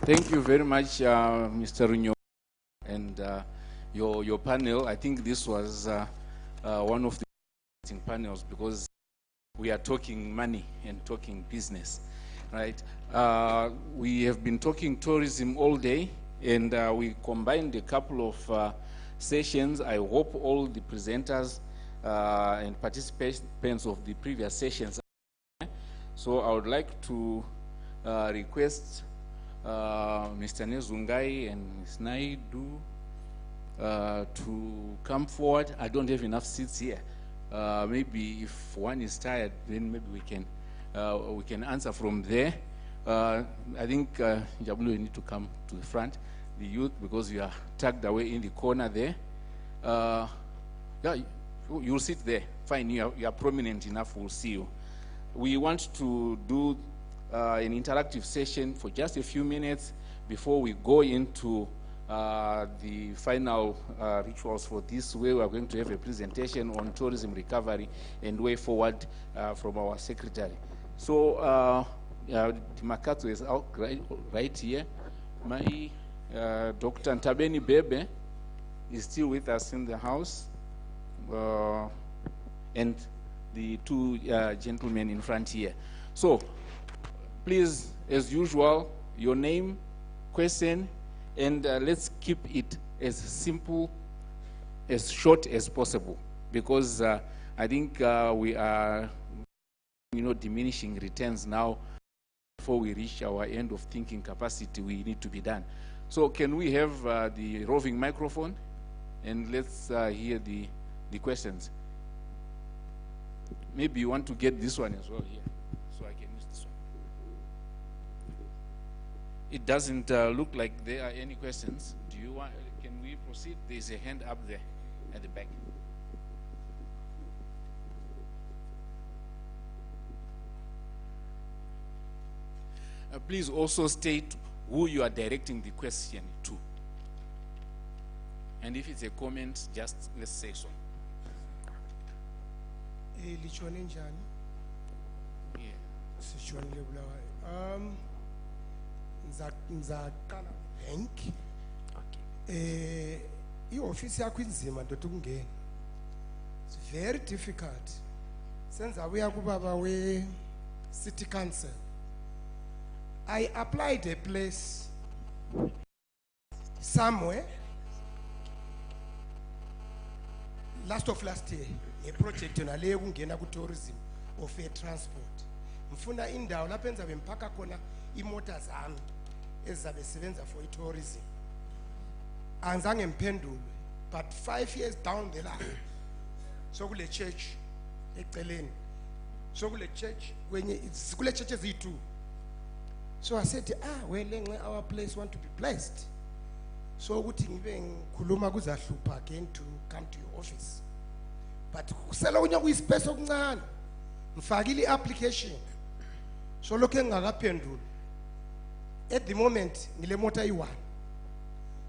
[SPEAKER 2] Thank you very much, Mr. Runyo, and your panel. I think this was one of the panels, because we are talking money and talking business, right? We have been talking tourism all day, and we combined a couple of sessions. I hope all the presenters and participants of the previous sessions. So I would like to request Mr. Nezungai and Ms. Naidu to come forward. I don't have enough seats here. Maybe if one is tired, then maybe we can answer from there. I think Jabulu, you need to come to the front, the youth, because you are tucked away in the corner there. Yeah, you'll sit there. Fine, you are prominent enough, we'll see you. We want to do an interactive session for just a few minutes before we go into the final rituals for this, where we are going to have a presentation on tourism recovery and way forward from our secretary. So Makato is out right here. My Dr. Ntabeni Bebe is still with us in the house, and the two gentlemen in front here. So please, as usual, your name, question, and let's keep it as simple, as short as possible, because I think we are, diminishing returns now. Before we reach our end of thinking capacity, we need to be done. So can we have the roving microphone, and let's hear the questions. Maybe you want to get this one as well here, so I can use this one. It doesn't look like there are any questions. Do you want? Can we proceed? There's a hand up there at the back. Please also state who you are directing the question to. And if it's a comment, just let's say so.
[SPEAKER 11] Lichwane njani?
[SPEAKER 2] Yeah.
[SPEAKER 11] Sichwane Bulawayo. Ngizaqala bank. Okay. I-office yakho inzima ndoda ukungena. It's very difficult. Senza uya kubaba we city council. I applied a place somewhere last year, a project on a ungena ku tourism of air transport. Mfuna indawo lapho enzabe mpaka khona imota zami ezabe sebenza for tourism. Anzange mphendulwe, but 5 years down the line, so kule church eceleni, so kule church kwenye kule churches eziyi2. So I said, well, our place want to be blessed. So ukuthi ngibe ngikhuluma kuzahlupha again to come to your office. But kusela unya kuyispace okuncane. Ngifakile iapplication. So lokho engakaphendula. At the moment ngile mota i1.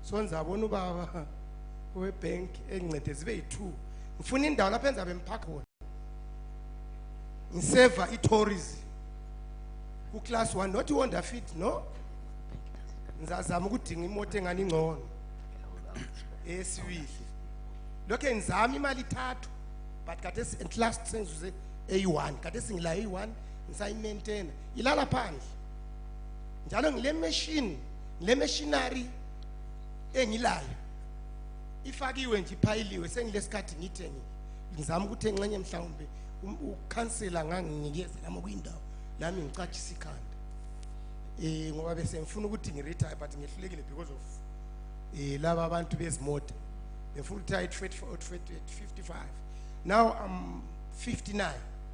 [SPEAKER 11] So ngizabona ubaba we bank engincede zibe yi2. Ngifuna indawo lapha enzabe mphaka khona. Ngiseva i-tourism. Class 1, not you wonder fit, no? Ngizazama ukudinga imoto engani ngcono. Esibili. Lokho ngizama imali 3, but kade at last sengizuze A1. Kade singila A1, ngisayimaintain. Ilala phandle. Njalo ngile machinery engilayo. Ifakiwe nje iphayiliwe sengilesikhathi ngithenge. Ngizama ukuthi engxenye mhlawumbe ukansela nganginikeze nami kuyindawo. Lami ngicatshisa ikhanda ngoba bese ngifuna ukuthi ngiretire, but ngehlulekile because of laba abantu bezimoto. Ngifuna ukuthi at 55. Now I'm 59.